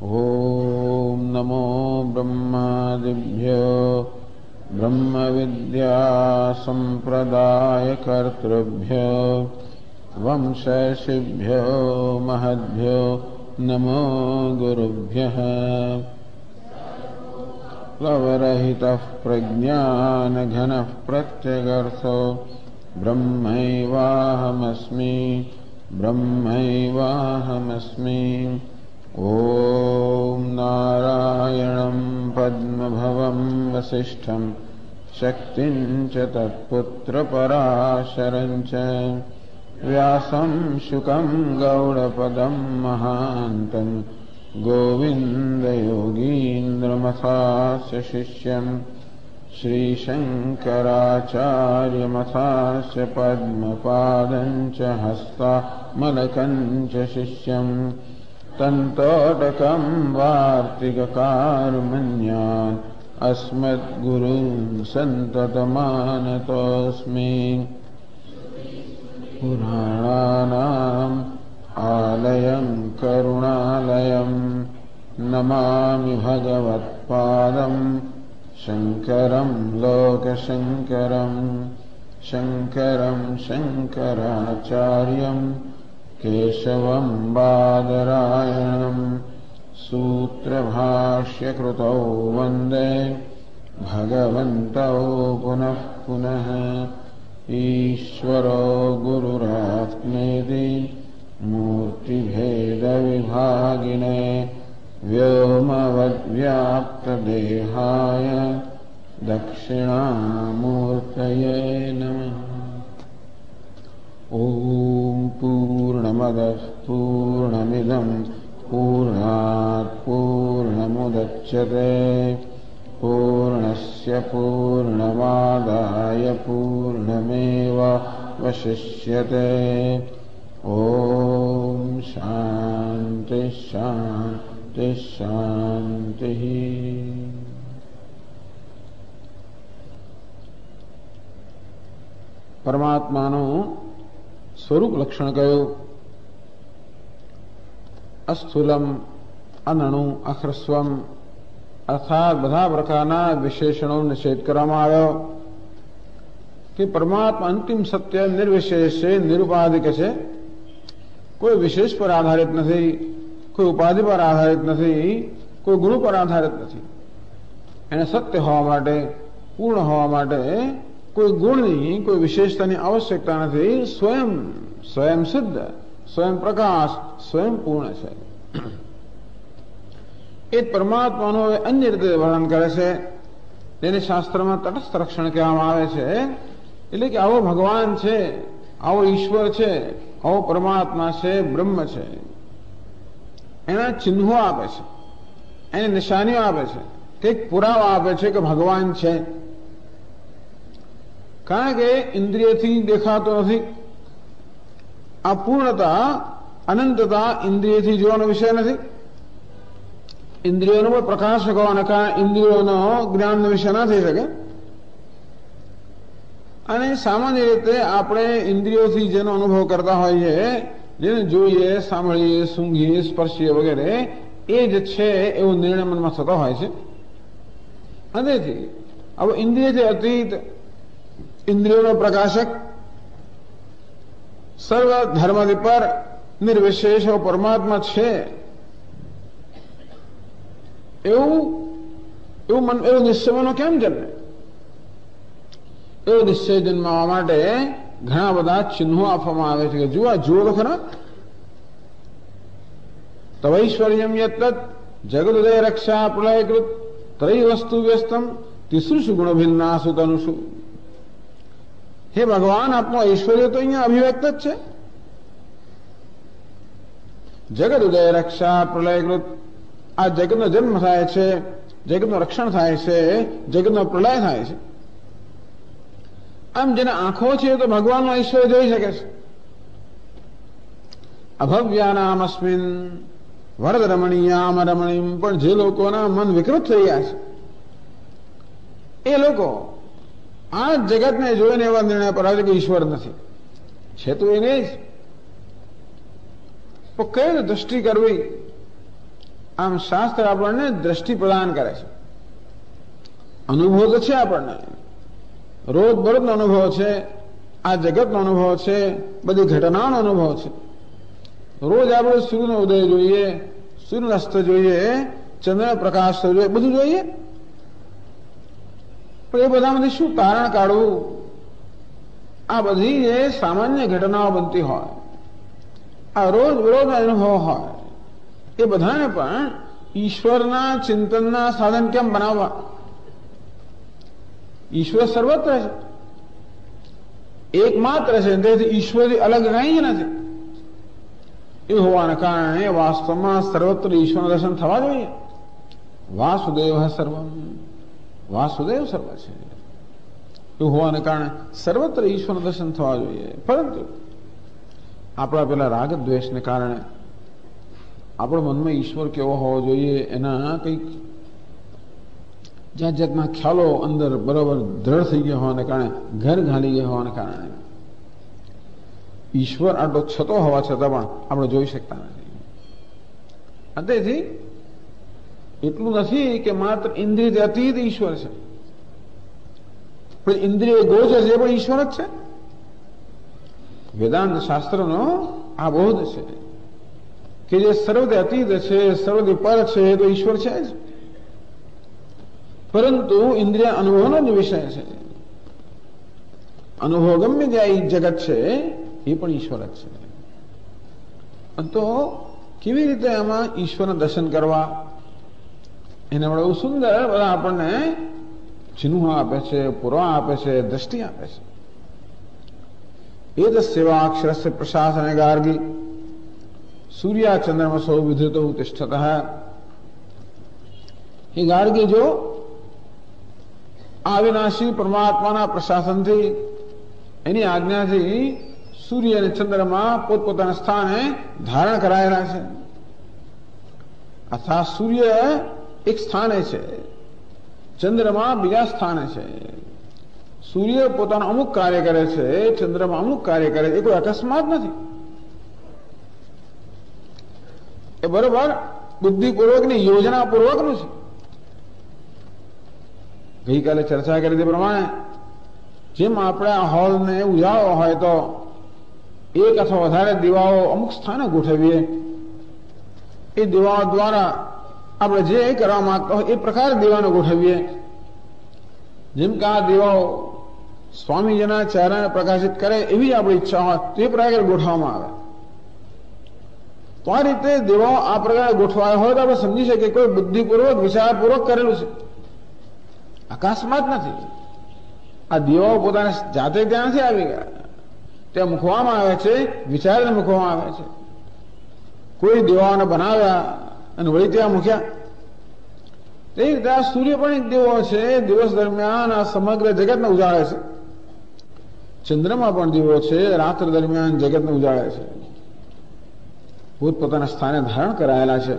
ओम नमो ब्रह्मादिभ्यो ब्रह्मविद्या संप्रदायकर्तृभ्यो वंशर्षिभ्यो महद्भ्यो नमो गुरुभ्यः। प्लवरहितः प्रज्ञानघनः प्रत्यगर्थो ब्रह्मैवाहमस्मि ब्रह्मैवाहमस्मि। ॐ नारायणं पद्मभवं वसिष्ठं शक्तिं च तत्पुत्रपराशरं च व्यासं शुकं गौडपदं महान्तं गोविन्दयोगीन्द्रमथास्य शिष्यं श्रीशङ्कराचार्यमथास्य पद्मपादं च हस्तामलकं च शिष्यं तन्तोटकं वार्तिककारुमन्यान् अस्मद्गुरून् सन्ततमानतोऽस्मि। पुराणानाम् आलयं करुणालयं नमामि भगवत्पादं शङ्करं लोकशङ्करं शङ्करं शङ्कराचार्यं केशवं बादरायणं सूत्रभाष्यकृतौ वन्दे भगवन्तौ पुनः पुनः। ईश्वरो गुरुरात्मेति मूर्तिभेदविभागिने व्योमवद्व्याप्तदेहाय दक्षिणामूर्तये नमः। ॐ पूर्णमदः पूर्णमिदं पूर्णात् पूर्णमुदच्यते पूर्णस्य पूर्णमादाय पूर्णमेवावशिष्यते। ॐ शान्ति शान्ति शान्तिः। પરમાત્માનું સ્વરૂપ લક્ષણ કયું? અસ્થૂલમ, અનણુ, અહ્રસ્વમ અર્થાત બધા પ્રકારના વિશેષણો નિષેધ કરવામાં આવ્યો કે પરમાત્મા અંતિમ સત્ય નિર્વિશેષ છે, નિરુપાધિક છે, કોઈ વિશેષ પર આધારિત નથી, કોઈ ઉપાધિ પર આધારિત નથી, કોઈ ગુણ પર આધારિત નથી. એને સત્ય હોવા માટે, પૂર્ણ હોવા માટે કોઈ ગુણની, કોઈ વિશેષતાની આવશ્યકતા નથી. સ્વયં સ્વયં સિદ્ધ, સ્વયં પ્રકાશ, સ્વયં પૂર્ણ છે. એ પરમાત્માનું હવે અન્ય રીતે વર્ણન કરે છે, તેને શાસ્ત્રમાં તટસ્થ લક્ષણ કહેવામાં આવે છે. એટલે કે આવો ભગવાન છે, આવો ઈશ્વર છે, આવો પરમાત્મા છે, બ્રહ્મ છે. એના ચિહ્નો આપે છે, એને નિશાનીઓ આપે છે, કંઈક પુરાવા આપે છે કે ભગવાન છે. કારણ કે ઇન્દ્રિયથી દેખાતો નથી. આ પૂર્ણતા, અનંતતા ઇન્દ્રિયથી જોવાનો વિષય નથી. ઇન્દ્રિયોનો પણ પ્રકાશક હોવાના કારણે ઇન્દ્રિયોનો જ્ઞાનનો વિષય ના થઈ શકે. અને સામાન્ય રીતે આપણે ઇન્દ્રિયોથી જેનો અનુભવ કરતા હોઈએ, જેને જોઈએ, સાંભળીએ, સૂંઘીએ, સ્પર્શીએ વગેરે, એ જ છે એવો નિર્ણય મનમાં થતો હોય છે. હૃદયથી હવે ઇન્દ્રિયથી અતીત, ઇન્દ્રિયોનો પ્રકાશક, સર્વ ધર્માદિ પર નિર્વિશેષ પરમાત્મા છે એવું નિશ્ચયનો કેમ જન્મે? એવો નિશ્ચય જન્માવા માટે ઘણા બધા ચિહ્નો આપવામાં આવે છે કે જુઓ તો ખરા. તવૈશ્વર્યમ યત્તત જગદુદય રક્ષા પ્રલયકૃત ત્રય વસ્તુ વ્યસ્તમ તિસૃષુ ગુણ ભિન્નાસુ તનુષુ. હે ભગવાન, આપનો ઐશ્વર્ય તો અહીંયા અભિવ્યક્ત જ છે. જગત ઉદય રક્ષા પ્રલયકૃત, આ જગતનો જન્મ થાય છે, જગતનું રક્ષણ થાય છે, જગતનો પ્રલય થાય છે. આમ જેને આંખો છે તો ભગવાનનું ઐશ્વર્ય જોઈ શકે છે. અભવ્યાનામ અસ્મિન વરદ રમણીયામ રમણીમ, પણ જે લોકોના મન વિકૃત થઈ ગયા છે એ લોકો આ જગતને જોઈને એવા નિર્ણય પર આવે કે ઈશ્વર નથી. છે તો એને જ. પણ કઈ દ્રષ્ટિ કરવી? આમ શાસ્ત્ર આપણને દ્રષ્ટિ પ્રદાન કરે છે. અનુભવ તો છે આપણને, રોજ બરોજનો અનુભવ છે, આ જગતનો અનુભવ છે, બધી ઘટનાઓનો અનુભવ છે. રોજ આપણે સૂર્યનો ઉદય જોઈએ, સૂર્યનો અસ્ત જોઈએ, ચંદ્ર પ્રકાશ જોઈએ, બધું જોઈએ. પણ એ બધામાંથી શું તારણ કાઢવું? આ બધી જે સામાન્ય ઘટનાઓ બનતી હોય, આ રોજ બરોજના અનુભવ હોય, એ બધાને પણ ઈશ્વરના ચિંતનના સાધન કેમ બનાવવા? ઈશ્વર સર્વત્ર છે, એકમાત્ર છે, તેથી ઈશ્વરથી અલગ કંઈ જ નથી. એ હોવાને કારણે વાસ્તવમાં સર્વત્ર ઈશ્વરનું દર્શન થવા જોઈએ. વાસુદેવ સર્વમ, વાસુદેવ સર્વ છે. એ હોવાને કારણે સર્વત્ર ઈશ્વરનું દર્શન થવા જોઈએ. પરંતુ આપણા પેલા રાગ દ્વેષને કારણે આપણા મનમાં ઈશ્વર કેવો હોવો જોઈએ એના કંઈક જાત જાતના ખ્યાલો અંદર બરાબર દ્રઢ થઈ ગયા હોવાને કારણે, ઘર ઘાલી ગયા હોવાને કારણે ઈશ્વર આટલો છતો હોવા છતાં પણ આપણે જોઈ શકતા નથી. તેથી એટલું નથી કે માત્ર ઇન્દ્રિય અતીત ઈશ્વર છે, પણ ઇન્દ્રિય ગોચર છે, પણ ઈશ્વર જ છે. વેદાંત શાસ્ત્રનો આ બોધ છે કે જે સર્વથી અતીત છે, સર્વથી પર છે, એ તો ઈશ્વર છે જ. પરંતુ ઇન્દ્રિય અનુભવનો જ વિષય છે. અનુભવ ગમે ત્યાં જગત છે, એ પણ ઈશ્વર જ છે. તો કેવી રીતે આમાં ઈશ્વરના દર્શન કરવા? એના બહુ સુંદર બધા આપણને ચિહ્નો આપે છે, પુરાવા આપે છે, દ્રષ્ટિ આપે છે. એ સેવાક્ષરસ્ય પ્રશાસને ગાર્ગી સૂર્યા ચંદ્રમસો વિધૃતો તિષ્ઠત. એ ગાર્ગી જો અવિનાશી પરમાત્માના પ્રશાસનથી, એની આજ્ઞાથી સૂર્ય અને ચંદ્રમાં પોતપોતાના સ્થાને ધારણ કરાયેલા છે. અર્થાત સૂર્ય એક સ્થાને છે, ચંદ્રમાં બીજા સ્થાને છે. સૂર્ય પોતાનું અમુક કાર્ય કરે છે, ચંદ્રમાં અમુક કાર્ય કરે છે. એ કોઈ અકસ્માત નથી. એ બરોબર બુદ્ધિપૂર્વકની યોજનાપૂર્વકનું છે. ગઈકાલે ચર્ચા કરી તે પ્રમાણે જેમ આપણે આ હોલને ઉજાળો હોય તો એક અથવા વધારે દીવાઓ અમુક સ્થાને ગોઠવીએ, એ દીવાઓ દ્વારા આપણે જે કરવા માંગતા હોય એ પ્રકારે દીવાને ગોઠવીએ. જેમ કે આ દીવાઓ સ્વામીજીના ચહેરાને પ્રકાશિત કરે એવી આપણી ઈચ્છા હોય તો એ પ્રકારે ગોઠવવામાં આવે. તો આ રીતે દીવાઓ આ પ્રકારે ગોઠવાયા હોય તો આપણે સમજી શકીએ કોઈ બુદ્ધિપૂર્વક વિચારપૂર્વક કરેલું છે, અકસ્માત નથી. આ દીવાઓ પોતાના જાતે ત્યાં નથી આવી ગયા, ત્યાં મૂકવામાં આવે છે, વિચારને મૂકવામાં આવે છે. કોઈ દીવાઓને બનાવ્યા અને વળી ત્યાં મૂક્યા. એ રીતે આ સૂર્ય પણ એક દીવો છે. દિવસ દરમિયાન આ સમગ્ર જગતને ઉજાળે છે. ચંદ્રમાં પણ દીવો છે, રાત્રિ દરમિયાન જગતને ઉજાળે છે. પોતપોતાના સ્થાને ધારણ કરાયેલા છે,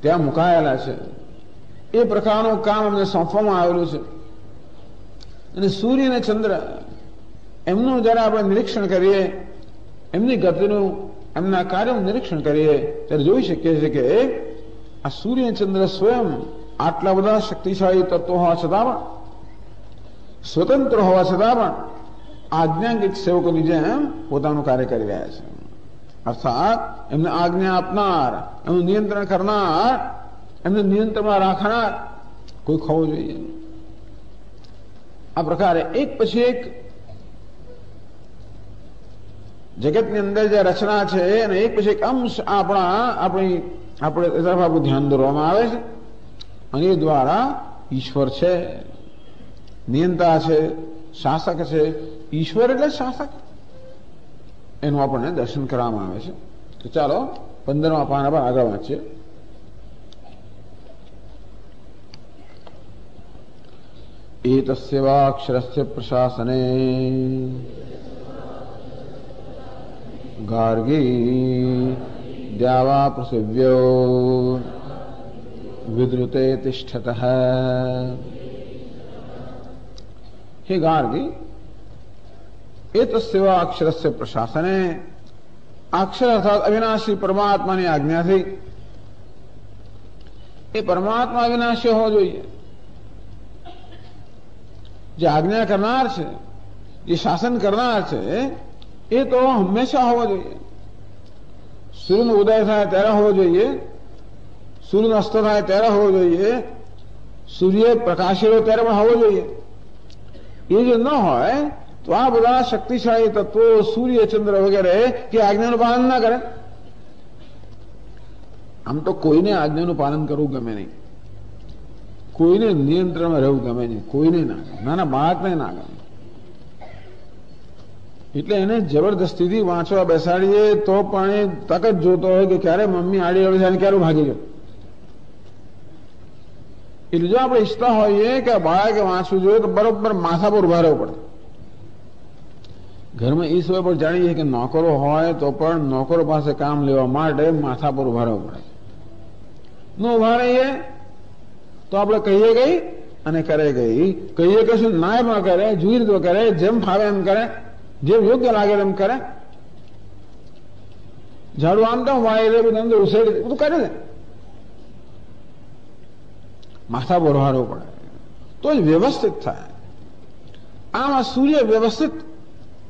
ત્યાં મુકાયેલા છે. એ પ્રકારનું કામ અમને સોંપવામાં આવેલું છે. અને સૂર્ય અને ચંદ્ર એમનું જયારે આપણે નિરીક્ષણ કરીએ, એમની ગતિનું, એમના કાર્યનું નિરીક્ષણ કરીએ ત્યારે જોઈ શકીએ છીએ કે આ સૂર્ય અને ચંદ્ર સ્વયં આટલા બધા શક્તિશાળી તત્વો હોવા છતાં પણ, સ્વતંત્ર હોવા છતાં પણ આજ્ઞાંકિત સેવકોની જેમ પોતાનું કાર્ય કરી રહ્યા છે. અર્થાત એમને આજ્ઞા આપનાર, એમનું નિયંત્રણ કરનાર, એમને નિયંત્રણમાં રાખનાર કોઈ હોવો જોઈએ. આ પ્રકારે એક પછી એક જગતની અંદર જે રચના છે અને એક પછી એક અંશ આપણે તરફ આપણું ધ્યાન દોરવામાં આવે છે. અને એ દ્વારા ઈશ્વર છે, નિયંતા છે, શાસક છે. ઈશ્વર એટલે શાસક, એનું આપણને દર્શન કરવામાં આવે છે. તો ચાલો 15મા પાના પર આગળ વાંચીએ. एतस्यैवाक्षरस्य प्रशासने गार्गी द्यावा पृथिव्यो विद्रुते तिष्ठतः. हे गार्गी, एतस्यैव अक्षरस्य प्रशासने, अक्षर अर्थात अविनाशी परमात्मा की आज्ञा थी એ પરમાત્મા અવિનાશી હોવો જોઈએ. જે આજ્ઞા કરનાર છે, જે શાસન કરનાર છે, એ તો હંમેશા હોવો જોઈએ. સૂર્યનો ઉદય થાય ત્યારે હોવો જોઈએ, સૂર્યનો અસ્ત થાય ત્યારે હોવો જોઈએ, સૂર્ય પ્રકાશેલો ત્યારે પણ હોવો જોઈએ. એ જો ન હોય તો આ બધા શક્તિશાળી તત્વો સૂર્ય, ચંદ્ર વગેરે કે આજ્ઞાનું પાલન ના કરે. આમ તો કોઈને આજ્ઞાનું પાલન કરવું ગમે નહીં, કોઈને નિયંત્રણમાં રહેવું ગમે નહીં, કોઈને ના ગમે, નાના બાળકને ના ગમે. એટલે એને જબરદસ્તીથી વાંચવા બેસાડીએ તો પણ એ તક જ જોતો હોય કે ક્યારે મમ્મી આડી અવળી થાય ક્યારે ભાગી જાય. એટલે જો આપણે ઈચ્છતા હોઈએ કે બાળકે વાંચવું જોઈએ તો બરોબર માથા પર ઉભા રહેવું પડે. ઘરમાં એ સમય પર જાણીએ કે નોકરો હોય તો પણ નોકરો પાસે કામ લેવા માટે માથા પર ઉભા રહેવું પડે. ન ઉભા રહીએ તો આપણે કહીએ ગઈ અને કરે ગઈ, કહીએ કશું ના પણ કરે, જોઈ રીતે કરે, જેમ ફાવે એમ કરે, જેમ યોગ્ય લાગે એમ કરે. ઝાડુ આમ તો વાય બધું અંદર ઉછેડી બધું કરે ને, માથા પર ઉભા રહેવું પડે તો જ વ્યવસ્થિત થાય. આમાં સૂર્ય વ્યવસ્થિત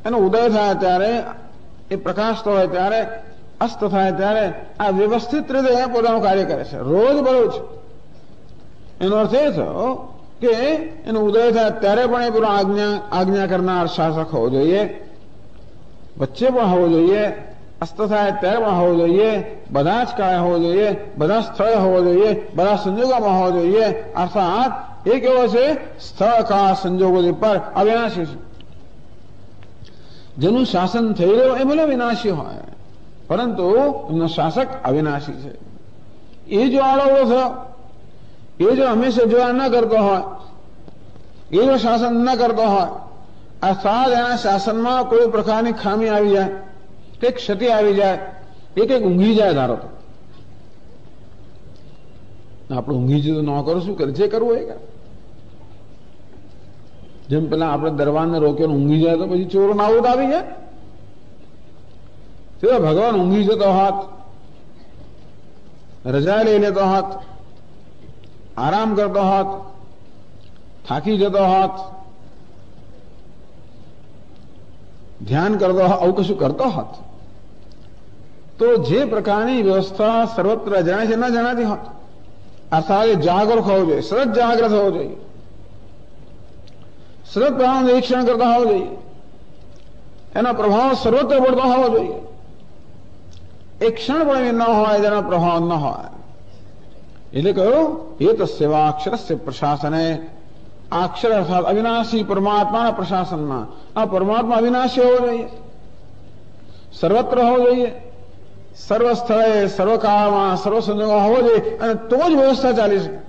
એનો ઉદય થાય ત્યારે, એ પ્રકાશતો હોય ત્યારે, અસ્ત થાય ત્યારે આ વ્યવસ્થિત રીતે પોતાનું કાર્ય કરે છે, રોજ બરોજ. એનો અર્થ એ થયો કે એનો ઉદય થાય ત્યારે પણ એ પૂરો આજ્ઞા કરનાર શાસક હોવો જોઈએ, વચ્ચે પણ હોવો જોઈએ, અસ્ત થાય ત્યારે પણ હોવો જોઈએ, બધા જ કાળે હોવો જોઈએ, બધા સ્થળે હોવો જોઈએ, બધા સંજોગોમાં હોવો જોઈએ. અર્થાત એ કેવો છે? સ્થળ કાળ સંજોગોની પર અવિનાશી છે. જેનું શાસન થઈ રહ્યું એ ભલે વિનાશી હોય, પરંતુ એમનો શાસક અવિનાશી છે. એ જો આડો થયો, એ જો હંમેશા જોયા ન કરતો હોય, એ જો શાસન ન કરતો હોય, અર્થાત એના શાસનમાં કોઈ પ્રકારની ખામી આવી જાય, કંઈક ક્ષતિ આવી જાય, એ કંઈક ઊંઘી જાય ધારો તો આપણે ઊંઘી જઈએ તો નોકરો શું કરે? જે કરવું એ કરે. જેમ પેલા આપણે દરવાનને રોક્યો ઊંઘી જાય તો પછી ચોરો નાવું આવી જાય. ભગવાન ઊંઘી જતો હોત, રજા લઈ લેતો હોત, આરામ કરતો હોત, થાકી જતો હોત, ધ્યાન કરતો હોત, આવું કશું કરતો હોત તો જે પ્રકારની વ્યવસ્થા સર્વત્ર જણાય છે ન જણાતી હોત. અર્થાત જાગૃત હોવો જોઈએ, સતત જાગ્રત હોવો જોઈએ, સતત પ્રભાવ નિરીક્ષણ કરતા હોવો જોઈએ, એનો પ્રભાવ સર્વત્ર પડતો હોવો જોઈએ. એક ક્ષણ પણ ન હોય જેનો પ્રભાવ ન હોય. એટલે કહ્યું એ તો સેવાક્ષર પ્રશાસને, અક્ષર અર્થાત અવિનાશી પરમાત્માના પ્રશાસનમાં. આ પરમાત્મા અવિનાશી હોવો જોઈએ, સર્વત્ર હોવો જોઈએ, સર્વ સ્થળે, સર્વકાળમાં, સર્વ સંજોગોમાં હોવો જોઈએ, અને તો જ વ્યવસ્થા ચાલી શકે.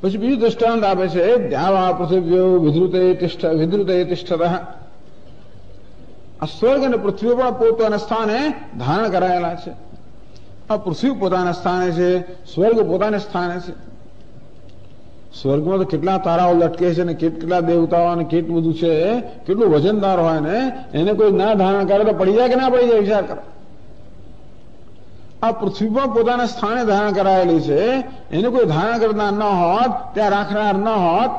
પછી બીજું દૃષ્ટાંત આપે છે, દ્યાવા પૃથ્વ્યો વિધૃતે તિષ્ઠતઃ. આ સ્વર્ગ અને પૃથ્વી પણ પોતાના સ્થાને ધારણ કરાયેલા છે. આ પૃથ્વી પોતાના સ્થાને છે, સ્વર્ગ પોતાના સ્થાને છે. સ્વર્ગમાં તો કેટલા તારાઓ લટકે છે ને કેટલા દેવતાઓ અને કેટલું બધું છે, કેટલું વજનદાર હોય ને એને કોઈ ના ધારણ કરે તો પડી જાય કે ના પડી જાય? વિચાર કરો. આ પૃથ્વી પણ પોતાના સ્થાને ધારણ કરાયેલી છે, એને કોઈ ધારણ કરનાર ન હોત, ત્યાં રાખનાર ન હોત,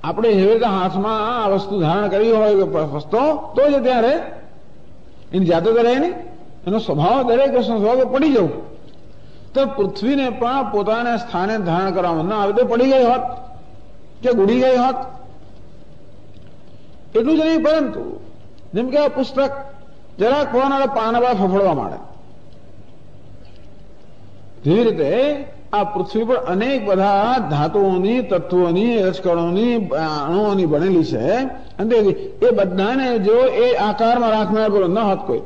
આપણે એવી રીતે હાથમાં આ વસ્તુ ધારણ કરી હોય વસ્તુ તો જ ત્યારે એની જાતે તો રહે નહીં. એનો સ્વભાવ દરેક વસ્તુ સ્વભાવ પડી જવું. તો પૃથ્વીને પણ પોતાના સ્થાને ધારણ કરવામાં ના આવે તો પડી ગઈ હોત કે ઉડી ગઈ હોત. એટલું જ નહીં, પરંતુ જેમ કે આ પુસ્તક જરાક પોતાના પાના ફફડવા માંડે, જેવી રીતે આ પૃથ્વી પર અનેક બધા ધાતુઓની, તત્વોની, રજકણોની, અણુઓની બનેલી છે, અને એ બધાને જો એ આકારમાં રાખનાર બોલો ન હોત કોઈ,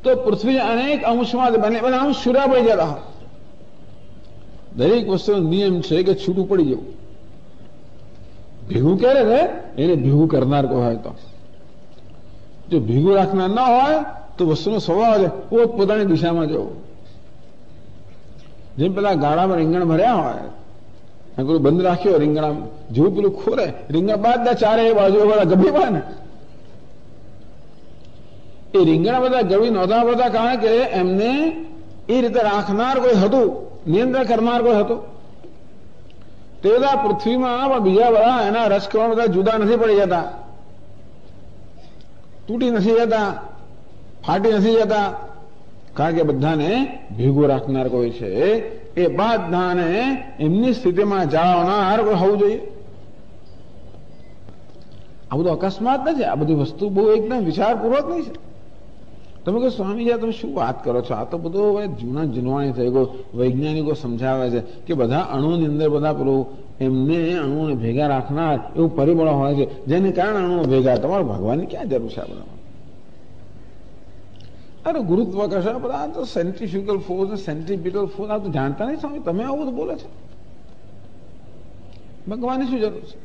તો પૃથ્વી અનેક અંશમાં બને, બધા અંશ છૂટા પડી જતા હોત. દરેક વસ્તુનો નિયમ છે કે છૂટું પડી જવું. ભેગું ક્યારે રહે? એને ભેગું કરનાર કહેવાય. તો જો ભેગું રાખનાર ન હોય તો વસ્તુનો સ્વભાવ છે પોતપોતાની દિશામાં જવું. જેમ પેલા ગાળામાં રીંગણ ભર્યા હોય, પેલું બંધ રાખ્યો રીંગણામાં, જેવું પેલું ખોરે રીંગણ બાદ ચારે બાજુ વાળા ગભી પડે ને, એ રીંગણા બધા ગળી નહોતા પડતા, કારણ કે એમને એ રીતે રાખનાર કોઈ હતું, નિયંત્રણ કરનાર કોઈ હતો. તે બધા પૃથ્વીમાં બીજા બધા એના રસકણ બધા જુદા નથી પડી જતા, તૂટી નથી જતા, ફાટી નથી જતા, કારણ કે બધાને ભેગું રાખનાર કોઈ છે. એ બધાને એમની સ્થિતિમાં જાળવનાર કોઈ હોવું જોઈએ. આ બધું અકસ્માત નથી, આ બધી વસ્તુ બહુ એકદમ વિચારપૂર્વક નહીં છે. તમે કહો સ્વામીજી તમે શું વાત કરો છો, આ તો બધું જૂના જૂનવાણી થઈ ગયો. વૈજ્ઞાનિકો સમજાવે છે કે બધા અણુની અંદર બધા પેલું એમને અણુઓને ભેગા રાખનાર એવું પરિબળો હોય છે, જેને કારણે અણુઓ ભેગા. તમારે ભગવાનની ક્યાં જરૂર છે આ બધા? અરે ગુરુત્વ કશે બધા તો સેન્ટ્રીફ્યુગલ ફોર્સ, સેન્ટ્રીપિટલ ફોર્સ આ તો જાણતા નહીં સ્વામી, તમે આવું બધું બોલે છો. ભગવાનની શું જરૂર છે?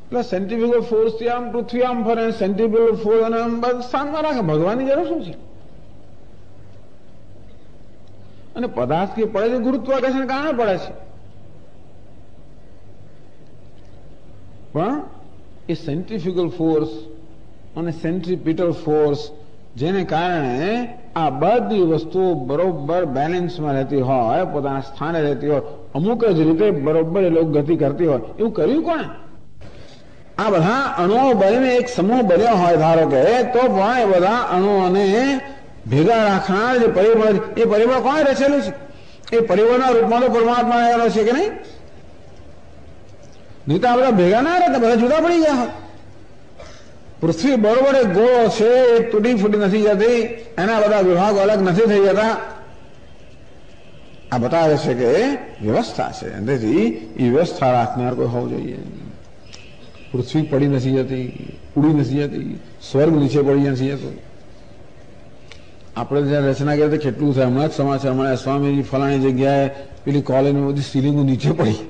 એટલે સેન્ટ્રીફ્યુગલ ફોર્સ થી આમ પૃથ્વી આમ ફરે, સેન્ટ્રીફ્યુગલ ફોર્સ અને આમ સ્થાનમાં રાખે. ભગવાનની જરૂર શું છે? અને પદાર્થ કે પડે છે ગુરુત્વાકર્ષણ કારણે પડે છે, પણ એ સેન્ટ્રીફ્યુગલ ફોર્સ અને સેન્ટ્રીપિટલ ફોર્સ જેને કારણે આ બધી વસ્તુઓ બરોબર બેલેન્સમાં રહેતી હોય, પોતાના સ્થાને રહેતી હોય, અમુક જ રીતે બરોબર એ લોકો ગતિ કરતી હોય, એવું કર્યું કોણે? આ બધા અણુઓ બનીને એક સમૂહ બન્યો હોય ધારો કે, તો પણ એ બધા અણુઓને ભેગા રાખનાર જે પરિબળ, એ પરિબળ કોણે રચેલું છે? એ પરિબળના રૂપમાં તો પરમાત્મા આવેલો છે કે નહીં? નહીં તો આ બધા ભેગા ના રહેતા, બધા જુદા પડી ગયા હોય. પૃથ્વી બરોબર એક ગોળો છે, એ તૂટી ફૂટી નથી જતી, એના બધા વિભાગો અલગ નથી થઈ જતા. આ બતાવે છે કે વ્યવસ્થા છે, તેથી એ વ્યવસ્થા રાખનાર કોઈ હોવું જોઈએ. પૃથ્વી પડી નથી જતી, ઉડી નથી જતી, સ્વર્ગ નીચે પડી નથી જતો. આપણે જયારે રચના કરી કેટલું થાય. હમણાં જ સમાચાર મળ્યા, સ્વામીજી ફલાણી જગ્યાએ પેલી કોલેજની બધી સીલિંગો નીચે પડી.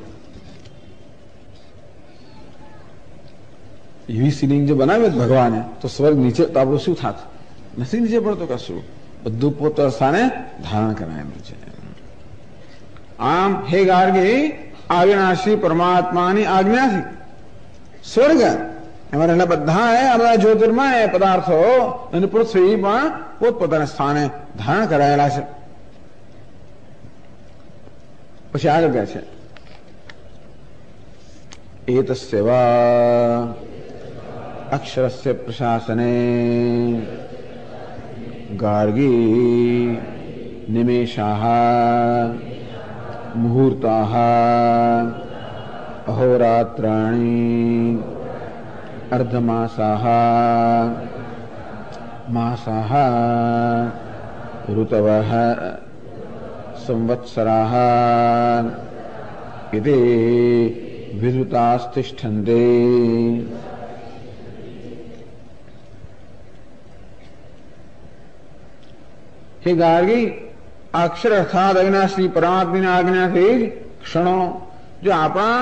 એવી સીલિંગ જે બનાવે ભગવાને, તો સ્વર્ગ નીચે તો આપણું શું થાત? નથી નીચે પડતો કશું, બધું પોતાના સ્થાને ધારણ કરાયેલું છે. આમ હે ગાર્ગી, અવિનાશી પરમાત્માની આજ્ઞાથી સ્વર્ગ એમાં રહેલા બધા આ બધા જ્યોતિર્મય પદાર્થો અને પૃથ્વી પણ પોતપોતાના સ્થાને ધારણ કરાયેલા છે. પછી આગળ કહે છે એતસ્યવા અક્ષરસ્ય પ્રશાસને ગાર્ગી નિમેષાઃ મુહૂર્તાઃ અહોરાત્રાણિ અર્ધમાસાઃ માસાઃ ઋતવઃ સંવત્સરાઃ ઇતિ વિદ્યુતાસ્તિષ્ઠન્તે. હે ગાર્ગી, અક્ષર અર્થાત અવિનાશી પરમાત્માની આજ્ઞાથી ક્ષણો, જો આપણા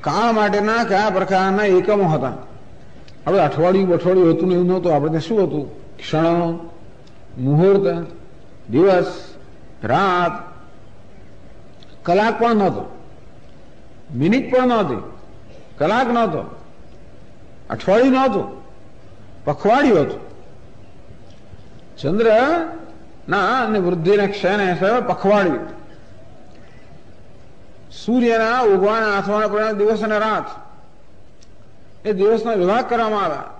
કાળ માટેના કયા પ્રકારના એકમો હતા. આપણે અઠવાડિયું હતું ને એવું નહોતું. આપણે ત્યાં શું હતું? ક્ષણો, મુહૂર્ત, દિવસ, રાત, કલાક પણ નહોતો, મિનિટ પણ નહોતી, કલાક નહોતો, અઠવાડિયું નહોતું, પખવાડિયું હતું. ચંદ્ર ના અને વૃદ્ધિને ક્ષયને પખવાડિયું. સૂર્યના ઉગવાના આથવાના પરિણામે દિવસ અને રાત, એ દિવસનો વિભાગ કરવામાં આવ્યા.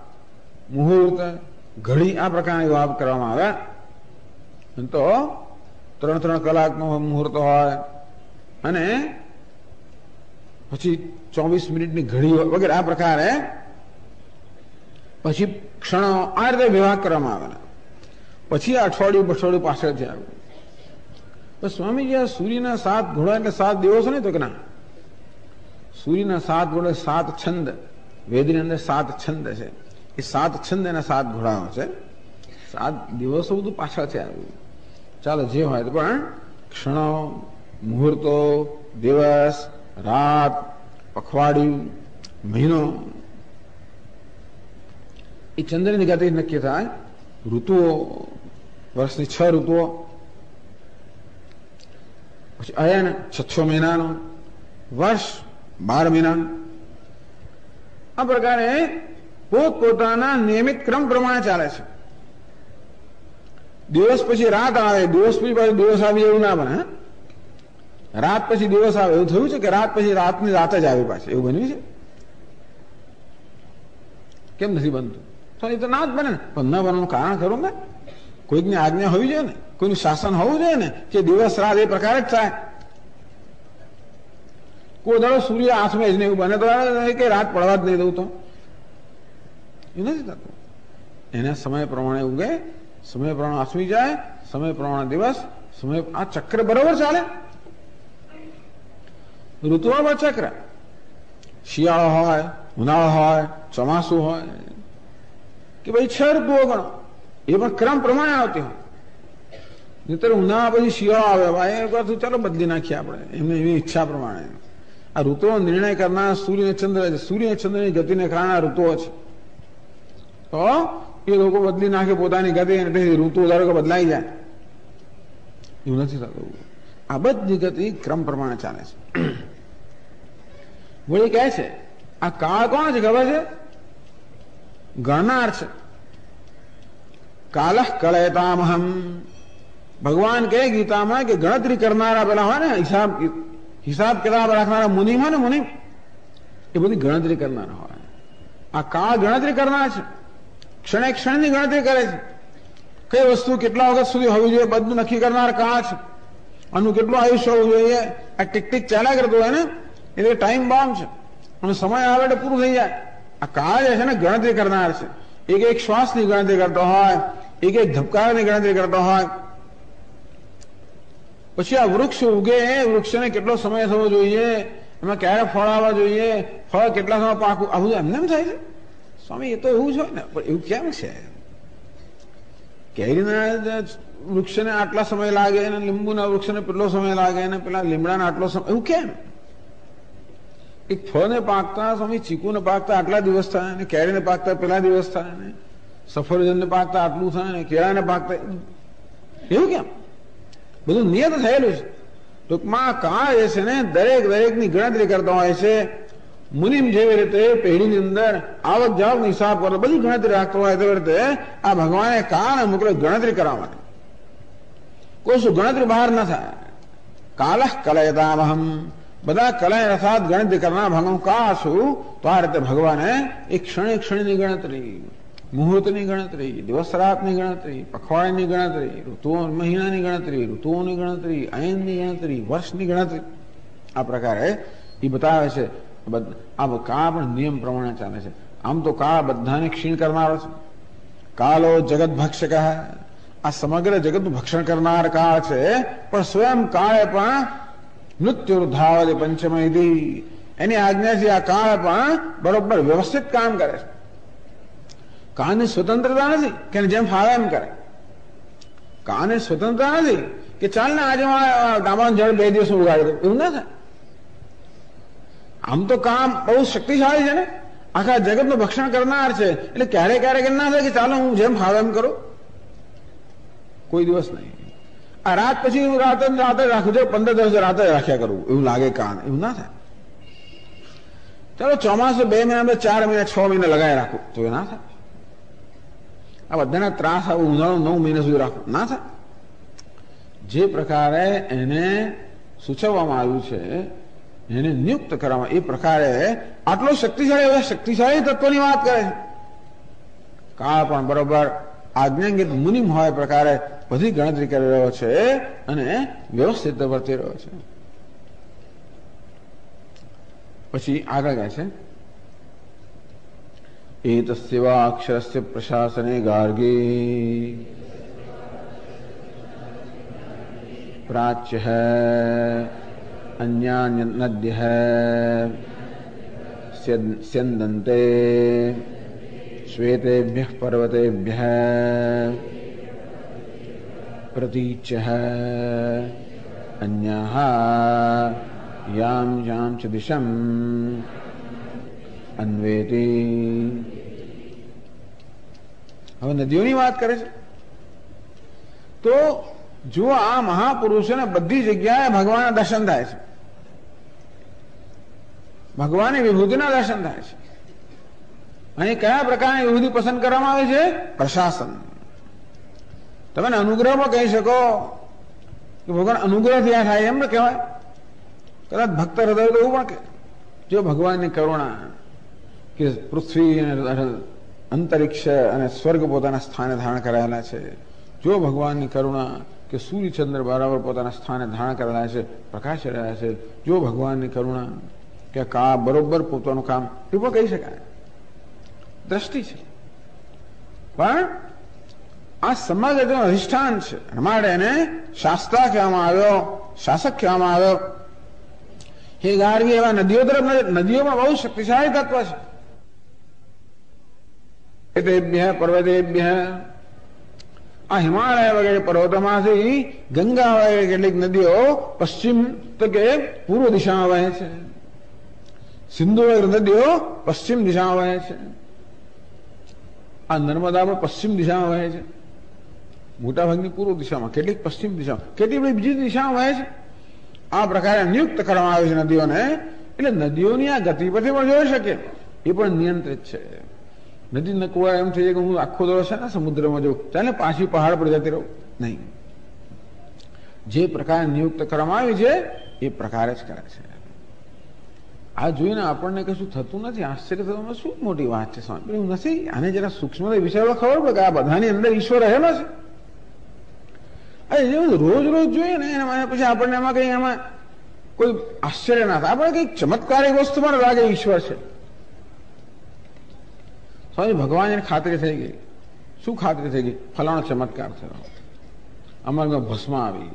મુહૂર્ત, ઘડી, આ પ્રકારના વિભાગ કરવામાં આવ્યા. તો 3-3 કલાકનો મુહૂર્ત હોય અને પછી 24 મિનિટની ઘડી વગેરે આ પ્રકારે પછી ક્ષણો આ રીતે વિભાગ કરવામાં આવેલા. પછી અઠવાડિયું પાછળથી આવ્યું. બસ સ્વામીજી, આ સૂર્યના 7 ઘોડા એટલે 7 દિવસો નહીં તો કે ના, સૂર્યના 7 ઘોડા 7 છંદ, વેદની અંદર 7 છંદ છે. એ 7 છંદ એના 7 ઘોડાઓ છે. 7 દિવસો બધું પાછળથી આવ્યું. ચાલો જે હોય તો પણ ક્ષણો, મુહૂર્તો, દિવસ, રાત, પખવાડિયું, મહિનો, એ ચંદ્રની ગતિ નક્કી થાય. ઋતુઓ, વર્ષની 6 ઋતુઓ, પછી અયન 6 મહિનાનો, વર્ષ 12 મહિનાનું. આ પ્રકારે પોતપોતાના નિયમિત ક્રમ પ્રમાણે ચાલે છે. દિવસ પછી રાત આવે, દિવસ પછી પાછું દિવસ આવી એવું ના બને. રાત પછી દિવસ આવે એવું થયું છે કે રાત પછી રાતની રાત જ આવી પાછી એવું બન્યું છે? કેમ નથી બનતું? તો એ તો ના જ બને ને. પણ ન બનવાનું કારણ ખરું ને, કોઈકની આજ્ઞા હોવી જોઈએ ને, કોઈનું શાસન હોવું જોઈએ ને કે દિવસ રાત એ પ્રકારે જ થાય. કોઈ દાડો સૂર્ય આસમે જ નહીં એવું બને તો કે રાત પડવા જ નહીં દઉં તો એ નથી થતું. એના સમય પ્રમાણે ઉગે, સમય પ્રમાણે આસમી જાય, સમય પ્રમાણે દિવસ, સમય આ ચક્ર બરોબર ચાલે. ઋતુઓમાં ચક્ર, શિયાળો હોય, ઉનાળો હોય, ચોમાસું હોય કે ભાઈ 6 ઋતુઓ ગણો, એ પણ ક્રમ પ્રમાણે આવતી હોય. નહીતર ઉનાળા પછી શિયાળો આવે ભાઈ ચાલો બદલી નાખીએ આપણે એમને એવી ઈચ્છા પ્રમાણે. આ ઋતુઓ નિર્ણય કરનાર સૂર્ય ચંદ્રની ગતિને કારણે ઋતુઓ છે. તો એ લોકો બદલી નાખે પોતાની ગતિ, ઋતુ ધારો કે બદલાઈ જાય એવું નથી થતું. આ બધી ગતિ ક્રમ પ્રમાણે ચાલે છે. વળી કહે છે આ કાળ કોણ છે ખબર છે? ગણનાર છે. કાલઃ કલયતામહમ. ભગવાન કહે ગીતામાં કે ગણતરી કરનારા પેલા હોય ને, હિસાબ કિતાબ રાખનારા મુનિમ હોય ને, મુનિમ એ બધી ગણતરી કરનારા હોય. આ કાળ ગણતરી કરનાર છે. ક્ષણે ક્ષણની ગણતરી કરે છે. કઈ વસ્તુ કેટલા વખત સુધી હોવી જોઈએ બધું નક્કી કરનાર કાળ છે. આનું કેટલું આયુષ્ય હોવું જોઈએ આ ટીક ટીક ચાલ્યા કરતું હોય ને, એટલે ટાઈમ બોમ્બ છે અને સમય આવે એટલે પૂરું થઈ જાય. આ કાળ જે છે ને ગણતરી કરનાર છે. એક એક શ્વાસની ગણતરી કરતો હોય, એક એક ધબકારાની ગણતરી કરતો હોય. પછી આ વૃક્ષ ઉગે, વૃક્ષને કેટલો સમય થવો જોઈએ, એમાં ક્યારે ફળ આવવા જોઈએ, ફળ કેટલા સમય પાકવું, આવું એમને એમ થાય છે? સ્વામી એ તો એવું જ હોય ને. પણ એવું કેમ છે? કેરીના વૃક્ષને આટલા સમય લાગે અને લીંબુના વૃક્ષને કેટલો સમય લાગે અને પેલા લીમડાને આટલો સમય, એવું કેમ? એક ફળને પાકતા સ્વામી ચીકુને પાકતા આટલા દિવસ થાય ને, કેરીને પાકતા પેલા દિવસ થાય ને, સફરજનને પાકતા આટલું થાય ને, કેળાને પાકતા એવું કેમ? બધું નિયત થયેલું છે. ટૂંકમાં કાળ જે છે ને દરેકની ગણતરી કરતા હોય છે. મુનિમ જેવી રીતે પેઢીની અંદર આવક જાવક હિસાબ કરતો બધી ગણતરી રાખતો હોય તેવી રીતે આ ભગવાને કાળ મોકલે ગણતરી કરવા માટે. કોઈ શું ગણતરી બહાર ન થાય. કાલઃ કલયતામહમ. બધા કલય અર્થાત ગણતરી કરનાર ભગવાન કાળ છું. તો આ રીતે ભગવાને એક ક્ષણે ક્ષણની ગણતરી, મુહૂર્તની ગણતરી, દિવસ રાતની ગણતરી, પખવાડિયાની ગણતરી, ઋતુઓ મહિનાની ગણતરી, ઋતુઓની ગણતરી, અયનની ગણતરી, વર્ષની ગણતરી, આ પ્રકારે એ બતાવે છે. આ કાળ પણ નિયમ પ્રમાણે ચાલે છે. આમ તો કાળ બધાને ક્ષીણ કરનારો છે. કાલો જગત ભક્ષક. આ સમગ્ર જગતનું ભક્ષણ કરનાર કાળ છે. પણ સ્વયં કાળે પણ મૃત્યુર્ધાવત પંચમયથી એની આજ્ઞાથી આ કાળ પણ બરોબર વ્યવસ્થિત કામ કરે છે. કાળની સ્વતંત્રતા નથી કે જેમ ફાવે એમ કરે. કાળની સ્વતંત્રતા નથી કે ચાલ ને આજે ડાબાનું જળ 2 દિવસ ઉગાડી દઉં, એવું ના થાય. આમ તો કામ બહુ શક્તિશાળી છે ને, આખા જગતનું ભક્ષણ કરનાર છે. એટલે ક્યારેક ક્યારેક એમ ના થાય કે ચાલો હું જેમ ફાવે એમ કરું, કોઈ દિવસ નહીં. આ રાત પછી હું રાતે રાખું છું, 15 દિવસ રાતે રાખ્યા કરું એવું લાગે કાન, એવું ના થાય. ચાલો ચોમાસું 2 મહિના 4 મહિના 6 મહિના લગાવી રાખું તો એ ના થાય. આ બધાના ત્રાસ આવું ઉનાળો 9 મહિના સુધી રાખવું ના થાય. જે પ્રકારે એને સૂચવવામાં આવ્યું છે, એને નિયુક્ત કરવામાં, એ પ્રકારે આટલો શક્તિશાળી તત્વની વાત કરે છે. કાળ પણ બરોબર આજ્ઞાંકિત મુનિમ હોય પ્રકારે બધી ગણતરી કરી રહ્યો છે અને વ્યવસ્થિત વર્તી રહ્યો છે. પછી આગળ કહે છે એતસ્યવા અક્ષરસ્ય પ્રશાસને ગાર્ગી પ્રાચ્ય અન્યાન્યનદ્ય સ્યંદન્તે શ્વેતેભ્યઃ પર્વતેભ્યઃ પ્રતીચ્ય અન્યાઃ યામ યામ ચ દિશમ અન્વેતિ. હવે નદીઓની વાત કરે છે. તો જો આ મહાપુરુષોને બધી જગ્યાએ ભગવાનના દર્શન થાય છે, ભગવાનની વિભૂતિના દર્શન થાય છે. અહીં કયા પ્રકારની વિભૂતિ પસંદ કરવામાં આવે છે? પ્રશાસન. તમે અનુગ્રહમાં કહી શકો કે ભગવાન અનુગ્રહથી આ થાય એમ કહેવાય. કદાચ ભક્ત હૃદય તો એવું પણ કે જો ભગવાનની કરુણા કે પૃથ્વી અને અંતરિક્ષ અને સ્વર્ગ પોતાના સ્થાને ધારણ કરાયેલા છે, જો ભગવાનની કરુણા કે સૂર્યચંદ્ર બરાબર પોતાના સ્થાને ધારણ કરેલા છે, પ્રકાશ રહ્યા છે, જો ભગવાનની કરુણા કે કા બરોબર પોતાનું કામ એ પણ કહી શકાય, દ્રષ્ટિ છે. પણ આ સમગ્ર અધિષ્ઠાન છે માટે એને શાસ્ત્રા કહેવામાં આવ્યો, શાસક કહેવામાં આવ્યો. હે ગાર્ગી, એવા નદીઓ તરફ, નદીઓમાં બહુ શક્તિશાળી તત્વ છે. પર્વતેભ્ય, આ હિમાલય વગેરે પર્વતોમાંથી ગંગા વગેરે કેટલીક નદીઓ પશ્ચિમ તો કે પૂર્વ દિશામાં વહે છે, સિંધુ વગેરે નદીઓ પશ્ચિમ દિશામાં વહે છે. આ નર્મદા પણ પશ્ચિમ દિશામાં વહે છે, મોટાભાગની પૂર્વ દિશામાં, કેટલીક પશ્ચિમ દિશામાં, કેટલીક બીજી દિશામાં વહે છે. આ પ્રકારે નિયુક્ત કરવામાં આવે છે નદીઓને. એટલે નદીઓની આ ગતિ પરથી પણ જોઈ શકે, એ પણ નિયંત્રિત છે. નદી નકવા એમ થઈ જાય કે હું આખો દોડો છે ને સમુદ્રમાં જઉં, ચાલે પાછી પહાડ પર જતી રહું, નહીં. જે પ્રકારે નિયુક્ત કરવામાં આવી છે એ પ્રકારે જ કરે છે. આ જોઈને આપણને કશું થતું નથી, આશ્ચર્ય થતું શું મોટી વાત છે સ્વામી, એવું નથી. આને જરા સૂક્ષ્મ વિષય ખબર પડે કે આ બધાની અંદર ઈશ્વર રહેલો છે. અરે જે રોજ રોજ જોઈએ ને એના પછી આપણને એમાં કઈ એમાં કોઈ આશ્ચર્ય ના થાય, આપણે કઈક ચમત્કારિક વસ્તુ પણ લાગે ઈશ્વર છે. સ્વામી ભગવાનની ખાતરી થઈ ગઈ. શું ખાતરી થઈ ગઈ? ફલાણો ચમત્કાર થયો, અમારામાં ભસ્મ આવી,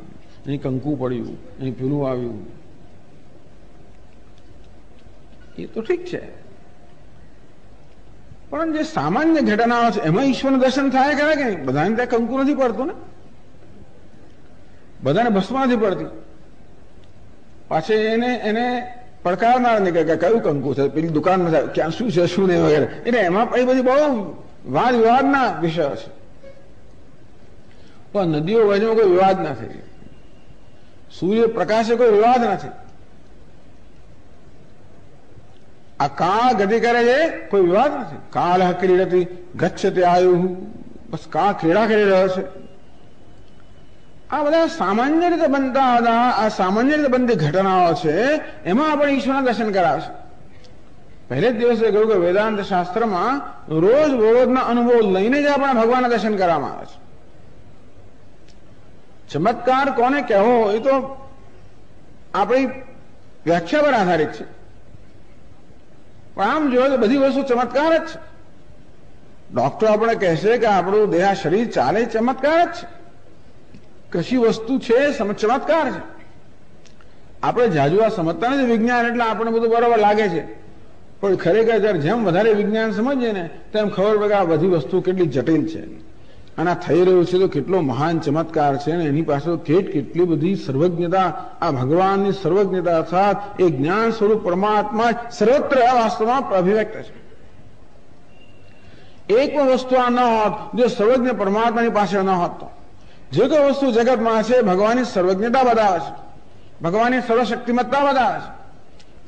અહીં કંકુ પડ્યું, અહીં પીલું આવ્યું. એ તો ઠીક છે, પણ જે સામાન્ય ઘટનાઓ છે એમાં ઈશ્વરનું દર્શન થાય કરે કે નહીં? બધાને ત્યાં કંકુ નથી પડતું ને, બધાને ભસ્મ નથી પડતી. પાછી એને પડકારનાર ને કે કયું કંકુ છે, પેલી દુકાનમાં ક્યાં શું છે શું નહીં વગેરે. એટલે એમાં એ બધી બહુ વાદ વિવાદના વિષયો છે. પણ નદીઓ વચમાં કોઈ વિવાદ નથી, સૂર્ય પ્રકાશે કોઈ વિવાદ નથી. આ કા ગતિ કરે છે, કોઈ વિવાદ નથી. કાલ ક્રીડતી ગચ્છતે આયુ, બસ કા ક્રીડા કરી રહ્યો છે. આ બધા સામાન્ય રીતે બનતા હતા, આ સામાન્ય રીતે બનતી ઘટનાઓ છે, એમાં આપણે ઈશ્વરના દર્શન કરાવશે. પહેલે જ દિવસે કહ્યું કે વેદાંત શાસ્ત્રમાં રોજ રોજના અનુભવ લઈને જ આપણે ભગવાનના દર્શન કરવામાં આવે છે. ચમત્કાર કોને કહેવો એ તો આપણી વ્યાખ્યા પર આધારિત છે. પણ આમ જોઈએ તો બધી વસ્તુ ચમત્કાર જ છે. ડોક્ટર આપણે કહેશે કે આપણું દેહ શરીર ચાલે ચમત્કાર જ છે. કશી વસ્તુ છે ચમત્કાર છે. આપણે જાજુ આ સમજતા નથી વિજ્ઞાન, એટલે આપણે બધું બરાબર લાગે છે. પણ ખરેખર જયારે જેમ વધારે વિજ્ઞાન સમજીએ ને તેમ ખબર પડે કે આ બધી વસ્તુ કેટલી જટિલ છે અને આ થઈ રહ્યું છે તો કેટલો મહાન ચમત્કાર છે ને એની પાછળ કેટલી બધી સર્વજ્ઞતા, આ ભગવાનની સર્વજ્ઞતા અર્થાત એ જ્ઞાન સ્વરૂપ પરમાત્મા સર્વત્ર વાસ્તવમાં અભિવ્યક્ત છે. એક પણ વસ્તુ આ ન હોત જો સર્વજ્ઞ પરમાત્માની પાસે ન હોત તો. જે કોઈ વસ્તુ જગતમાં છે ભગવાનની સર્વજ્ઞતા બતાવે છે, ભગવાનની સર્વશક્તિમત્તા બતાવે છે.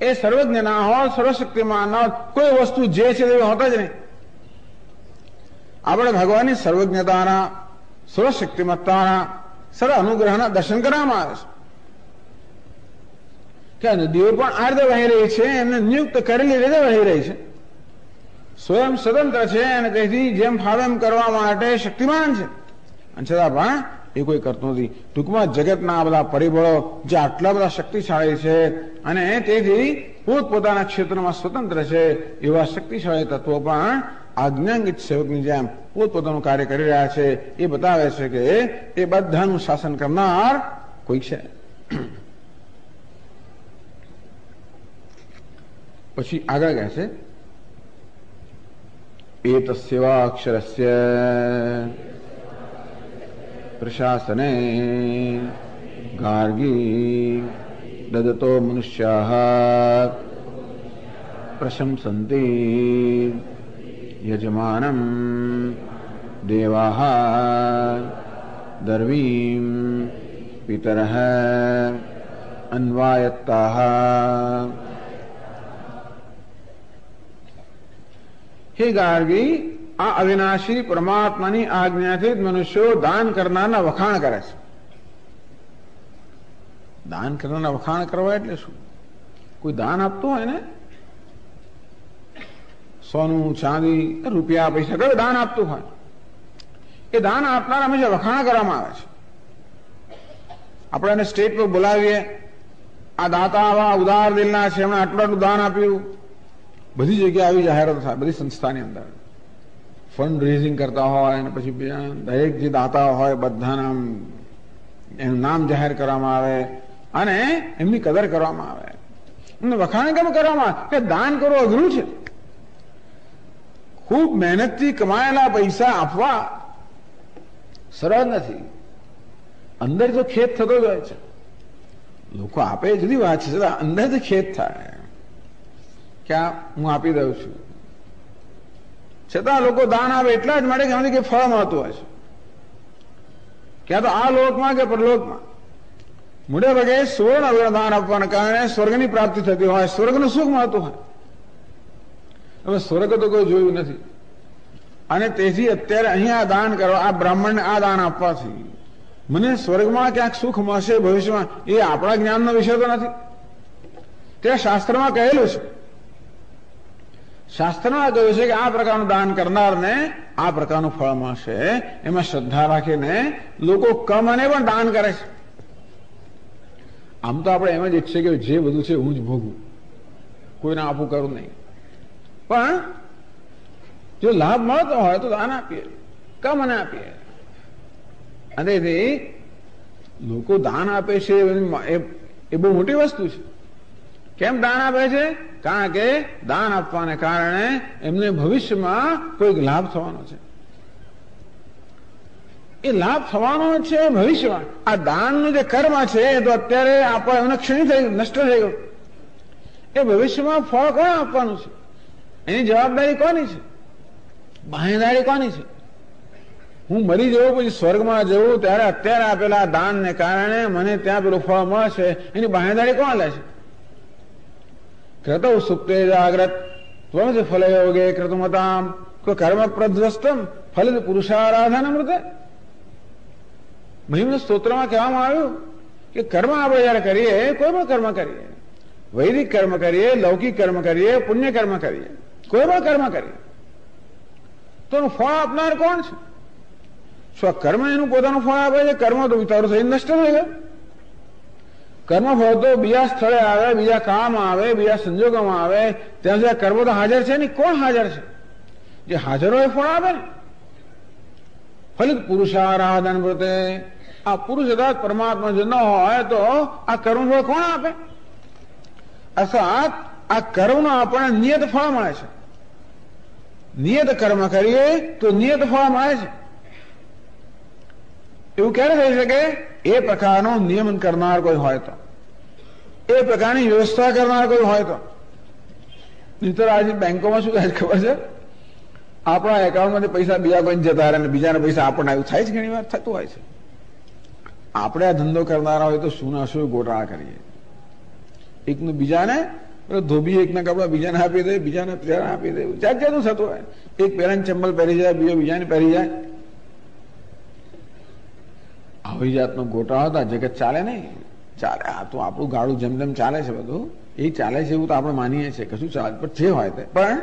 એ સર્વજ્ઞ ના હોત, સર્વશક્તિમાન ના હોત, કોઈ વસ્તુ જે છે તે હોત જ નહીં. આપણે ભગવાનની સર્વજ્ઞતાના, સર્વશક્તિમત્તાના, સર્વ અનુગ્રહના દર્શન કરવામાં આવે છે. કે નદીઓ પણ આ રીતે વહી રહી છે, એમને નિયુક્ત કરેલી રીતે વહી રહી છે. સ્વયં સ્વતંત્ર છે અને તેથી જેમ ફાવે એમ કરવા માટે શક્તિમાન છે. અને છતાં પણ એ કોઈ કરતું નથી. ટૂંકમાં જગતના આ બધા પરિબળો જે આટલા બધા શક્તિશાળી છે અને તેથી પોતપોતાના ક્ષેત્રમાં સ્વતંત્ર છે એવા શક્તિશાળી તત્વો પણ આજ્ઞાંકિત સેવકની જેમ પોતપોતાનું કાર્ય કરી રહ્યા છે. એ બતાવે છે કે એ બધાનું શાસન કરનાર કોઈ છે. પછી આગળ કહે છે એતસ્યવા અક્ષરસ્ય પ્રશાસને ગાર્ગી દદતો મનુષ્યાઃ પ્રશંસન્તિ યજમાનં દેવાઃ દર્વીં પિતરઃ અન્વાયત્તાઃ. હે ગાર્ગી, આ અવિનાશી પરમાત્માની આજ્ઞાથી જ મનુષ્યો દાન કરનારના વખાણ કરે છે. દાન કરનારના વખાણ કરવા એટલે શું? કોઈ દાન આપતું હોય ને, સોનું ચાંદી રૂપિયા પૈસા કયું દાન આપતું હોય, એ દાન આપનાર હંમેશા વખાણ કરવામાં આવે છે. આપણે એને સ્ટેજ પર બોલાવીએ, આ દાતા આવા ઉદાર દિલના છે, એમણે આટલું આટલું દાન આપ્યું. બધી જગ્યાએ આવી જાહેરાત થાય, બધી સંસ્થાની અંદર ફંડ રેઝિંગ કરતા હોય અને પછી દરેક જે દાતા હોય બધાના એનું નામ જાહેર કરવામાં આવે અને એમની કદર કરવામાં આવે. એમને વખાણ કેમ કરવામાં આવે? કે દાન કરવું અઘરું છે. ખૂબ મહેનતથી કમાયેલા પૈસા આપવા સરળ નથી. અંદર તો ખેદ થતો જ હોય છે. લોકો આપે જુદી વાત છે, અંદરથી ખેદ થાય ક્યાં હું આપી દઉં છું. છતાં લોકો દાન આપે એટલા જ માટે કે એમાંથી કંઈ ફળ મળતું હોય છે, ક્યાં તો આ લોકમાં કે પરલોકમાં. મોટે ભાગે સુવર્ણ અવયવ દાન આપવાના કારણે સ્વર્ગની પ્રાપ્તિ થતી હોય, સ્વર્ગનું સુખ મળતું હોય. હવે સ્વર્ગ તો કોઈ જોયું નથી, અને તેથી અત્યારે અહીંયા દાન કરવા, આ બ્રાહ્મણને આ દાન આપવાથી મને સ્વર્ગમાં ક્યાંક સુખ મળશે ભવિષ્યમાં, એ આપણા જ્ઞાનનો વિષય તો નથી. ત્યાં શાસ્ત્રમાં કહેલું છે, શાસ્ત્રમાં કહ્યું છે કે આ પ્રકારનું દાન કરનારને આ પ્રકારનું ફળ મળશે. એમાં શ્રદ્ધા રાખીને લોકો કમને પણ દાન કરે છે. આમ તો આપણે એમ જ ઈચ્છીએ કે જે બધું છે હું જ ભોગવું, કોઈને આપું કરું નહીં. પણ જો લાભ મળતો હોય તો દાન આપીએ, કમને આપીએ. અને લોકો દાન આપે છે એ બહુ મોટી વસ્તુ છે. કેમ દાન આપે છે? કારણ કે દાન આપવાને કારણે એમને ભવિષ્યમાં કોઈક લાભ થવાનો છે. એ લાભ થવાનો છે ભવિષ્યમાં. આ દાનનું જે કર્મ છે એ તો અત્યારે આપવા એમને ક્ષણી થઈ ગયું, નષ્ટ થઈ ગયું. એ ભવિષ્યમાં ફળ કોણ આપવાનું છે? એની જવાબદારી કોની છે? બાંહેધારી કોની છે? હું મરી જવું પછી સ્વર્ગમાં જવું ત્યારે અત્યારે આપેલા દાનને કારણે મને ત્યાં પેલું ફળ મળશે, એની બાંહેધારી કોણ લે છે? ક્રતૌ સુપ્તે જાગ્રત ત્વમજ ફલયોગે ક્રતુમતામ કર્મ પ્રધ્વસ્તમ ફલિત પુરુષારાધન અમૃતે. મહિમ્ન સ્તોત્રમાં કહેવામાં આવ્યું કે કર્મ આપણે જયારે કરીએ, કોઈ પણ કર્મ કરીએ, વૈદિક કર્મ કરીએ, લૌકિક કર્મ કરીએ, પુણ્ય કર્મ કરીએ, કોઈ પણ કર્મ કરીએ, તો એનું ફળ આપનાર કોણ છે? શું કર્મ એનું પોતાનું ફળ આપે છે? કર્મ તો વિચારો થઈ નષ્ટ થઈ ગયો. કર્મ ફળ તો બીજા સ્થળે આવે, બીજા કામ આવે, બીજા સંજોગોમાં આવે. ત્યાં સુધી કર્મ તો હાજર છે ને. કોણ હાજર છે? જે હાજર હોય ફળ આપે ને. ફલિત પુરુષારાધન પ્રતે આ પુરુષ અર્થાત પરમાત્મા જો ન હોય તો આ કર્મ ફળ કોણ આપે? અર્થાત આ કર્મનો આપણને નિયત ફળ મળે છે. નિયત કર્મ કરીએ તો નિયત ફળ મળે છે. એવું ક્યારે થઈ શકે? એ પ્રકારનો નિયમન કરનાર કોઈ હોય તો, એ પ્રકારની વ્યવસ્થા કરનાર કોઈ હોય તો. નહીતર આજે બેંકોમાં શું થાય ખબર છે? આપણા એકાઉન્ટમાંથી પૈસા બીજા કોઈને જતા રહે અને બીજાના પૈસા આપણને આવ્યું થાય છે. ઘણી વાર થતું હોય છે. આપણે આ ધંધો કરનારા હોય તો શું ના શું ગોટાળા કરીએ. એકનું બીજાને ધોબી એકના કપડા બીજાને આપી દે, બીજાને આપી દે, જાત જાતનું થતું હોય. એક પહેલાની ચંબલ પહેરી જાય, બીજો બીજાને પહેરી જાય. આવી જાતનો ગોટાળો હતા જગત ચાલે નહીં. ચાલે આ તો આપણું ગાડું જેમ જેમ ચાલે છે બધું એ ચાલે છે એવું તો આપણે માનીએ છીએ, કશું ચાલે પણ જે હોય તે. પણ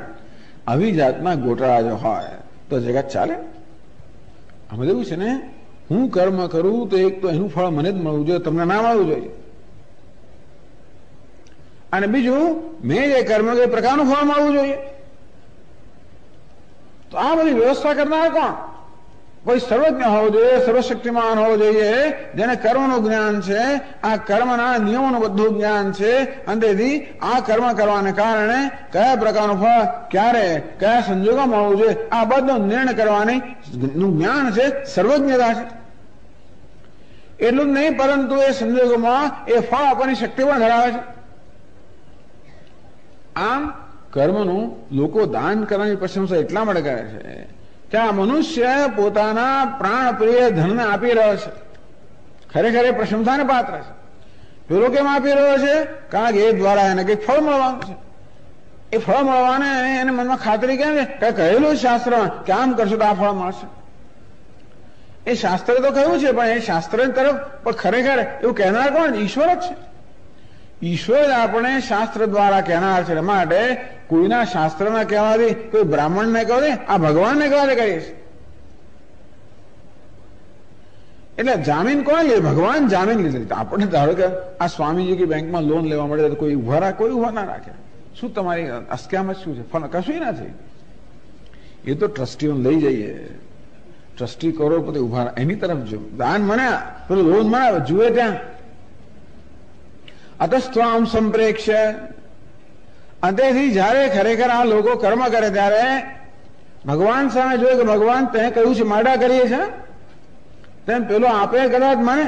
આવી જાતના ગોટાળા જો હોય તો જગત ચાલે? આમાં એવું છે ને, હું કર્મ કરું તો એક તો એનું ફળ મને જ મળવું જોઈએ, તમને ના મળવું જોઈએ. અને બીજું મેં જે કર્મ એ પ્રકારનું ફળ મળવું જોઈએ. તો આ બધી વ્યવસ્થા કરનાર કોણ? કોઈ સર્વજ્ઞ હોવો જોઈએ, સર્વશક્તિમાન હોવો જોઈએ, જેને કર્મનું જ્ઞાન છે, આ કર્મના નિયમોનું બધું જ્ઞાન છે. અને તેથી આ કર્મ કરવાને કારણે કયા પ્રકારનું ફળ ક્યારે કયા સંજોગોમાં મળવું જોઈએ આ બધો નિર્ણય કરવાની નું જ્ઞાન છે, સર્વજ્ઞતા છે. એટલું જ નહીં, પરંતુ એ સંજોગોમાં એ ફળ આપવાની શક્તિ પણ ધરાવે છે. આમ કર્મનું લોકો દાન કરવાની પ્રશંસા એટલા માટે કરે છે કે આ મનુષ્ય પોતાના પ્રાણ પ્રિય ધનને આપી રહ્યો છે. ખરેખર એ પ્રશંસાને પાત્ર છે. પેલો કેમ આપી રહ્યો છે? કારણ કે એ દ્વારા એને કંઈક ફળ મળવાનું છે. એ ફળ મળવાને એને મનમાં ખાતરી કેમ છે? કઈ કહેલું શાસ્ત્રમાં કે આમ કરશો તો આ ફળ મળશે. એ શાસ્ત્રે તો કહ્યું છે, પણ એ શાસ્ત્ર તરફ પણ ખરેખર એવું કહેનાર કોણ? ઈશ્વર જ છે. ઈશ્વર આપણે શાસ્ત્ર દ્વારા કહેનાર છે. એ માટે કોઈના શાસ્ત્રના કહેવાથી, કોઈ બ્રાહ્મણને કહેવાથી, આ ભગવાનને કહેવાથી કરીએ છીએ. એટલે જામીન કોણ લે? ભગવાન જામીન લીધેલી. આપણને ધારો કે આ સ્વામીજી કે બેંકમાં લોન લેવા મળે તો કોઈ ઉભા ના રાખે. શું તમારી અસ્ક્યામત શું છે? ફળ કશું નથી. એ તો ટ્રસ્ટીઓને લઈ જઈએ, ટ્રસ્ટી કરોડપતિ ઉભા એની તરફ જો દાન મને પેલું લોન મળે જુએ ત્યાં અતસ્ત્વામ સંપ્રેક્ષ. અંતેથી જયારે ખરેખર આ લોકો કર્મ કરે ત્યારે ભગવાન સામે જોયે કે ભગવાન તે કહ્યું છે માડા કરીએ છે તેમ પેલો આપે કદાચ મને,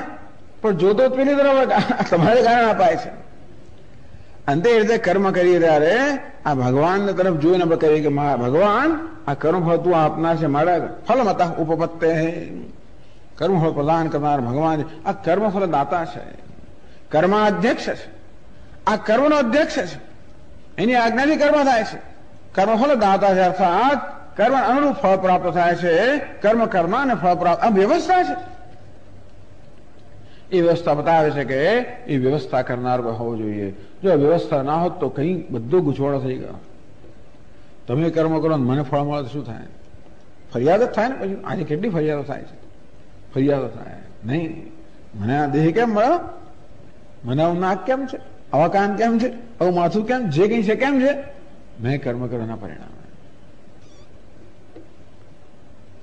પણ જોતો પેલી તરફ તમારે કારણે અપાય છે. અંતે એ રીતે કર્મ કરીએ ત્યારે આ ભગવાન તરફ જોઈને આપણે કહીએ કે ભગવાન આ કર્મફળ તું આપનાર છે, મારા ફલમત ઉપપત્તે હે. કર્મફળ પ્રદાન કરનાર ભગવાન આ કર્મફળ દાતા છે, કર્માધ્યક્ષ છે. આ કર્મનો અધ્યક્ષ છે, એની આજ્ઞાથી કર્મ થાય છે. કર્મફળ દાતા છે, અર્થાત કર્મ અનુરૂપ ફળ પ્રાપ્ત થાય છે. કર્મ કર્મ અને ફળ પ્રાપ્ત આ વ્યવસ્થા છે. એ વ્યવસ્થા બતાવે છે કે એ વ્યવસ્થા કરનાર હોવો જોઈએ. જો વ્યવસ્થા ના હોત તો કઈ બધો ગૂંચવાડો થઈ ગયો. તમે કર્મ કરો મને ફળ મળે તો શું થાય? ફરિયાદ જ થાય ને. પછી આજે કેટલી ફરિયાદો થાય છે? ફરિયાદો થાય નહીં. મને આ દેહ કેમ મળ્યો? મને આવું નાક કેમ છે? આવા કાન કેમ છે? આવું માથું કેમ? જે કઈ છે કેમ છે? મેં કર્મ કરવાના પરિણામે.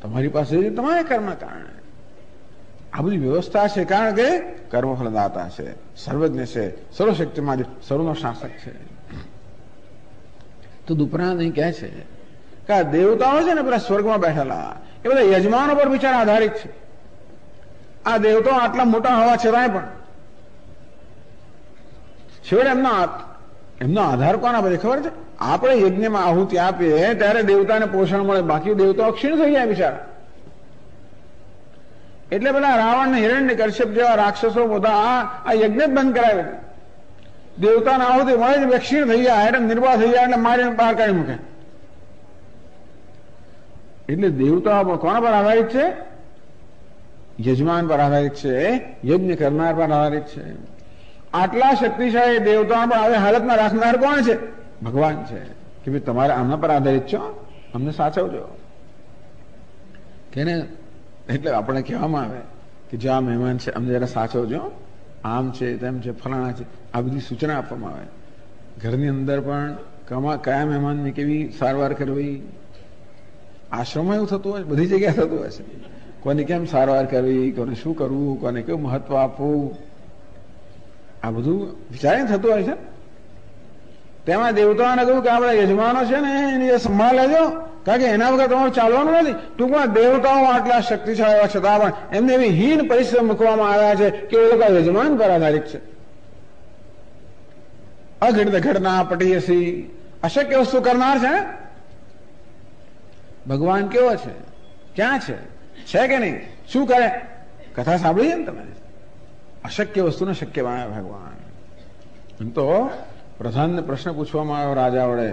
તમારી પાસે તમારે કર્મના કારણે આ બધી વ્યવસ્થા છે. કારણ કે કર્મફળદાતા છે, સર્વજ્ઞ છે, સર્વશક્તિમાં સર્વનો શાસક છે. તો દુપરા નહીં કહે છે કે આ દેવતાઓ છે ને પેલા સ્વર્ગમાં બેઠેલા એ બધા યજમાનો પર વિચાર આધારિત છે. આ દેવતાઓ આટલા મોટા હોવા છતાંય પણ છેવટે એમનો આધાર કોના પર ખબર છે? આપણે યજ્ઞમાં આહુતિ આપીએ ત્યારે દેવતાને પોષણ મળે, બાકી દેવતાઓ ક્ષીણ થઈ જાય બિચારા. એટલે બધા રાવણ ને હિરણ્ય કશ્યપ જેવા રાક્ષસો બધા આ યજ્ઞ જ બંધ કરાવે. દેવતાને આહુતિ મળે જ ક્ષીણ થઈ જાય, એટલે નિર્વાહ થઈ જાય, એટલે મારીને બહાર કાઢી મૂકે. એટલે દેવતા કોના પર આધારિત છે? યજમાન પર આધારિત છે, યજ્ઞ કરનાર પર આધારિત છે. આટલા શક્તિશાળી દેવતા પણ હવે હાલતમાં રાખનાર કોણ છે? ભગવાન છે. કે ભાઈ તમારે આમના પર આધારિત છો, અમને સાચવજો. કેને એટલે આપણે કહેવામાં આવે કે જે આ મહેમાન છે અમને જરા સાચવજો, આમ છે તેમ છે ફલાણા છે, આ બધી સૂચના આપવામાં આવે. ઘરની અંદર પણ કયા મહેમાનની કેવી સારવાર કરવી, આશ્રમમાં એવું થતું હોય, બધી જગ્યાએ થતું હોય છે. કોને કેમ સારવાર કરવી, કોને શું કરવું, કોને કેવું મહત્વ આપવું, આ બધું વિચારીને થતું હોય છે. તેમાં દેવતાઓને કહ્યું કે આપણા યજમાનો છે ને એની સંભાળ લેજો, કારણ કે એના વગર તમારું ચાલવાનું નથી. ટૂંકમાં દેવતાઓ આટલા શક્તિશાળી છતાં પણ એમને એવી હીન પરિશ્રમ મૂકવામાં આવ્યા છે કે એ લોકો યજમાન પર આધારિત છે. અઘટિત ઘટના પટીયસી, અશક્ય વસ્તુ કરનાર છે. ભગવાન કેવો છે? ક્યાં છે કે નહીં? શું કરે? કથા સાંભળી છે ને તમે? અશક્ય વસ્તુને શક્ય બનાવે ભગવાન. એમ તો પ્રધાનને પ્રશ્ન પૂછવામાં આવ્યો રાજા વડે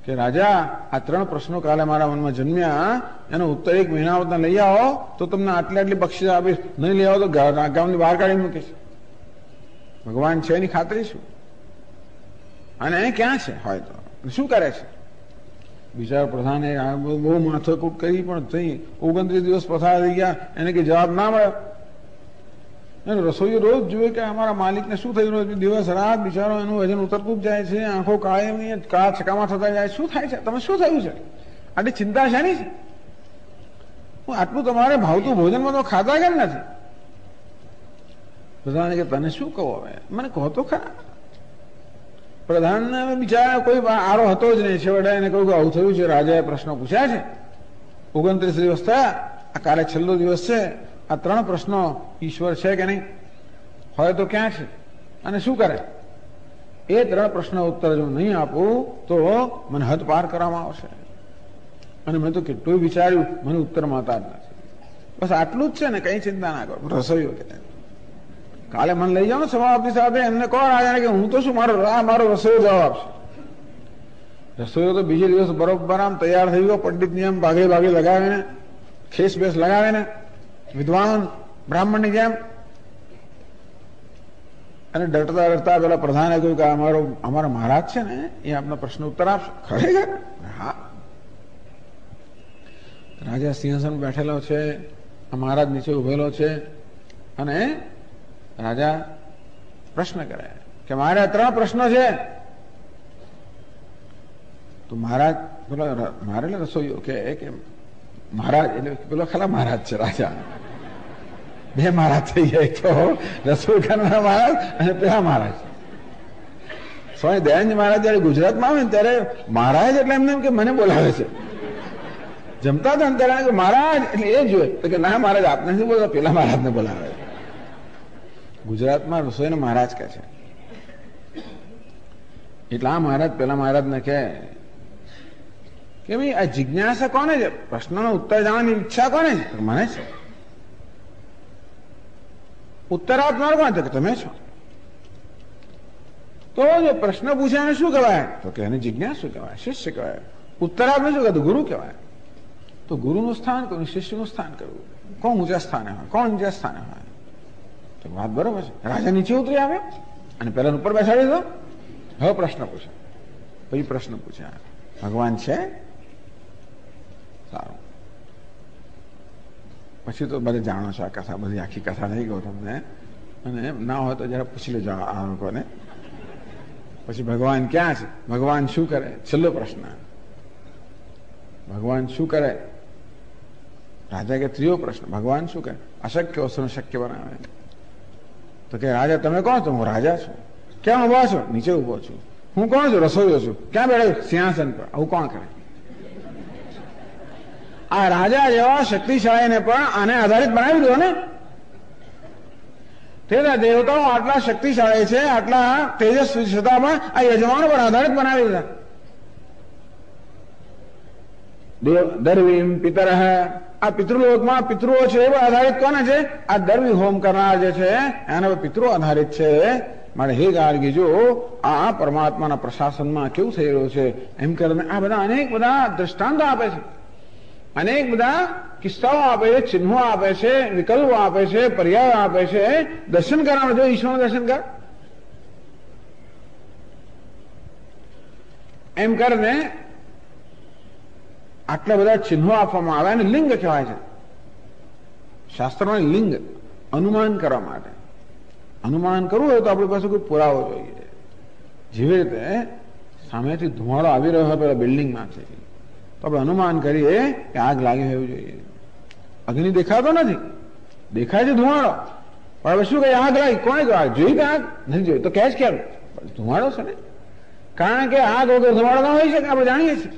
કે રાજા આ 3 પ્રશ્નો કાલે મારા મનમાં જન્મ્યા, એનો ઉત્તર 1 મહિના લઈ આવો તો તમને આટલી બક્ષિસ આપીશ, નહીં લઈ આવો તો ગામની બહાર કાઢી મૂકીશ. ભગવાન છે એની ખાતરી શું? અને ક્યાં છે હોય તો શું કરે છે? બિચારા પ્રધાને બહુ માથાકૂટ કરી પણ થઈ 29 દિવસ પસાર થઈ ગયા, એને કઈ જવાબ ના મળ્યો. રસોઈયો રોજ જોઈએ કે અમારા માલિકને શું થઈ રહ્યું છે, દિવસ રાત બિચારો એનું વજન ઉતરતું જ જાય છે, આંખો કાળે કાળા છકામાં થતા જાય. શું થાય છે? તમે શું થયું છે? આટલી ચિંતા શાની છે? આટલું તમારે ભાવતું ભોજનમાં તો ખાતા કેમ નથી? પ્રધાને કે તને શું કહું હવે, મને કહો તો ખરા. પ્રધાનને બિચારા કોઈ આરો હતો જ નહીં. છેવટે એને કહ્યું કે આવું થયું છે. રાજાએ પ્રશ્નો પૂછ્યા છે, 29 દિવસ થયા, આ કાલે છેલ્લો દિવસ છે. આ 3 પ્રશ્નો ઈશ્વર છે કે નહીં, હોય તો ક્યાં છે અને શું કરે? એ 3 પ્રશ્નો ઉત્તર જો નહીં આપું તો મને હદ પાર કરવામાં આવશે. અને મેં તો કેટલું વિચાર્યું, મને ઉત્તર મળતા જ નથી. બસ આટલું જ છે ને, કઈ ચિંતા ના કરો. રસોઈયો કે કાલે મને લઈ જાઓ ને સમાપ્તિ સાથે, એમને કહો રાજાને કે હું તો શું મારો રસોઈયો જવાબ આપશે. રસોઈયો તો બીજે દિવસ બરોબર આમ તૈયાર થઈ ગયો, પંડિતની આમ ભાગે ભાગે લગાવીને, ખેસ બેસ લગાવીને, વિદ્વાન બ્રાહ્મણની જેમ. અને ડરતા ડરતા પેલા પ્રધાને કહ્યું કે અમારા મહારાજ છે ને એ આપના પ્રશ્ન ઉત્તર આપશે. ખરેખર? હા. રાજા સિંહાસન બેઠેલો છે, મહારાજ નીચે ઉભેલો છે, અને રાજા પ્રશ્ન કરે કે મારે 3 પ્રશ્નો છે. તો મહારાજ મારે રસોઈયો કે મહારાજ એટલે પેલો ખરા મહારાજ છે રાજા. 2 મહારાજ થઈ જાય, તો રસોઈ કરનારા મહારાજ અને પેલા મહારાજ. સ્વામી દયાનંદ મહારાજ જયારે ગુજરાતમાં આવે ને ત્યારે મહારાજ એટલે એમને એમ કે મને બોલાવે છે. જમતા હતા ને ત્યારે મહારાજ એટલે એ જોઈએ તો કે ના મહારાજ આપને નથી બોલતા, પેલા મહારાજને બોલાવે. ગુજરાતમાં રસોઈને મહારાજ કહે છે. એટલે આ મહારાજ પેલા મહારાજને કહે કે ભાઈ આ જિજ્ઞાસા કોને છે? પ્રશ્નનો ઉત્તર જાણવાની ઈચ્છા કોને છે? મને છે. ઉત્તર આપનાર કોણ? તો કે તમે છો. તો જો પ્રશ્ન પૂછાને શું કહેવાય? તો કે એને જિજ્ઞાસુ કહેવાય, શિષ્ય કહેવાય. ઉત્તર આપને શું કહેવાય? ગુરુ કહેવાય. તો ગુરુનું સ્થાન કરવું, શિષ્યનું સ્થાન કરવું. કોણ ઊંચા સ્થાને હોય, કોણ ઊંચા સ્થાને હોય? તો વાત બરોબર છે. રાજા નીચે ઉતરી આવ્યો અને પેલા ઉપર બેસાડી દીધો. હવે પ્રશ્ન પૂછે. પછી પ્રશ્ન પૂછ્યા, ભગવાન છે? સારું. પછી તો બધે જાણો છો આ કથા, બધી આખી કથા થઈ ગયો તમને, અને ના હોય તો જરા પૂછી લેજો આ લોકોને. પછી ભગવાન ક્યાં છે? ભગવાન શું કરે? છેલ્લો પ્રશ્ન. ભગવાન શું કરે? રાજા કે 3યો પ્રશ્ન. ભગવાન શું કરે? અશક્ય વસ્તુને શક્ય બનાવે. તો કે રાજા તમે કોણ છો? હું રાજા છું. ક્યાં ઉભા છો? નીચે ઉભો છું. હું કોણ છું? રસોઈયો છું. ક્યાં બેઠો? સિંહાસન પર. આવું કોણ કરે? આ રાજા જેવા શક્તિશાળીને પણ આને આધારિત બનાવી દો ને. તેના દેવતાઓ આટલા શક્તિશાળી છે, આટલા તેજસ્વી છતાં પણ આ યજમાનો પર આધારિત બનાવી દીધા. દર્વીમ પિતર. આ પિતૃલોકમાં પિતૃઓ છે એ આધારિત કોને છે? આ દર્વી હોમ કરનાર જે છે એના પર પિતૃ આધારિત છે. મારે હે ગાર્ગી જો આ પરમાત્માના પ્રશાસનમાં કેવું થઈ રહ્યું છે એમ કરીને આ બધા અનેક બધા દ્રષ્ટાંતો આપે છે, અનેક બધા કિસ્સાઓ આપે છે, ચિહ્નો આપે છે, વિકલ્પો આપે છે, પર્યાય આપે છે. દર્શન કરવાનું જો ઈશ્વરનું દર્શન કર એમ કરીને આટલા બધા ચિહ્નો આપવામાં આવે અને લિંગ કહેવાય છે શાસ્ત્રમાં. લિંગ અનુમાન કરવા માટે. અનુમાન કરવું હોય તો આપણી પાસે કોઈ પુરાવો જોઈએ. જેવી રીતે સામેથી ધુમાડો આવી રહ્યો હોય પેલા બિલ્ડિંગમાંથી, તો આપણે અનુમાન કરીએ કે આગ લાગી હોવી જોઈએ. અગ્નિ દેખાતો નથી, દેખાય છે ધુમાડો, પણ હવે શું કહે? આગ લાગી. કોને કહ્યું આગ? જોઈ કે આગ નથી જોઈ તો કેચ કેમ? ધુમાડો છે ને. કારણ કે આગ વગર ધુમાડો ના હોય શકે, આપણે જાણીએ છીએ.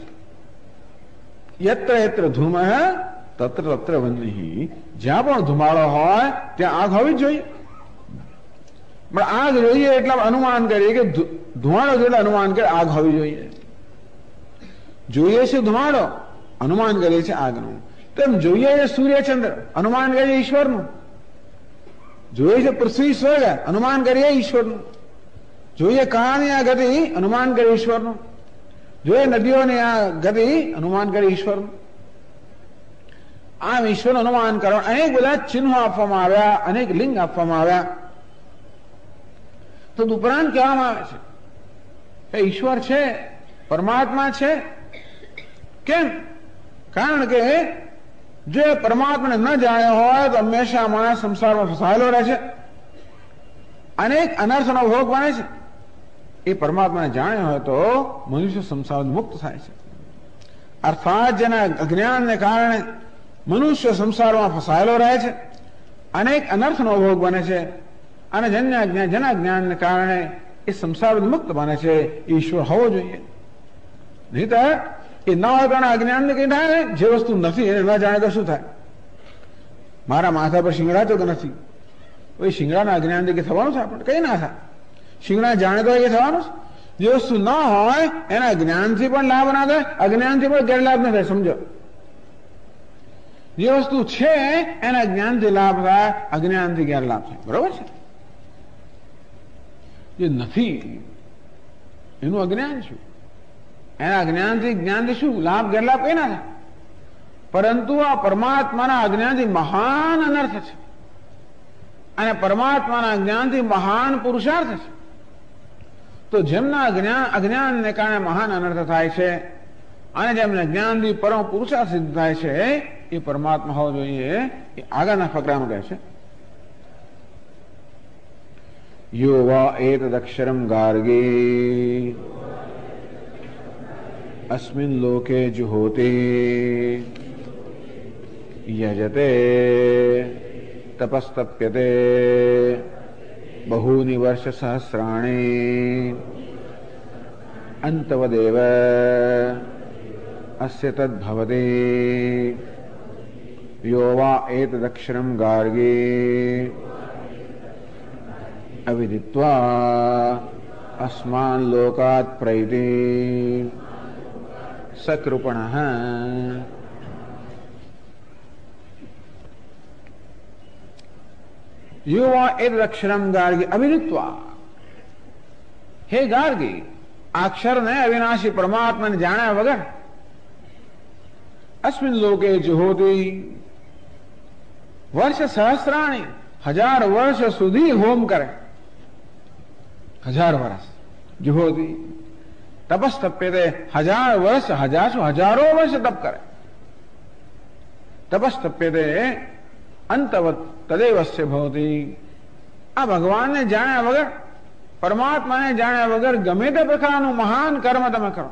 યત્ર યત્ર ધૂમ તત્ર તત્ર વહ્નિ. જ્યાં પણ ધુમાડો હોય ત્યાં આગ હોવી જ જોઈએ. પણ આગ જોઈએ એટલે અનુમાન કરીએ કે ધુમાડો જોઈએ, અનુમાન કરે આગ હોવી જોઈએ. જોઈએ છે ધુમાડો, અનુમાન કરીએ છીએ આગનું. તેમ જોઈએ છે સૂર્યચંદ્ર, અનુમાન કરીએ ઈશ્વરનું. જોઈએ છે પૃથ્વી સ્વર્ગ, અનુમાન કરીએ ઈશ્વરનું. જોઈએ કાળની આ ગતિ, અનુમાન કરીએ ઈશ્વરનું. જોઈએ નદીઓની આ ગતિ, અનુમાન કરીએ ઈશ્વરનું. આમ ઈશ્વર અનુમાન કરવા અનેક બધા ચિહ્નો આપવામાં આવ્યા, અનેક લિંગ આપવામાં આવ્યા. તો ઉપરાંત કહેવામાં આવે છે કે ઈશ્વર છે, પરમાત્મા છે. કેમ? કારણ કે જે પરમાત્માને ન જાણ્યો હોય તો હંમેશા માણસ સંસારમાં ફસાયેલો રહે છે, અનેક અનર્થનો ભોગ બને છે. એ પરમાત્માને જાણ્યો હોય તો મનુષ્ય સંસાર મુક્ત થાય છે. અર્થાત જેના અજ્ઞાનને કારણે મનુષ્ય સંસારમાં ફસાયેલો રહે છે, અનેક અનર્થનો ભોગ બને છે, અને જેના જ્ઞાનને કારણે એ સંસાર મુક્ત બને છે. ઈશ્વર હોવો જોઈએ. નહીં તો એ ન હોય કારણ અજ્ઞાનને કઈ થાય ને. જે વસ્તુ નથી એને ન જાણે તો શું થાય? મારા માથા પર શિંગડા તો નથી, એ શિંગડાના અજ્ઞાનથી કઈ થવાનું છે? આપણે કઈ ના થાય. શિંગડા જાણે તો એ થવાનું છે. જે વસ્તુ ન હોય એના જ્ઞાનથી પણ લાભ ના થાય, અજ્ઞાનથી પણ ગેરલાભ ના થાય. સમજો, જે વસ્તુ છે એના જ્ઞાનથી લાભ થાય, અજ્ઞાનથી ગેરલાભ થાય. બરોબર છે? જે નથી એનું અજ્ઞાન શું? એના જ્ઞાનથી શું લાભ ગેરલાભ કઈ ના થાય, પરંતુ આ પરમાત્માના અજ્ઞાનથી મહાન અનર્થ છે અને પરમાત્માના જ્ઞાનથી મહાન પુરુષાર્થ છે. તો જેમના અજ્ઞાનને કારણે મહાન અનર્થ થાય છે અને જેમને જ્ઞાનથી પરમ પુરુષાર્થ સિદ્ધ થાય છે એ પરમાત્મા હોવો જોઈએ. એ આગળના ફકરામાં કહે છે, યો વા એતદક્ષરમ ગાર્ગે અસ્મિન લોકે જુહોતે યજતે તપસ્તપ્યતે બહૂની વર્ષ સહસ્રાણી અંતવદેવ અસ્ય તદ્ભવતે યો વા એતદક્ષરમ ગાર્ગે અવિદિત્વા અસ્માન લોકાત પ્રૈતિ સકૃપણઃ. યુવા એતદક્ષરમ ગાર્ગી અવિદિત્વા, હે ગાર્ગી, અક્ષરને અવિનાશી પરમાત્માને જાણ્યા વગર અસ્મિન લોકે જુહોતી વર્ષ સહસ્રાણી, 1000 વર્ષ સુધી હોમ કરે, 1000 વર્ષ જુહોતી તપસ્તપ્યતે, 1000 વર્ષ, હજારો વર્ષ તપ કરે. તપસ્તપ્યતે અંતવત તદેવસ્ય ભવતી. આ ભગવાનને જાણ્યા વગર, પરમાત્માને જાણ્યા વગર ગમે તે પ્રકારનું મહાન કર્મ તમે કરો,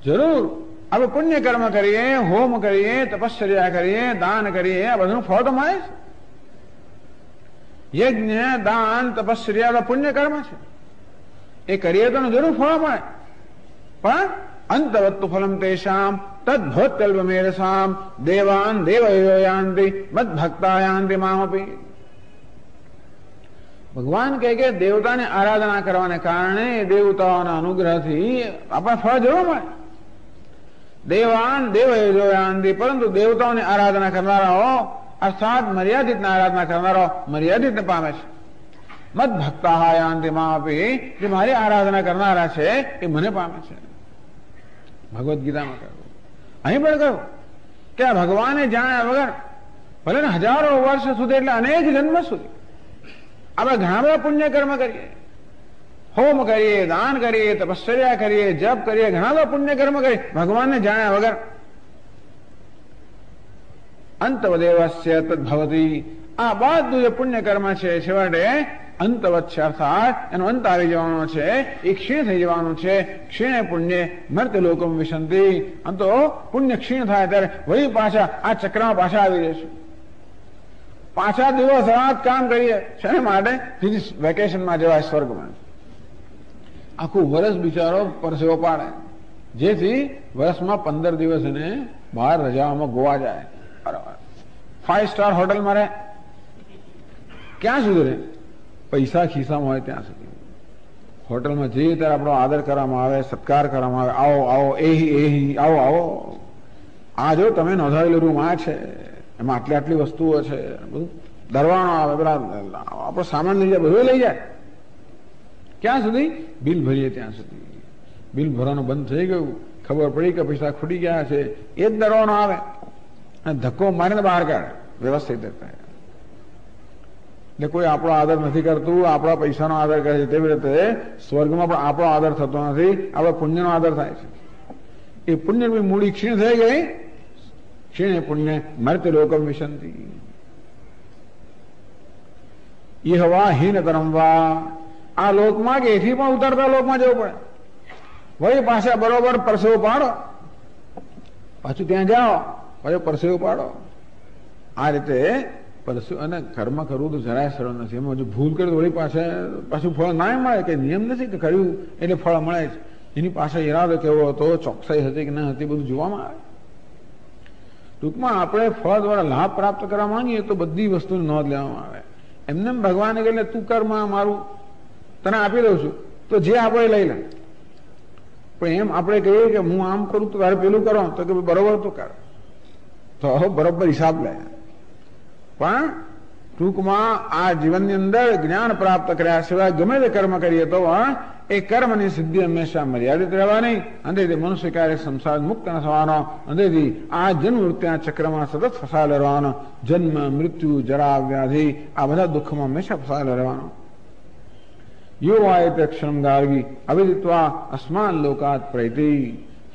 જરૂર આપણે પુણ્ય કર્મ કરીએ, હોમ કરીએ, તપશ્ચર્યા કરીએ, દાન કરીએ, આ બધું ફળ તો મળે છે. યજ્ઞ, દાન, તપશ્ચર્યા પુણ્ય કર્મ છે, એ કરીએ તો જરૂર ફળ મળે. પણ અંતવત્તુ ફલમ તેષામ તદ્ભવત્યલ્પમેરસામ દેવાન દેવયો યાન્તિ મદ્ભક્તા યાન્તિ મામપી. ભગવાન કહે કે દેવતાને આરાધના કરવાને કારણે દેવતાઓના અનુગ્રહથી આપણને ફળ જરૂર મળે. દેવાન દેવયો યાન્તિ, પરંતુ દેવતાઓની આરાધના કરનારાઓ અર્થાત મર્યાદિતના આરાધના કરનારાઓ મર્યાદિતને પામે છે. મદ્ભક્તા યાન્તિ મામપી, જે મારી આરાધના કરનારા છે એ મને પામે છે. ભગવદ્ ગીતામાં કહ્યું, અહીં પણ કહ્યું કે આ ભગવાને જાણ્યા વગર ભલે ને હજારો વર્ષ સુધી, એટલે અનેક જન્મ સુધી આપણે ઘણા બધા પુણ્ય કર્મ કરીએ, હોમ કરીએ, દાન કરીએ, તપશ્ચર્યા કરીએ, જપ કરીએ, ઘણા બધા પુણ્ય કર્મ કરીએ, ભગવાનને જાણ્યા વગર અંતવદેવસ્ય તદ્ભવતી. આ બધું જે પુણ્ય કર્મ છે છેવટે અંતવત છે, અર્થાત એનો અંત આવી જવાનો છે, એ ક્ષીણ થઈ જવાનું છે. ક્ષીણે પુણ્ય મર્ત્ય લોકમ વિશંતિ. આમ તો પુણ્ય ક્ષીણ થાય ત્યારે વળી પાછા આ ચક્રમાં પાછા આવી જશે. પાછા દિવસ રાત કામ કરીએ શેના માટે? વેકેશનમાં જવાય સ્વર્ગમાં. આખું વર્ષ બિચારો પરસેવો પાડે, જેથી વર્ષમાં 15 દિવસ એને બહાર રજાઓમાં ગોવા જાય. 5 સ્ટાર હોટલમાં રહે, ક્યાં સુધી રહે? પૈસા ખિસ્સામાં હોય ત્યાં સુધી. હોટલમાં જઈએ ત્યારે આપણો આદર કરવામાં આવે, સત્કાર કરવામાં આવે. આવો આવો, આવો આવો, આ જો તમે નોંધાવેલું રૂમ આ છે, એમાં આટલી વસ્તુઓ છે, બધું દરવાણો આવે, પેલા આપણો સામાન લઈ જાય, બધું લઈ જાય. ક્યાં સુધી? બિલ ભરીએ ત્યાં સુધી. બિલ ભરવાનું બંધ થઈ ગયું, ખબર પડી કે પૈસા ખૂટી ગયા છે, એ જ દરવાણો આવે અને ધક્કો મારીને બહાર કાઢે વ્યવસ્થિત રીતે. એટલે કોઈ આપણો આદર નથી કરતું, આપણા પૈસાનો આદર કરે છે. તેવી રીતે સ્વર્ગમાં પણ આપણો આદર થતો નથી, આપણા પુણ્યનો આદર થાય છે. એ પુણ્યની મૂડી ક્ષીણ થઈ ગઈ. ક્ષીણે પુણ્ય મર્ત્ય લોકમ વિશંતિ. ઈહવા હીનતરમ વા. આ લોકમાં કે એથી પણ ઉતરતા લોકમાં જવું પડે. વળી પાછા બરોબર પરસેવો પાડો, પાછું ત્યાં જાઓ, પાછું પરસેવો પાડો. આ રીતે અને કર્મ કરવું તો જરાય સરળ નથી. એમાં જો ભૂલ કરી તો વળી પાછું ફળ ના મળે. કે નિયમ નથી કે કર્યું એટલે ફળ મળે છે. એની પાછળ ઈરાદો કેવો હતો, ચોકસાઈ હતી કે ન હતી, બધું જોવામાં આવે. ટૂંકમાં આપણે ફળ દ્વારા લાભ પ્રાપ્ત કરવા માંગીએ તો બધી વસ્તુની નોંધ લેવામાં આવે. એમને ભગવાને કહે તું કર્મ મારું તને આપી દઉં છું, તો જે આપણે લઈ લે. પણ એમ આપણે કહીએ કે હું આમ કરું તો તારે પેલું કરો, તો કે બરોબર તો કર, તો બરોબર હિસાબ લે. પણ ટૂંકમાં આ જીવનની અંદર જ્ઞાન પ્રાપ્ત કર્યા સિવાય ગમે તે કર્મ કરીએ તો એ કર્મની સિદ્ધિ હંમેશા મર્યાદિત રહેવાની, અંધેથી મનુષ્ય કાર્ય સંસાર મુક્ત ન થવાનો, અંધેથી આ જન્મ વૃત્તિના ચક્રમાં સતત ફસાયેલો રહેવાનો, જન્મ મૃત્યુ જરા વ્યાધિ આ બધા દુઃખમાં હંમેશા ફસાયેલો રહેવાનો. યુવાય તે ક્ષણ ગાર્ગી અવિદિત્વા અસ્માન લોકાત પ્રૈતિ.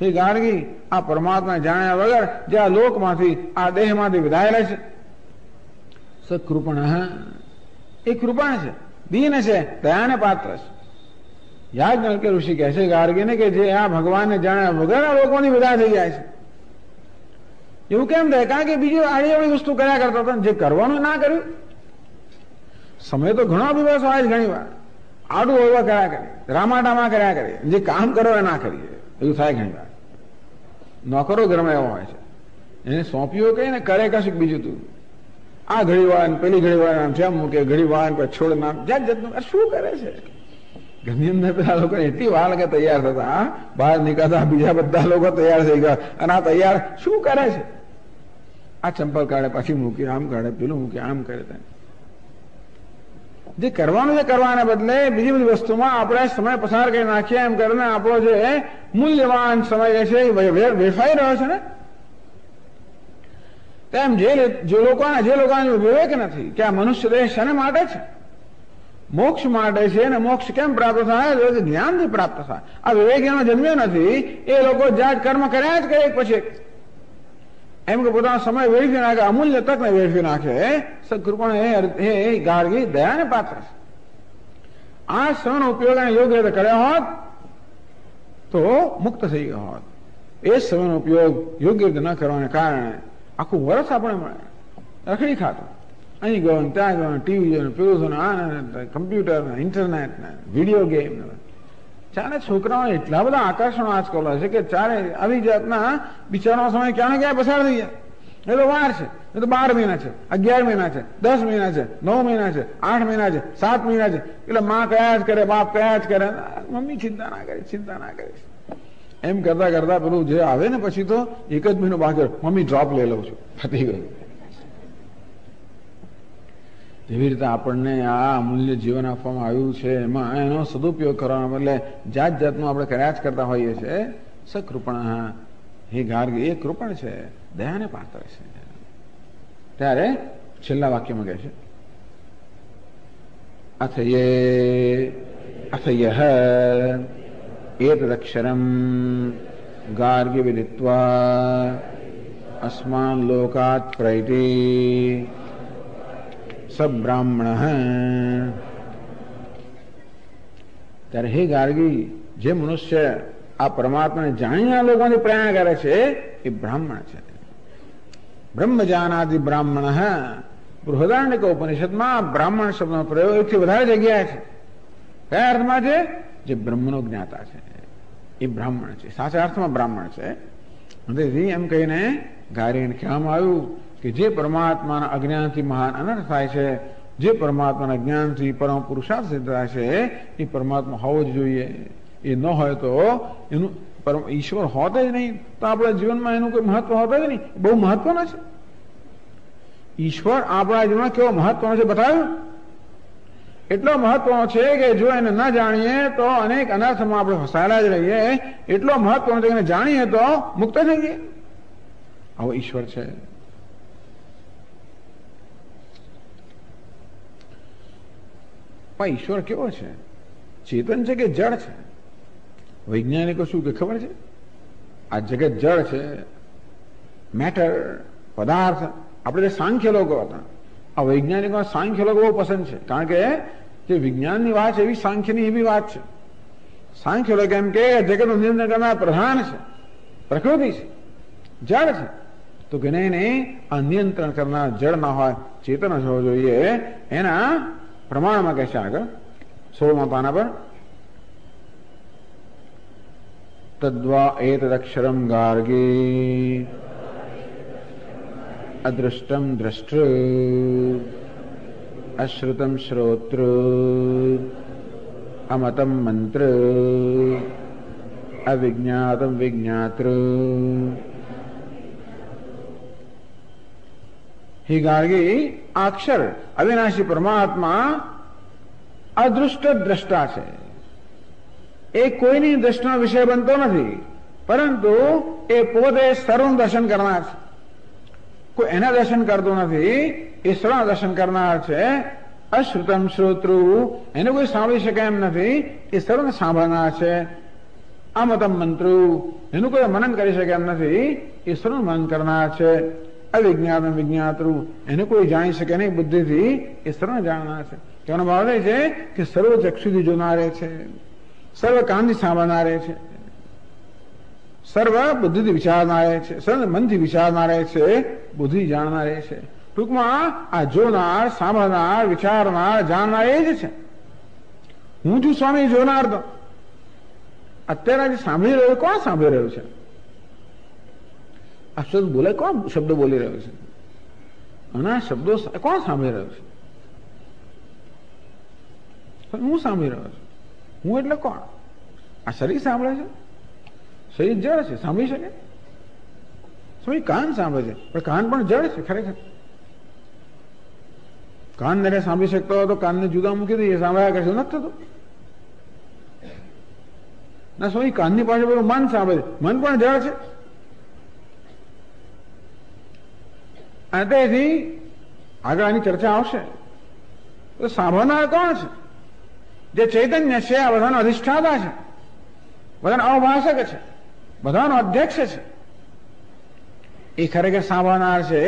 હે ગાર્ગી, આ પરમાત્મા જાણ્યા વગર જે આ લોકમાંથી આ દેહમાંથી વિધાયેલા છે, સકૃપણ એ કૃપણ છે, દીન છે, દયાને પાત્ર છે. યાજ્ઞવલ્ક્ય ઋષિ કહે છે ગાર્ગીને કે જે આ ભગવાનને જાણ્યા વગર આ લોકોની વિદા થઈ જાય છે. એવું કેમ થાય? કારણ કે બીજી આડી વસ્તુ કર્યા કરતા હતા, જે કરવાનું ના કર્યું. સમય તો ઘણો દિવસ હોય જ, ઘણી વાર આડું ઓળવા કર્યા કરે, રામાડામાં કર્યા કરે, જે કામ કરો એ ના કરીએ, એવું થાય ઘણી વાર. નોકરો ઘરમાં એવો હોય છે, એને સોંપ્યો કઈ ને કરે કશું બીજું તું, આ ઘડી વાળા પેલી ઘડી વાળા નામ જેમ મૂકે, ઘડી વાળા છોડ નામ જાત જાતનું શું કરે છે. ઘરની અંદર પેલા લોકો એટલી વાર લાગે તૈયાર થતા, બહાર નીકળતા બીજા બધા લોકો તૈયાર થઈ ગયા, અને આ તૈયાર શું કરે છે? આ ચંપલ કાઢે, પાછી મૂકી, આમ કાઢે, પેલું મૂકે, આમ કરે. જે કરવાનું છે કરવાના બદલે બીજી બધી વસ્તુમાં આપણે સમય પસાર કરી નાખીએ, એમ કરીને આપણો જે મૂલ્યવાન સમય છે એ વેડફાઈ રહ્યો છે ને. તેમ જે લોકોને વિવેક નથી કે આ મનુષ્ય દેહ શેને માટે છે? મોક્ષ માટે છે. અને મોક્ષ કેમ પ્રાપ્ત થાય? જ્ઞાનથી પ્રાપ્ત થાય. આ વિવેક એનો જન્મ્યો નથી. એ લોકો જાત કર્મ કર્યા જ કરે પછી એમ કે પોતાનો સમય વેડફી નાખે, અમૂલ્ય તકને વેડફી નાખે. સદકૃપણ એ ગાર્ગી દયાને પાત્ર છે. આ સમયનો ઉપયોગ યોગ્ય રીતે કર્યો હોત તો મુક્ત થઈ ગયો હોત. એ સમયનો ઉપયોગ યોગ્ય રીતે ન કરવાને કારણે આખું વર્ષ આપણે મળે રખડી ખાતું, અહીં ગયો ને ત્યાં ગયો, ટીવી જોયું, પેલું જોયું, આ કમ્પ્યુટર ને ઇન્ટરનેટ ને વિડીયો ગેમ ને ચારે છોકરાઓ એટલા બધા આકર્ષણો આજકાલ હોય છે કે ચારે આવી જાતના બિચારાનો સમય ક્યાં ને ક્યાં પસાર થઈ જાય. એ તો વાર છે, એ તો 12 મહિના છે, 11 મહિના છે, 10 મહિના છે, 9 મહિના છે, 8 મહિના છે, 7 મહિના છે. એટલે માં કયા જ કરે, બાપ કયા જ કરે, મમ્મી ચિંતા ના કરે, ચિંતા ના કરે. એમ કરતા કરતા પેલું જે આવે ને પછી તો 1 જ મહિનો બાકી, મમ્મી ડ્રોપ લઈ લઉં છું, પતી ગયું. જેવી રીતે આપણને આ અમૂલ્ય જીવન આપવામાં આવ્યું છે, એમાં એનો સદુપયોગ કરવાના બદલે જાત જાતનું આપણે કર્યા જ કરતા હોઈએ છીએ. સકૃપણ હે ગાર્ગી, એ કૃપણ છે, દયાને પાત્ર છે. ત્યારે છેલ્લા વાક્યમાં કહે છે અથયઃ એતદક્ષરમ ગાર્ગી વિદિત્વા અસ્માન લોકાત પ્રૈતિ સબ્રાહ્મણ. ત્યારે હે ગાર્ગી, જે મનુષ્ય આ પરમાત્માને જાણીને લોકોની પ્રેરણા કરે છે એ બ્રાહ્મણ છે. બ્રહ્મ જાનાદિ બ્રાહ્મણ. બૃહદારણ્યક ઉપનિષદમાં બ્રાહ્મણ શબ્દનો પ્રયોગ એકથી વધારે જગ્યાએ છે. કયા અર્થમાં છે? જે બ્રહ્મનો જ્ઞાતા છે એ બ્રાહ્મણ છે, સાચા અર્થમાં બ્રાહ્મણ છે. એમ કહીને ગાર્ગીને કહેવામાં આવ્યું કે જે પરમાત્માના અજ્ઞાનથી મહાન અનર્થ થાય છે, જે પરમાત્માના જ્ઞાનથી પરમ પુરુષાર્થ સિદ્ધ થાય છે, એ પરમાત્મા હોવો જ જોઈએ. એ ન હોય તો એનું ઈશ્વર હોત જ નહીં, તો આપણા જીવનમાં એનું કોઈ મહત્વ હોત જ નહીં. બહુ મહત્વનો છે ઈશ્વર. આપણા જીવનમાં કેવો મહત્વનો છે બતાવ્યું. એટલો મહત્વનો છે કે જો એને ન જાણીએ તો અનેક અનર્થમાં આપણે ફસાયેલા જ રહીએ. એટલો મહત્વનો છે કે એને જાણીએ તો મુક્ત થઈ જઈએ. આવો ઈશ્વર છે. પણ ઈશ્વર કેવો છે? ચેતન છે કે જળ છે? વૈજ્ઞાનિકો શું કે ખબર છે? આ જગત જળ છે, મેટર, પદાર્થ. આપણે જે સાંખ્ય લોકો હતા, આ વૈજ્ઞાનિકો સાંખ્ય લોકો બહુ પસંદ છે, કારણ કે જે વિજ્ઞાનની વાત છે એવી સાંખ્યની એવી વાત છે. સાંખ્ય લોકો એમ કે જગતનું નિયંત્રણ કરનાર પ્રધાન છે, પ્રકૃતિ છે, જળ છે. તો કે નહીં, આ નિયંત્રણ કરનાર જળ ના હોય, ચેતન જ હોવો જોઈએ. એના પ્રમાણમાં કહે છે આગળ 16મા પાના પર, તદ્વા એતદક્ષરમ ગાર્ગી અદૃષ્ટમ દ્રષ્ટૃ અશ્રુતમ શ્રોતૃ અમતમ મંત્ર અવિજ્ઞાતમ વિજ્ઞાતૃ. હે ગાર્ગી, આ અક્ષર અવિનાશી પરમાત્મા અદૃષ્ટ દ્રષ્ટા છે. એ કોઈની દ્રષ્ટિનો વિષય બનતો નથી, પરંતુ એ પોતે સર્વનું દર્શન કરનાર છે. કોઈ એના દર્શન કરતું નથી, ઈશ્વરના દર્શન કરનાર છે. અશ્રુતમ શ્રોતૃ, એને કોઈ સાંભળી શકે એમ નથી, એ સર્વને સાંભળનાર છે. અમતમ મંત્રુ, એનું કોઈ મનન કરી શકે એમ નથી, એ સર્વનું મનન કરનાર છે. અવિજ્ઞાતમ વિજ્ઞાતૃ, એને કોઈ જાણી શકે નહીં બુદ્ધિથી, એ સર્વને જાણનાર છે. તેનો ભાવ એ છે કે સર્વ ચક્ષુથી જોનારે છે, સર્વ કાનથી સાંભળનારે છે, સર્વ બુદ્ધિથી વિચારનારે છે, સર્વ મનથી વિચારનારે છે, બુદ્ધિ જાણનારે છે. ટૂંકમાં આ જોનાર, સાંભળનાર, વિચારનાર, જાણનાર એ જ છે. હું છું સ્વામી જોનાર. તો અત્યારે જે સાંભળી રહ્યું, કોણ સાંભળી રહ્યું છે? આ શબ્દ બોલે, કોણ શબ્દ બોલી રહ્યો છે? અને આ શબ્દો કોણ સાંભળી રહ્યો છે? હું સાંભળી રહ્યો છું. હું એટલે કોણ? આ શરીર સાંભળે છે? શરીર જળ છે, સાંભળી શકે? સ્વામી કાન સાંભળે છે, પણ કાન પણ જળ છે ખરેખર. કાન ને સાંભળી શકતો હોય તો કાનને જુદા મૂકી દઈએ, સાંભળ્યા કરશે, નથી થતું. ના સ્વામી કાનની પાસે પેલું મન સાંભળે છે, મન પણ જળ છે. અને તેથી આગળ આની ચર્ચા આવશે. તો સાંભળનાર કોણ છે? જે ચૈતન્ય છે, આ બધાનો અધિષ્ઠાતા છે, બધાનો અવભાષક છે, બધાનો અધ્યક્ષ છે, એ ખરેખર સાંભળનાર છે.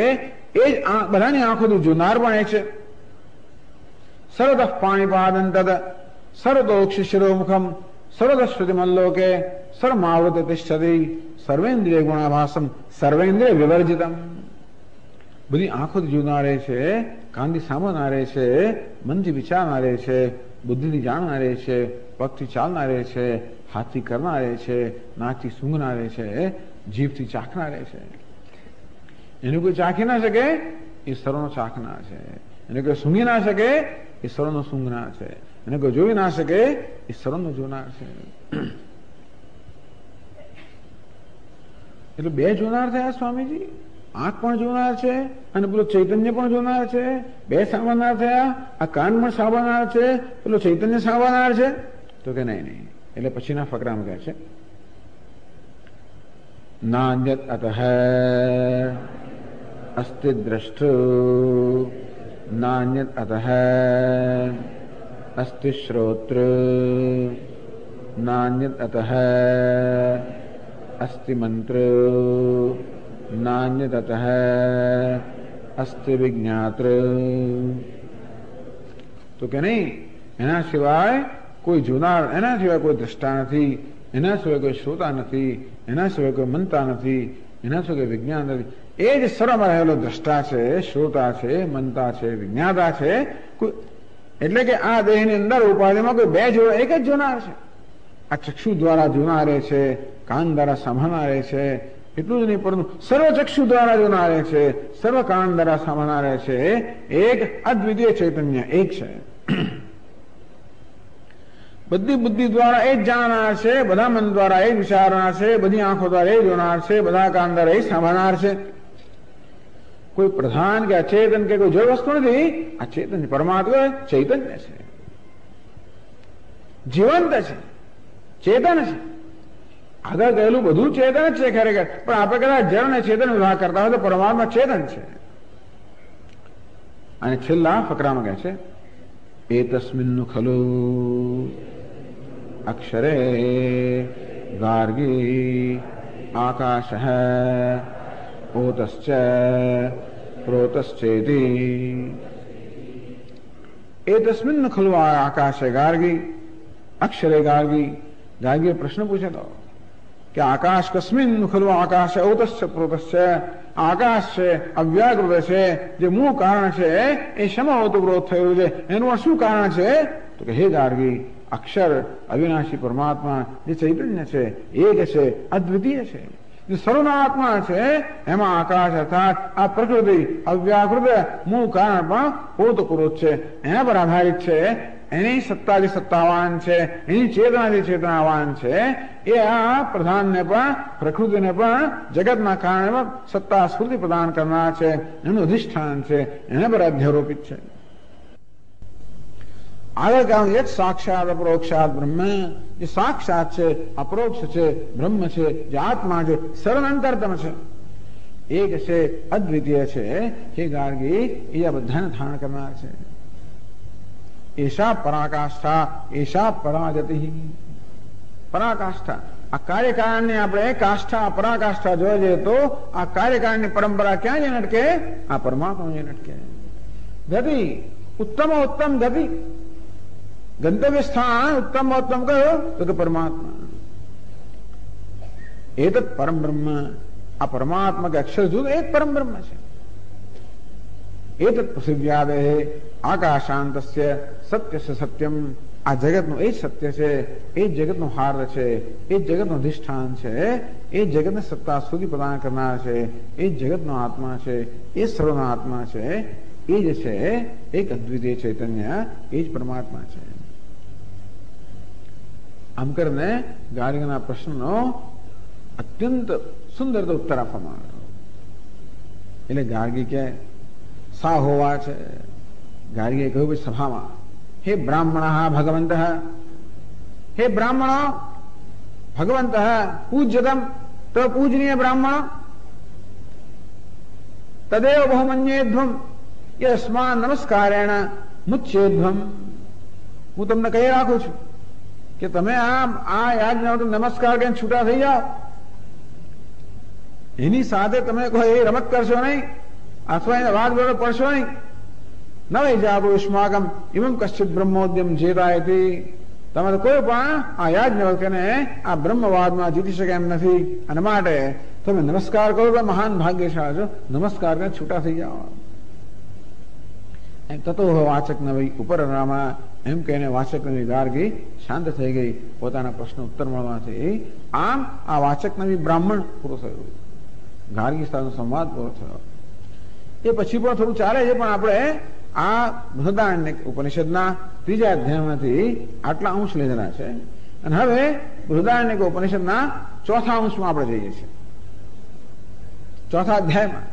એ જ બધાની આંખોથી જોનાર પણ એ છે. સર્વતઃ પાણીપાદં તદ સર્વતોક્ષ શિરોમુખમ સર્વતઃ શ્રુતિમલ્લોકે સર્વમાવૃત તિષ્ઠતિ સર્વેન્દ્રિય ગુણાભાસમ સર્વેન્દ્રિય વિવર્જિતમ. બધી આંખોથી જોનારે છે, કાનથી સાંભળનારે છે, મનથી વિચારનારે છે, બુદ્ધિથી જાણનારે છે, પગથી ચાલનારે છે, હાથથી કરનારે છે, નાકથી સૂંઘનારે છે, જીભથી ચાખનારે છે. એને કોઈ ચાખી ના શકે, એ સર્વનો ચાખનાર છે. એને કોઈ સૂંઘી ના શકે, એ સર્વનો સૂંઘનાર છે. એને કોઈ જોઈ ના શકે, એ સર્વનો જોનાર છે. એટલે બે જોનાર થયા સ્વામીજી. આંખ પણ જોનાર છે અને પેલો ચૈતન્ય પણ જોનાર છે. બે સાંભળનાર થયા. આ કાન પણ સાંભળનાર છે, પેલો ચૈતન્ય સાંભળનાર છે. તો કે નહીં નહીં. એટલે પછીના ફકરામાં કહે છે નાન્યત અતઃ અસ્તિ દ્રષ્ટૃ નાન્યત અતઃ અસ્તિ શ્રોતૃ નાન્યત અતઃ અસ્તિ મંત્ર નાન્યત અતઃ અસ્તિ વિજ્ઞાત્ર. તો કે નહીં, એના સિવાય કોઈ જોનાર, એના સિવાય કોઈ દ્રષ્ટા નથી, એના સિવાય કોઈ શ્રોતા નથી, એના સિવાય કોઈ મનતા નથી, એના સિવાય કોઈ વિજ્ઞાન નથી. એ જ સર્વમાં રહેલો દ્રષ્ટા છે, શ્રોતા છે, મનતા છે, વિજ્ઞાતા છે. એટલે કે આ દેહની અંદર ઉપાધિમાં કોઈ બે જોનાર, એક જ જોનાર છે. આ ચક્ષુ દ્વારા જોનારે છે, કાન દ્વારા સાંભળનારે છે. એટલું જ નહીં, પરંતુ સર્વ ચક્ષુ દ્વારા જોનારે છે, સર્વ કાન દ્વારા સાંભળનારે છે. એક અદ્વિતીય ચૈતન્ય એક છે. બધી બુદ્ધિ દ્વારા એ જ જાણનાર છે, બધા મન દ્વારા એ જ વિચારનાર છે, બધી આંખો દ્વારા એ જોનાર છે, બધા કાન દ્વારા એ સાંભળનાર છે. કોઈ પ્રધાન કે અચેતન કે કોઈ જળ વસ્તુ નથી. આ ચેતન પરમાત્મા ચૈતન્ય છે, જીવંત છે, ચેતન છે. આગળ કહેલું બધું ચેતન જ છે ખરેખર, પણ આપણે કદાચ જળ ને ચેતન વિભાગ કરતા હોય તો પરમાત્મા ચેતન છે. અને છેલ્લા ફકરામાં કહે છે એતસ્મિન્નુ ખલુ અક્ષરે ગાર્ગી આકાશઃ ઓતશ્ચ પ્રોતશ્ચેતિ. એતસ્મિન્નુ ખલુ આકાશે ગાર્ગી અક્ષરે ગાર્ગી. ગાર્ગીએ પ્રશ્ન પૂછ્યો કે આકાશ કસ્મિન ખલુ આકાશ ઓતશ્ચ પ્રોતશ્ચ. આકાશ છે, અવ્યાકૃત છે, જે મૂળ કારણ છે એ શેમાં ઓતપ્રોત થયું છે, એનું શું કારણ છે? તો કે હે ગાર્ગી, અક્ષર અવિનાશી પરમાત્મા જે ચૈતન્ય છે, એક છે, અદ્વિતીય છે, જે સર્વના આત્મા છે, એમાં આકાશ અર્થાત આ પ્રકૃતિ અવ્યાકૃત મૂળ કારણ પણ ઓતપ્રોત છે, એના પર આધારિત છે. એની સત્તાથી સત્તાવાન છે, એની ચેતનાથી ચેતનાવાન છે. એ આ પ્રધાનને પણ પ્રકૃતિને પણ જગતના કારણે પણ સત્તા સ્ફૂર્તિ પ્રદાન કરનાર છે, એનું અધિષ્ઠાન છે, એના પર અધ્યારોપિત છે. આગળ કહેવાનું યત સાક્ષાત અપરોક્ષાત બ્રહ્મ, જે સાક્ષાત છે, અપરોક્ષ છે, બ્રહ્મ છે, જે આત્મા છે, સર્વાંતરતમ છે, એક છે, અદ્વિતીય છે. હે ગાર્ગી, એ આ બધાને ધારણ કરનાર છે. એશા પરાકાષ્ઠા, એશા પરાગતિ. પરાકાષ્ઠા, આ કાર્યકાળની આપણે કાષ્ઠા પરાકાષ્ઠા જોવા જઈએ તો આ કાર્યકાળની પરંપરા ક્યાં જઈને અટકે? આ પરમાત્મા જઈને અટકે. ગતિ ઉત્તમોત્તમ ગતિ, ગંતવ્ય સ્થાન ઉત્તમોત્તમ કયો? તો કે પરમાત્મા. એતત પરમ બ્રહ્મ, આ પરમાત્મા કે અક્ષર જુદ એક પરમ બ્રહ્મ છે. એતત પૃથિવ્યાદે આકાશાંતસ્ય સત્યસ્ય સત્યમ, આ જગતનું એ જ સત્ય છે, એ જ જગતનું હાર્દ છે, એ જ જગતનું અધિષ્ઠાન છે, એ જ જગતને સત્તા સુધી પ્રદાન કરનાર છે, એ જ જગતનો આત્મા છે, એ જ સર્વનો આત્મા છે, એ જ છે એક અદ્વિતીય ચૈતન્ય, એ જ પરમાત્મા છે. આમ કરીને ગાર્ગીના પ્રશ્નનો અત્યંત સુંદર ઉત્તર આપવામાં આવ્યો. એટલે ગાર્ગી કે સા હોવા છે. ગાર્ગીએ કહ્યું ભાઈ સભામાં, હે બ્રાહ્મણ ભગવંત, હે બ્રાહ્મણો ભગવંત પૂજ્યતમ, તો પૂજનીય બ્રાહ્મણ, તદેવ બહુમન્યેધ્વમ યસ્માન નમસ્કારેણ મુચ્યેધ્વમ. હું તમને કહી રાખું છું કે તમે આ યાદ નમસ્કાર કરીને છૂટા થઈ જાઓ. એની સાથે તમે કહો એ રમત કરશો નહીં, અથવા એને વાદ વિરોધ પડશો નહીં. ન વૈ જાતો યુષ્માકમ ઇમમ કશ્ચિત બ્રહ્મોદ્યમ જેતાયતી. તમારે કોઈ પણ આ યાજ્ઞવલ્ક્યને આ બ્રહ્મવાદમાં જીતી શકે એમ નથી. અને માટે તમે નમસ્કાર કરો તો મહાન ભાગ્યશાળી છો. નમસ્કાર કરીને છૂટા થઈ જાઓ. એમ તતો વાચક નવી ઉપર રામા, એમ કહીને વાચક નવી ગાર્ગી શાંત થઈ ગઈ. પોતાના પ્રશ્ન ઉત્તર મળવાથી આમ આ વાચક નવી બ્રાહ્મણ પૂરો થયો. ગાર્ગી સાથેનો સંવાદ પૂરો થયો. એ પછી પણ થોડું ચાલે છે, પણ આપણે આ બૃહદારણ્યક ઉપનિષદના 3જા અધ્યાયમાંથી આટલા અંશ લીધેલા છે. અને હવે બૃહદારણ્યક ઉપનિષદના 4થા અંશમાં આપણે જઈએ છીએ. 4થા અધ્યાયમાં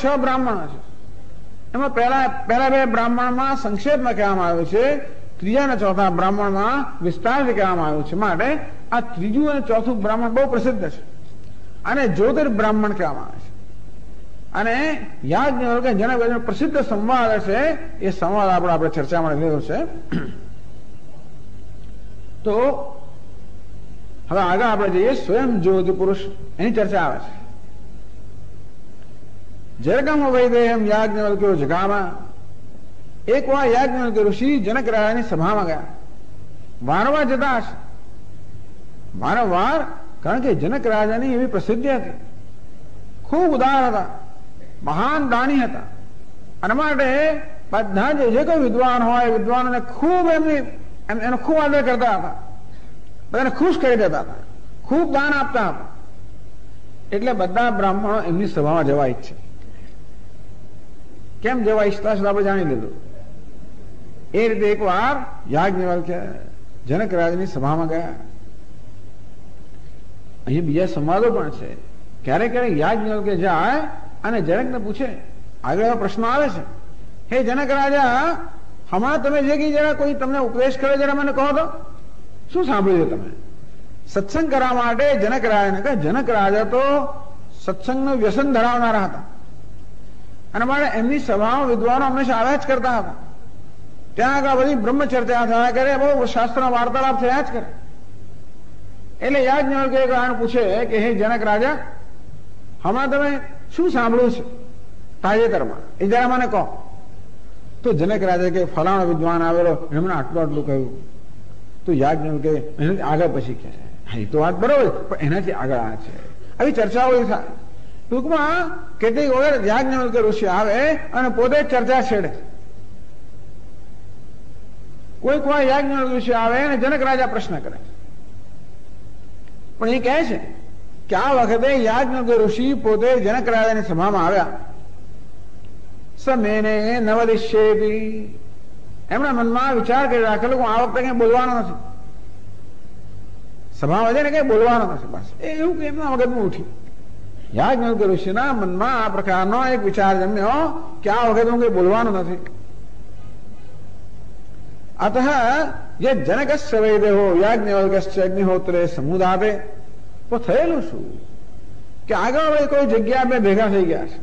6 બ્રાહ્મણો છે. એમાં પહેલા 2 બ્રાહ્મણમાં સંક્ષેપમાં કહેવામાં આવ્યું છે, 3જા અને 4થા બ્રાહ્મણમાં વિસ્તારથી કહેવામાં આવ્યું છે. માટે આ 3જું અને 4થું બ્રાહ્મણ બહુ પ્રસિદ્ધ છે અને જ્યોતિર બ્રાહ્મણ કહેવામાં આવે છે. અને યાજ્ઞવલ્ક્ય જેના પ્રસિદ્ધ સંવાદ છે, એ સંવાદ આપણે ચર્ચામાં લીધો છે. તો હવે આગળ આપણે જઈએ સ્વયં જ્યોતિ પુરુષ, એની ચર્ચા આવે છે. જરગમ વૈદેહમ યાજ્ઞવલ્ક્યો જગામાં. એક વાર યાજ્ઞવલ્ક્ય ઋષિ જનક રાજાની સભામાં ગયા. વારંવાર જતા હશે, વારંવાર, કારણ કે જનક રાજાની એવી પ્રસિદ્ધિ હતી, ખૂબ ઉદાર હતા, મહાન દાની હતા. અને માટે બધા જે કોઈ વિદ્વાન હોય, વિદ્વાનોને ખૂબ એનો ખૂબ આદર કરતા હતા, બધાને ખુશ કરી દેતા હતા, ખૂબ દાન આપતા હતા. એટલે બધા બ્રાહ્મણો એમની સભામાં જવા ઈચ્છે. કેમ જવા ઈચ્છતા છે આપણે જાણી લીધું. એ રીતે એક વાર યાજ્ઞવલ્ક્ય જનક રાજાની સભામાં ગયા. અહીં બીજા સંવાદો પણ છે. ક્યારેક ક્યારેક યાજ્ઞવલ્ક્ય જાય અને જનકને પૂછે. આગળ એવા પ્રશ્નો આવે છે, હે જનક રાજા, હમણાં તમે જે કઈ જરા કોઈ તમને ઉપદેશ કરે જરા મને કહો તો. શું સાંભળ્યું છે તમે? સત્સંગ કરવા માટે જનક રાજાને કહે. જનક રાજા તો સત્સંગનું વ્યસન ધરાવનારા હતા. અને માટે એમની સભામાં વિદ્વાનો હંમેશા આવ્યા જ કરતા હતા. ત્યાં આગળ બધી બ્રહ્મચર્ચા થયા કરે, બહુ શાસ્ત્રના વાર્તાલાપ થયા જ કરે. એટલે યાજ્ઞવલ્ક્ય પૂછે કે હે જનક રાજા, હમણાં તમે શું સાંભળ્યું છે તાજેતરમાં, એ જરા મને કહો. તો જનક રાજા કે ફલાણો વિદ્વાન આવેલો, એમણે આટલું કહ્યું. તો યાજ્ઞવલ્ક્ય એનાથી આગળ પછી કહે, એ તો વાત બરોબર, પણ એનાથી આગળ આ છે. આવી ચર્ચાઓ થાય. ટૂંકમાં કેટલીક વખત યાજ્ઞવલ્ક્ય ઋષિ આવે અને પોતે ચર્ચા છેડે. કોઈક વાર યાજ્ઞવલ્ક્ય ઋષિ આવે અને જનક રાજા પ્રશ્ન કરે. પણ એ કહે છે કે આ વખતે યાજ્ઞવલ્ક્ય ઋષિ પોતે જનક રાજાની સભામાં આવ્યા. સમેને નવદિશ્યેતી, એમના મનમાં વિચાર કરી રાખેલો હું આ વખતે કઈ બોલવાનો નથી, સભામાં જઈને કઈ બોલવાનો નથી. બસ એવું કે એમના મગજમાં ઉઠ્યું. યાજ્ઞવલ્ક્ય ઋષિના મનમાં આ પ્રકારનો એક વિચાર જમ્યો કે આ વખતે હું કઈ બોલવાનો નથી. अतः ये जनकस्य वैदेहो याज्ञवल्क्यस्य अग्निहोत्रे સમુદાતે તો થયેલું શું કે આગળ કોઈ જગ્યા બે ભેગા થઈ ગયા છે,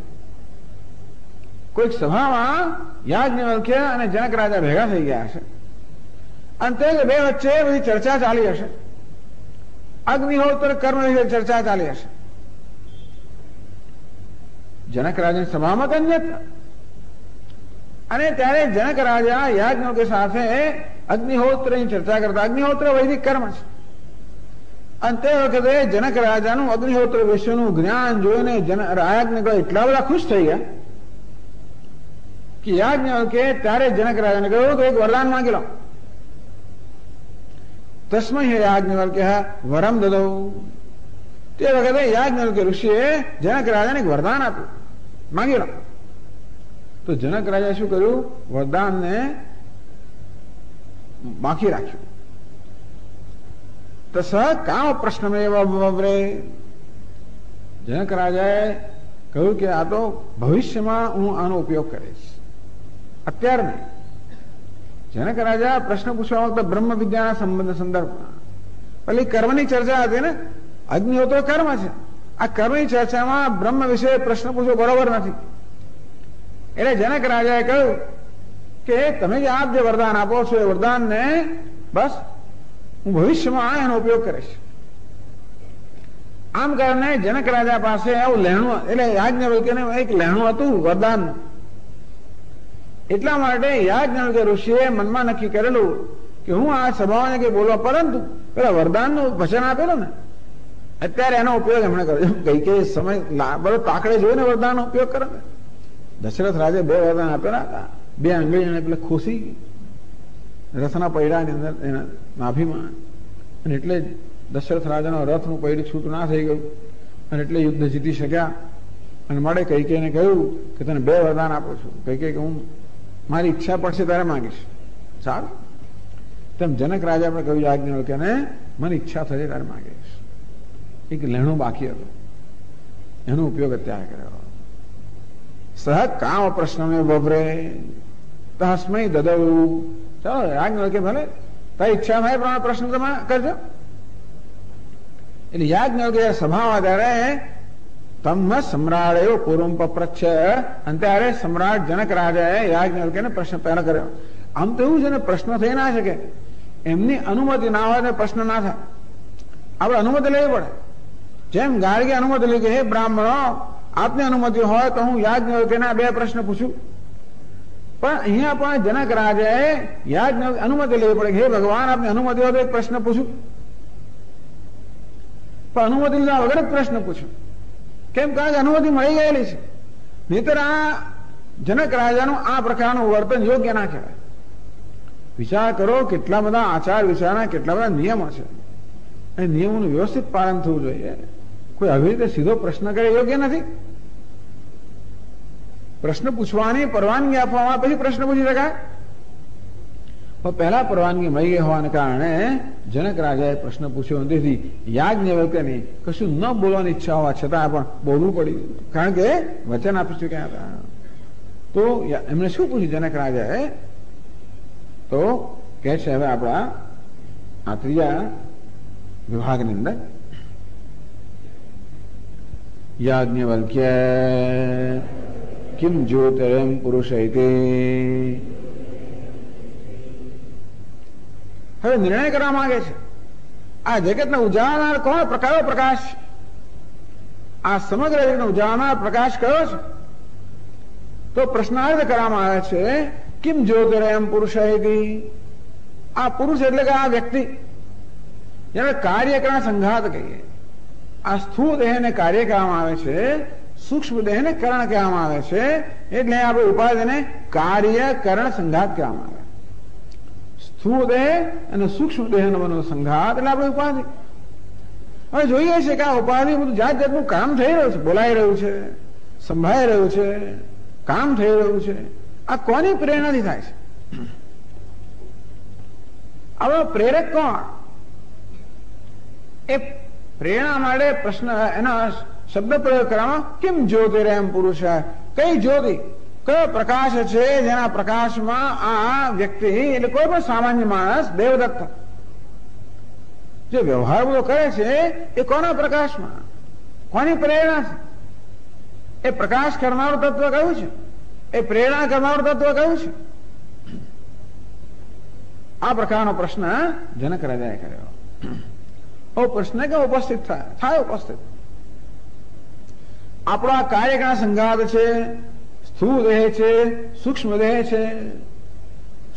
કોઈક સભામાં યાજ્ઞવલ્ક્ય અને જનક રાજા ભેગા થઈ ગયા છે અને તે બે વચ્ચે બધી ચર્ચા ચાલી હશે, અગ્નિહોત્ર કર્મ વિશે ચર્ચા ચાલી હશે. જનક રાજાની સભામાં તો અન્યત્ર, અને ત્યારે જનક રાજા યાજ્ઞવલ્ક્ય સાથે અગ્નિહોત્રની ચર્ચા કરતા. અગ્નિહોત્ર વૈદિક કર્મ છે અને તે વખતે જનક રાજાનું અગ્નિહોત્ર વિશેનું જ્ઞાન જોઈને યાજ્ઞવલ્ક્ય એટલા બધા ખુશ થઈ ગયા કે યાજ્ઞવલ્ક્ય ત્યારે જનક રાજાને કહ્યું કે એક વરદાન માંગી લો. તસ્મૈ યાજ્ઞવલ્ક્ય વરમ દદૌ. તે વખતે યાજ્ઞવલ્ક્ય ઋષિએ જનક રાજાને એક વરદાન આપ્યું, માંગી લો. તો જનક રાજા શું કર્યું, વરદાનને બાકી રાખ્યું. તો સ કામ પ્રશ્નમેવ વવ્રે. જનક રાજાએ કહ્યું કે આ તો ભવિષ્યમાં હું આનો ઉપયોગ કરીશ, અત્યારે નહીં. જનક રાજા પ્રશ્ન પૂછવા વખતે બ્રહ્મ વિદ્યાના સંદર્ભમાં પેલી કર્મની ચર્ચા હતી ને, અગ્નિહોત્ર કર્મ છે. આ કર્મની ચર્ચામાં બ્રહ્મ વિશે પ્રશ્ન પૂછવો બરોબર નથી. એટલે જનક રાજાએ કહ્યું કે તમે જે આપ જે વરદાન આપો છો એ વરદાનને બસ હું ભવિષ્યમાં એનો ઉપયોગ કરીશ. આમ કરીને જનક રાજા પાસે આવું લહેણું, એટલે યાજ્ઞવલ્ક્યને એક લહેણું હતું વરદાનનું. એટલા માટે યાજ્ઞવલ્ક્ય ઋષિએ મનમાં નક્કી કરેલું કે હું આ સભાઓને કઈ બોલવા, પરંતુ પેલા વરદાનનું વચન આપેલું ને અત્યારે એનો ઉપયોગ એમણે કર્યો. કઈ સમય બધો તાકડે જોઈને વરદાનનો ઉપયોગ કરે ને. દશરથ રાજે 2 વરદાન આપેલા હતા, 2 આંગળીને પેલા ખોસી રથના પૈડાની અંદર એના નાભીમાં, અને એટલે દશરથ રાજાનો રથનું પૈડું છૂટું ના થઈ ગયું અને એટલે યુદ્ધ જીતી શક્યા. અને માટે કૈકેયીને કહ્યું કે તને 2 વરદાન આપું છું. કૈકેયી કે હું મારી ઈચ્છા પડશે ત્યારે માંગીશ. સારું, તેમ જનક રાજા આપણે કહ્યું યાજ્ઞવલ્ક્યને મને ઈચ્છા થશે ત્યારે માંગીશ. એક લહેણું બાકી હતું, એનો ઉપયોગ અત્યારે કર્યો. સહ કામ પ્રશ્ન બભરે તસ્મૈ દદૌ. ચાલો યાજ્ઞવલ્ક્ય ભલે તારી ઈચ્છા થાય પ્રમાણે પ્રશ્ન તમે કરજો. એટલે યાજ્ઞવલ્ક્ય સભામાં ત્યારે તમ સમ્રાળેવ પૂર્વમ પપ્રચ્છ. અને ત્યારે સમ્રાટ જનક રાજાએ યાજ્ઞવલ્ક્યને પ્રશ્ન પહેલા કર્યો. આમ તો એવું છે ને, પ્રશ્ન થઈ ના શકે, એમની અનુમતિ ના હોય ને પ્રશ્ન ના થાય. આપણે અનુમતિ લેવી પડે. જેમ ગાર્ગે અનુમતિ લીધી કે હે બ્રાહ્મણો આપની અનુમતિ હોય તો હું યાજ્ઞવલ્ક્યના 2 પ્રશ્ન પૂછું. પણ અહીંયા પણ જનક રાજાએ યાજ્ઞવલ્ક્ય અનુમતિ લેવી પડે કે હે ભગવાન આપની અનુમતિ હોય તો એક પ્રશ્ન પૂછું. પણ અનુમતિ લીધા વગર જ પ્રશ્ન પૂછું. કેમ? કારણ કે અનુમતિ મળી ગયેલી છે. નહીતર આ જનક રાજાનું આ પ્રકારનું વર્તન યોગ્ય ના કહેવાય. વિચાર કરો, કેટલા બધા આચાર વિચારના કેટલા બધા નિયમો છે, એ નિયમોનું વ્યવસ્થિત પાલન થવું જોઈએ. કોઈ આવી રીતે સીધો પ્રશ્ન કરે યોગ્ય નથી. પ્રશ્ન પૂછવાની પરવાનગી આપવામાં પછી પ્રશ્ન પૂછી શકાય. પણ પહેલા પરવાનગી મળી ગઈ હોવાને કારણે જનક રાજાએ પ્રશ્ન પૂછ્યો. તેથી યાજ્ઞવલ્ક્યને કશું ન બોલવાની ઈચ્છા હોવા છતાં પણ બોલવું પડ્યું, કારણ કે વચન આપી ચૂક્યા હતા. તો એમણે શું પૂછ્યું જનક રાજાએ? તો કે છે હવે આપણા આ 3જા વિભાગની અંદર યાજ્ઞવલ્ક્ય કિમ જ્યોતિરમ પુરુષૈતે. હવે નિર્ણય કરવા માંગે છે આ જગતને ઉજાળનાર કોણ? કયો પ્રકાશ? આ સમગ્ર જગતને ઉજાળનાર પ્રકાશ કયો છે? તો પ્રશ્નાર્થ કરવામાં આવે છે કિમ જ્યોતિરમ પુરુષૈતિ. આ પુરુષ એટલે કે આ વ્યક્તિ, જેને કાર્યકરણ સંઘાત કહીએ. આ સ્થૂળ દેહને કાર્ય કહેવામાં આવે છે, સૂક્ષ્મ દેહને કરણ કહેવામાં આવે છે. એટલે આપણે ઉપાધિને કાર્યકરણ સંઘાત કહેવામાં આવે. સ્થૂળ દેહ અને સૂક્ષ્મ દેહનો બનેલો સંઘાત એટલે આપણે ઉપાધિ. હવે જોઈએ છે કે આ ઉપાધિ બધું જાત જાતનું કામ થઈ રહ્યું છે, બોલાઈ રહ્યું છે, સંભળાઈ રહ્યું છે, કામ થઈ રહ્યું છે. આ કોની પ્રેરણાથી થાય છે? હવે પ્રેરક કોણ? એ પ્રેરણા માટે પ્રશ્ન એના શબ્દ પ્રયોગ કરવામાં કેમ જ્યોતિરમ પુરુષ. કઈ જ્યોતિ? કયો પ્રકાશ છે જેના પ્રકાશમાં આ વ્યક્તિ એટલે કોઈ પણ સામાન્ય માણસ દેવદત્ત જે વ્યવહાર બધો કરે છે એ કોના પ્રકાશમાં, કોની પ્રેરણા છે? એ પ્રકાશ કરનારું તત્વ કયું છે? એ પ્રેરણા કરનારું તત્વ કયું છે? આ પ્રકારનો પ્રશ્ન જનક રાજાએ કર્યો. ઓ પ્રશ્ન કે ઉપસ્થિત થાય ઉપસ્થિત. આપણો આ કાર્યકાળ સંઘાત છે, સ્થૂળ દેહ છે, સૂક્ષ્મ દેહ છે.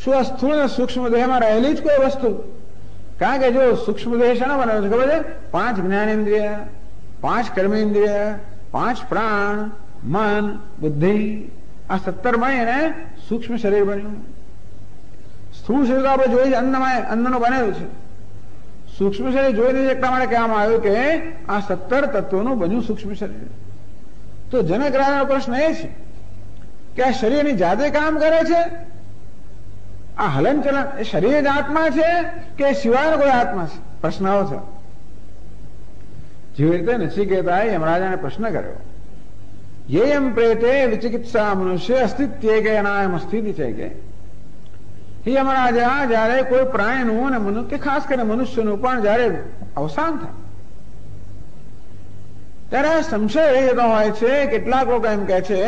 શું આ સ્થૂળ અને સૂક્ષ્મ દેહમાં રહેલી જ કોઈ વસ્તુ? કારણ કે જો સૂક્ષ્મ દેહ શાના બનાવે છે ખબર છે? 5 જ્ઞાનેન્દ્રિય, 5 કર્મેન્દ્રિય, 5 પ્રાણ, મન, બુદ્ધિ, આ 17 મળીને સૂક્ષ્મ શરીર બન્યું. સ્થૂળ શરીર તો આપણે જોઈએ છે અન્નનું બનેલું છે. સૂક્ષ્મ શરીર જોઈને એટલા માટે કહેવામાં આવ્યું કે આ 17 તત્વોનું બન્યું સૂક્ષ્મ શરીર. તો જનક રાજાનો પ્રશ્ન એ છે કે આ શરીરની જાતે કામ કરે છે? આ હલન ચલન એ શરીર જ આત્મા છે કે સિવાયનો કોઈ આત્મા છે? પ્રશ્ન આવો છે. જેવી રીતે નચિકેતાએ યમરાજાને પ્રશ્ન કર્યો, યેયમ પ્રેતે વિચિકિત્સા મનુષ્ય અસ્તિત્વે કે અનાયમ સ્થિતિ છે કે હે યમરાજા, જયારે કોઈ પ્રાણીનું અને કે ખાસ કરીને મનુષ્યનું પણ જયારે અવસાન થાય ત્યારે સંશય એ જતો હોય છે. કેટલાક લોકો એમ કહે છે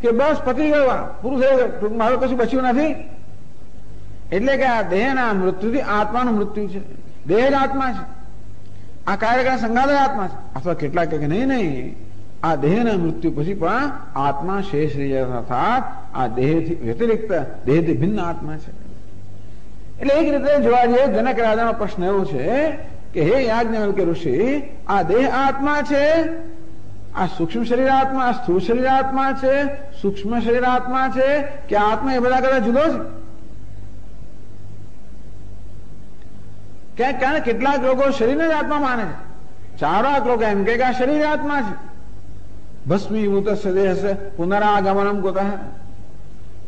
કે બસ પતી ગયો, પૂરું થઈ ગયું, મારું કશું બચ્યું નથી. એટલે કે આ દેહના મૃત્યુથી આત્માનું મૃત્યુ છે, દેહ જ આત્મા છે, આ કાર્યકાળ સંઘાત જ આત્મા છે. અથવા કેટલાક કહે નહીં, આ દેહના મૃત્યુ પછી પણ આત્મા શેષ રહી જાય, અર્થાત આ દેહથી વ્યતિરિક્ત, દેહથી ભિન્ન આત્મા છે. એટલે એક રીતે જોવા જઈએ જનક રાજાનો પ્રશ્ન એવો છે કે હે યાજ્ઞવલ્ક ઋષિ, આ દેહ આત્મા છે, આ સૂક્ષ્મ શરીર આત્મા, આ સ્થૂળ શરીર આત્મા છે, સૂક્ષ્મ શરીર આત્મા છે કે આત્મા એ બધા કરતા જુદો છે? કારણ કેટલાક લોકો શરીરને જ આત્મા માને છે. ચારોક લોકો એમ કે આ શરીર આત્મા છે. ભસ્મીભૂત દેહસ્ય પુનરાગમનમ કુતઃ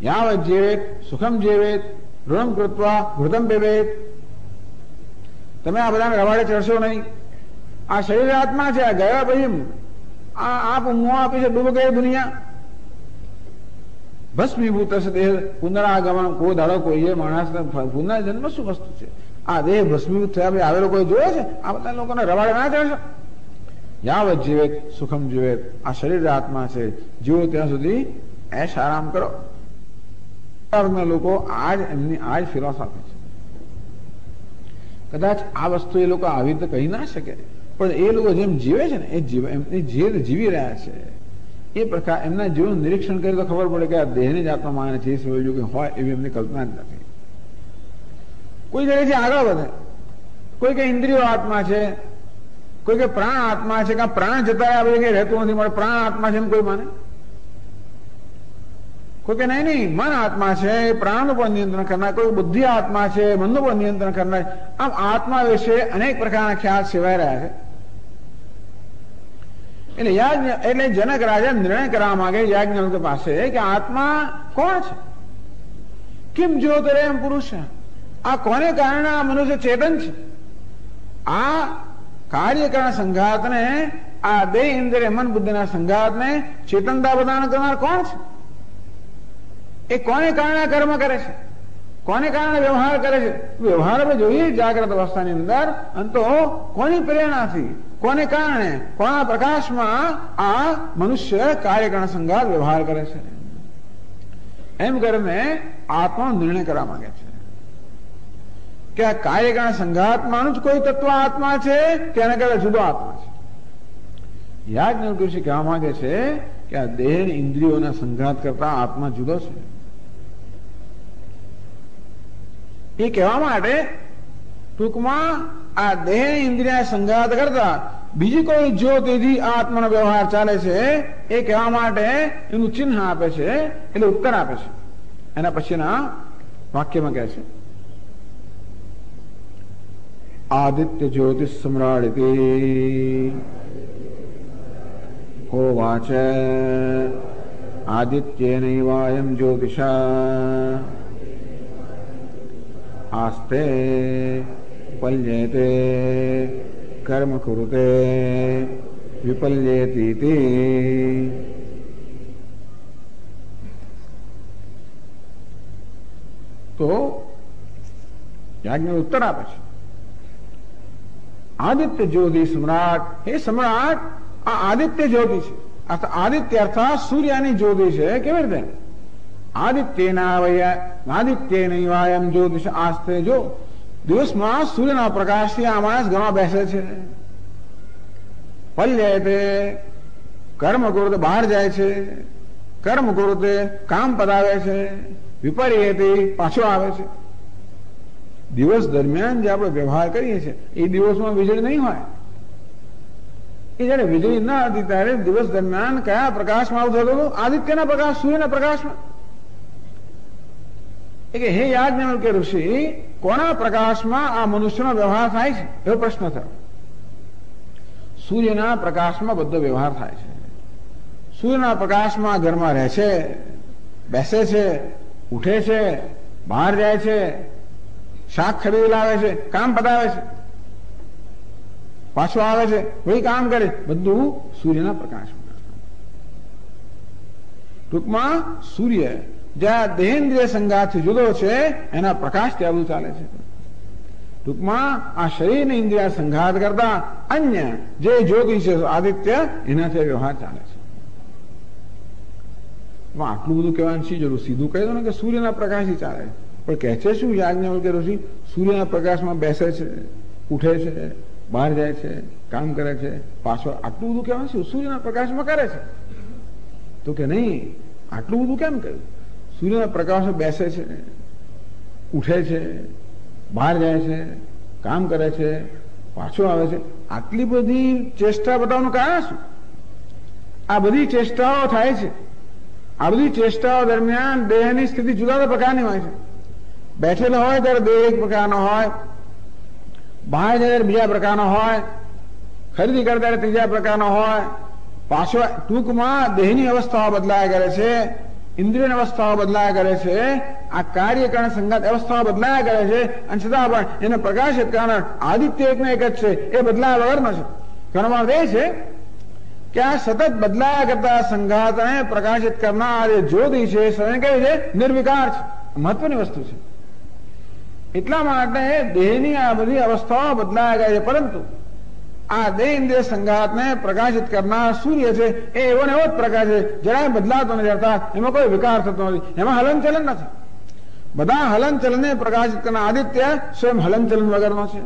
યાવત જીવેત સુખમ જીવેત ઋણમ કૃત્વા ઘૃતમ પીવેત. તમે આ બધાને રવાડે ચડશો નહીં. આ શરીર આત્મા છે, આ ગયા પછી આપ મોં આપી છે, ડૂબ ગઈ દુનિયા. ભસ્મીભૂત દેહ પુનરાગમન, કોઈ દાડો કોઈ માણસ પુનર્જન્મ શું વસ્તુ છે? આ દેહ ભસ્મીભૂત થયા પછી આવેલો કોઈ જોયો છે? આ બધા લોકોને રવાડે ના ચડશો. યાવત જીવેત સુખમ જીવેત, આ શરીર આત્મા છે, જીવો ત્યાં સુધી એશ આરામ કરો. લોકો આજ એમની આજ ફિલોસોફી છે. કદાચ આ વસ્તુ એ લોકો આવી રીતે કહી ના શકે, પણ એ લોકો જેમ જીવે છે ને એ જીવી રહ્યા છે. એ પ્રકાર એમના જીવન નિરીક્ષણ કરી તો ખબર પડે કે આ દેહને જ આત્મા માને છે, એ સિવાય કે હોય એવી એમની કલ્પના જ નથી. કોઈ જગ્યાએથી આગળ વધે, કોઈ કે ઇન્દ્રિયો આત્મા છે, કોઈ કે પ્રાણ આત્મા છે, કે પ્રાણ જતા આવે કે રહેતું નથી, મળે પ્રાણ આત્મા છે એમ કોઈ માને. કોઈ કે નહીં મન આત્મા છે, પ્રાણનું પણ નિયંત્રણ કરનાર, કોઈ બુદ્ધિ આત્મા છે, મનનું પણ નિયંત્રણ કરનાર. આમ આત્મા વિશે અનેક પ્રકારના ખ્યાલ સેવાઈ રહ્યા છે. એટલે જનક રાજા નિર્ણય કરવા માંગે યાજ્ઞવલ્ક પાસે કે આત્મા કોણ છે? કિમ જ્યોતિરે એમ પુરુષ, આ કોને કારણે આ મનુષ્ય ચેતન છે? આ કાર્યકાળ સંઘાતને, આ દેહ ઇન્દ્રિય મન બુદ્ધિના સંઘાતને ચેતનતા પ્રદાન કરનાર કોણ છે? એ કોને કારણે કર્મ કરે છે? કોને કારણે વ્યવહાર કરે છે? વ્યવહાર આપણે જોઈએ જાગ્રત અવસ્થાની અંદર, અંતો કોની પ્રેરણાથી, કોને કારણે, કોના પ્રકાશમાં આ મનુષ્ય કાર્યકાળ સંઘાત વ્યવહાર કરે છે? એમ કરીને આત્માનો નિર્ણય કરવા માંગે છે કે આ કાર્યકાળ સંઘાતમાંનું જ કોઈ તત્વ આત્મા છે કે એના કરતા જુદો આત્મા છે? યાજ્ઞવલ્ક ઋષિ કહેવા માંગે છે કે આ દેહ ઇન્દ્રિયોના સંઘાત કરતા આત્મા જુદો છે. એ કહેવા માટે ટૂંકમાં આ દેહ ઇન્દ્રિય સંઘાત કરતા બીજી કોઈ જ્યોતિથી આત્માનો વ્યવહાર ચાલે છે એ કહેવા માટે એનું ચિહ્ન આપે છે, એટલે ઉત્તર આપે છે. એના પછીના વાક્યમાં કહે છે આદિત્ય જ્યોતિષ સમ્રાટ હોવાચ આદિત્યેનૈવાયમ જ્યોતિષા આસ્તે પલ્યેતે કર્મ કુરુતે વિપલ્યેતિ. તો યાજ્ઞવલ્ક્ય ઉત્તર આપે છે, આદિત્ય જ્યોતિ સમ્રાટ, હે સમ્રાટ, આ આદિત્ય જ્યોતિ છે. આદિત્ય અર્થાત સૂર્યની જ્યોતિ છે. કેવી રીતે? આદિત્યનૈવાયમ જ્યોતિષ આસ્તે. જો દિવસમાં સૂર્યના પ્રકાશથી આ માણસ ઘણો બેસે છે. પલ્યતે કર્મ કુરુતે, બહાર જાય છે. કર્મ કુરુતે, કામ પતાવે છે. વિપર્યતે, પાછો આવે છે. દિવસ દરમિયાન જે આપણે વ્યવહાર કરીએ છીએ એ દિવસમાં વીજળી નહીં હોય. એ જયારે વીજળી ના હતી ત્યારે દિવસ દરમિયાન કયા પ્રકાશમાં આવું થતું હતું? આદિત્યના પ્રકાશ, સૂર્યના પ્રકાશમાં. કે હે યાજ્ઞવલ્ક્ય ઋષિ, કોના પ્રકાશમાં આ મનુષ્યનો વ્યવહાર થાય છે? એવો પ્રશ્ન થયો. સૂર્યના પ્રકાશમાં બધો વ્યવહાર થાય છે. સૂર્યના પ્રકાશમાં ઘરમાં રહે છે, બેસે છે, ઉઠે છે, બહાર જાય છે, શાક ખરીદી લાવે છે, કામ પતાવે છે, પાછો આવે છે, વળી કામ કરે, બધું સૂર્યના પ્રકાશમાં. ટૂંકમાં સૂર્ય જ્યાં દેહેન્દ્રિય સંઘાતથી જુદો છે એના પ્રકાશથી આ બધું ચાલે છે. ટૂંકમાં આ શરીરની ઇન્દ્રિય સંઘાત કરતા અન્ય જે જ્યોતિ છે આદિત્ય, એનાથી વ્યવહાર ચાલે છે. આટલું બધું કહેવાની શી જરૂર? સીધું કહી દો ને કે સૂર્યના પ્રકાશથી ચાલે. પણ કહે છે શું યાજ્ઞવલ્ક્ય ઋષિ? સૂર્યના પ્રકાશમાં બેસે છે, ઉઠે છે, બહાર જાય છે, કામ કરે છે, પાછો. આટલું બધું કહેવાનું શું? સૂર્યના પ્રકાશમાં કરે છે. તો કે નહીં, આટલું બધું કેમ કહ્યું? સૂર્યના પ્રકાશમાં બેસે છે, ઉઠે છે, બહાર જાય છે, કામ કરે છે, પાછો આવે છે. આટલી બધી ચેષ્ટા બતાવવાનું કારણ શું? આ બધી ચેષ્ટાઓ થાય છે. આ બધી ચેષ્ટાઓ દરમિયાન દેહની સ્થિતિ જુદા જુદા પ્રકારની હોય છે. બેઠેલો હોય ત્યારે દેહ એક પ્રકારનો હોય, બહાર જાય ત્યારે બીજા પ્રકારનો હોય, ખરીદી કરતા ત્યારે ત્રીજા પ્રકારનો હોય, પાછો. ટૂંકમાં દેહની અવસ્થાઓ બદલાયા કરે છે, ઇન્દ્રિયની અવસ્થાઓ બદલાયા કરે છે, આ કાર્યકરણ સંગાત અવસ્થાઓ બદલાયા કરે છે, અને છતાં પણ એને પ્રકાશિત કારણ આદિત્ય એકને એક જ છે, એ બદલાયા વગરનો છે. ઘણો એ છે કે આ સતત બદલાયા કરતા સંઘાતને પ્રકાશિત કરનાર જે જ્યોતિ છે સ્વયં કેવી છે? નિર્વિકાર છે. મહત્વની વસ્તુ છે. એટલા માટે દેહની આ બધી અવસ્થાઓ બદલાયા ગયા છે, પરંતુ આ દેહ ઇન્દ્રિય સંઘાતને પ્રકાશિત કરનાર સૂર્ય છે એ એવો ને એવો જ પ્રકાશ છે, જરાય બદલાતો નથી. અર્થાત એમાં કોઈ વિકાર થતો નથી, એમાં હલનચલન નથી. બધા હલનચલનને પ્રકાશિત કરનાર આદિત્ય સ્વયં હલનચલન વગરનો છે.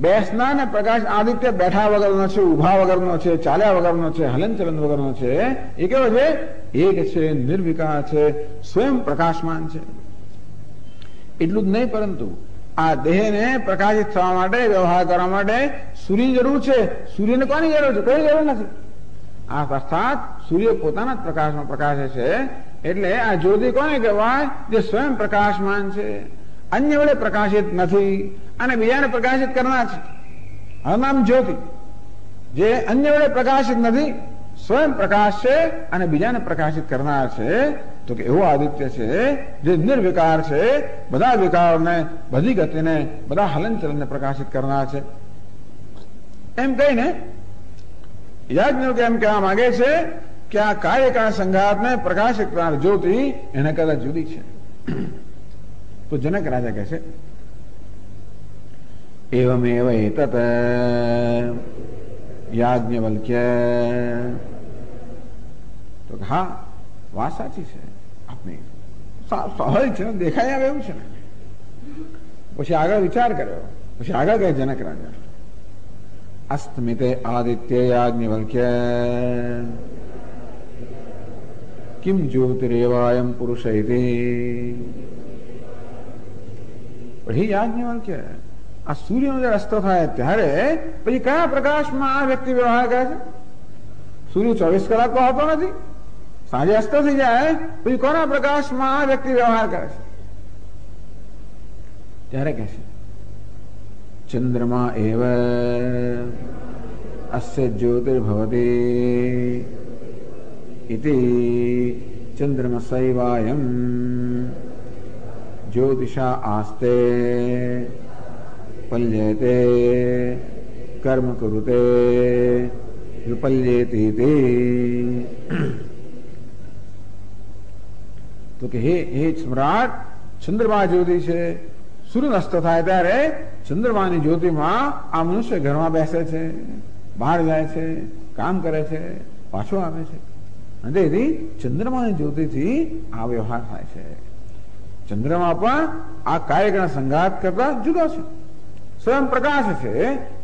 બેસનાર ને પ્રકાશ આદિત્ય બેઠા વગરનો છે, ઉભા વગરનો છે, ચાલ્યા વગરનો છે, હલનચલન વગરનો છે. એ કેવો છે? એક છે, નિર્વિકાર છે, સ્વયં પ્રકાશમાન છે. એટલું જ નહીં, પરંતુ આ દેહને પ્રકાશિત થવા માટે, વ્યવહાર કરવા માટે સૂર્યની જરૂર છે. સૂર્યને કોની જરૂર છે? કોઈ જરૂર નથી. આ અર્થાત સૂર્ય પોતાના જ પ્રકાશમાં પ્રકાશે છે. એટલે આ જ્યોતિ કોને કહેવાય? જે સ્વયં પ્રકાશમાન છે, અન્ય વડે પ્રકાશિત નથી અને બીજાને પ્રકાશિત કરનાર છે. આ નામ જ્યોતિ, જે અન્ય વડે પ્રકાશિત નથી, સ્વયં પ્રકાશ છે અને બીજાને પ્રકાશિત કરનાર છે. તો કે એવો આદિત્ય છે જે નિર્વિકાર છે, બધા વિકારોને, બધી ગતિને, બધા હલનચલનને પ્રકાશિત કરનાર છે. એમ કહીને યાજ્ઞવલ્ક્ય એમ કહેવા માંગે છે કે આ કાર્યકાળ સંઘાતને પ્રકાશિત કરનાર જ્યોતિ એના કરતા જુદી છે. તો જનક રાજા કહે છે, એવમેવ એતત યાજ્ઞવલ્ક્ય. તો હા, વાત સાચી છે આપની, સ્વાભાવિક છે ને, દેખાય આવે એવું છે ને. પછી આગળ વિચાર કર્યો, પછી આગળ કહે જનક રાજા, અસ્તમિતે આદિત્ય યાજ્ઞવલ્ક્ય કિમ જ્યોતિરેવાયમ પુરુષ ઇતિ. પછી યાજ્ઞવલ્ક્ય, આ સૂર્યનો જયારે અસ્ત થાય ત્યારે પછી કયા પ્રકાશમાં આ વ્યક્તિ વ્યવહાર કરે છે? સૂર્ય 24 કલાક તો હોતો નથી. સાંજે અસ્ત થઈ જાય પછી કોના પ્રકાશમાં આ વ્યક્તિ વ્યવહાર કરે છે? ત્યારે કહે છે, ચંદ્રમા એવ અસ્ય જ્યોતિર્ભવતી ઇતિ ચંદ્રમસૈવાયમ જ્યોતિષા આસ્તે પલ્યતે કર્મ કુરુતે વિપલ્યેતિ. તો કે હે સમ્રાટ, ચંદ્રમા જ્યોતિ છે. સૂર્ય અસ્ત થાય ત્યારે ચંદ્રમાની જ્યોતિમાં આ મનુષ્ય ઘરમાં બેસે છે, બહાર જાય છે, કામ કરે છે, પાછો આવે છે. અને તેથી ચંદ્રમાની જ્યોતિથી આ વ્યવહાર થાય છે. ચંદ્રમા પણ આ કાર્યકરણ સંઘાત કરતા જુદો છે. સ્વયં પ્રકાશ છે,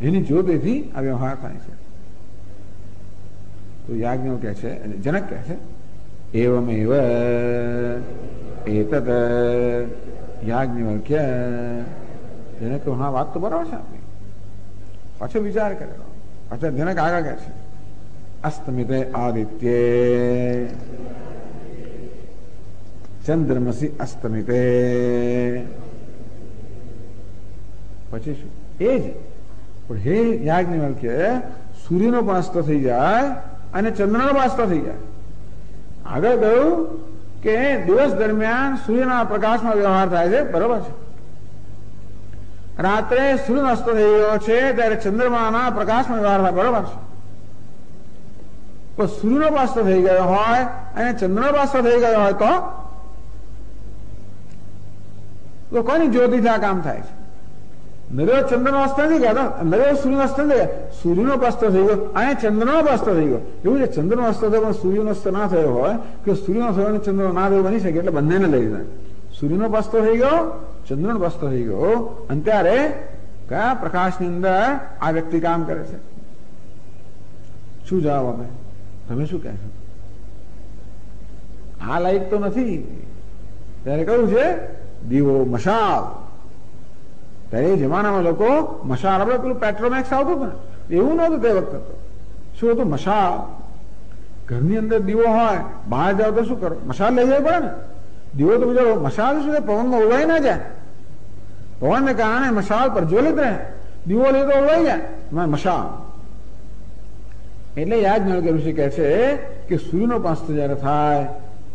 એની જ્યોતિથી આ વ્યવહાર થાય છે. તો યાજ્ઞો કહે છે, જનક કહે છે, એવમેવ એતત યાજ્ઞવલ્ક્ય. જનક હા વાત તો બરાબર છે આપણી. પાછો વિચાર કરેલો. પાછા જનક આગળ કહે છે, અસ્તમિતે આદિત્યે ચંદ્રમસી અસ્તમિતે. પછી શું? એ જ પણ હે યાજ્ઞવલ્ક્ય, સૂર્યનો પણ અસ્ત થઈ જાય અને ચંદ્રનો પણ અસ્ત થઈ જાય. આગળ કહ્યું કે દિવસ દરમિયાન સૂર્યના પ્રકાશમાં વ્યવહાર થાય છે, બરોબર છે. રાત્રે સૂર્યનો અસ્ત થઈ ગયો છે ત્યારે ચંદ્રમાના પ્રકાશમાં વ્યવહાર થાય, બરોબર છે. પણ સૂર્યનો અસ્ત થઈ ગયો હોય અને ચંદ્રનો અસ્ત થઈ ગયો હોય તો કોની જ્યોતિથી આ કામ થાય છે? નર્યો ચંદ્રનો અસ્ત નથી ગયા, નર્યો સૂર્યનો અસ્ત નથી ગયા. સૂર્યનો અસ્ત થઈ ગયો અને ચંદ્રનો અસ્ત થઈ ગયો. એવું છે, ચંદ્રનો અસ્ત થયો પણ સૂર્યનો અસ્ત ના થયો હોય કે સૂર્યનો થયો અને ચંદ્રનો ના થયો બની શકે, એટલે બંનેને લઈ જાય. સૂર્યનો અસ્ત થઈ ગયો, ચંદ્રનો અસ્ત થઈ ગયો. અને ત્યારે કયા પ્રકાશની અંદર આ વ્યક્તિ કામ કરે છે? શું જવાબ આપે? તમે શું કહેશો? આ લાઈટ તો નથી. ત્યારે કયું છે? દીવો, મશાલ. ત્યારે એ જમાનામાં લોકો મશાલ, આપણે પેલું પેટ્રોમેક્સ આવતું હતું ને, એવું નહોતું તે વખતે. તો શું હતું? મશાલ. ઘરની અંદર દીવો હોય, બહાર જાવ તો શું કરો? મશાલ લઈ જવી પડે ને. દીવો તો બીજો મશાલ શું છે? પવનમાં ઉડવાઈ ના જાય. પવનને કારણે મશાલ પ્રજ્વલિત રહે. દીવો લઈ તો ઉડવાઈ જાય મશાલ. એટલે યાજ્ઞવલ્ક્ય ઋષિ કહે છે કે સૂર્યનો અસ્ત જયારે થાય,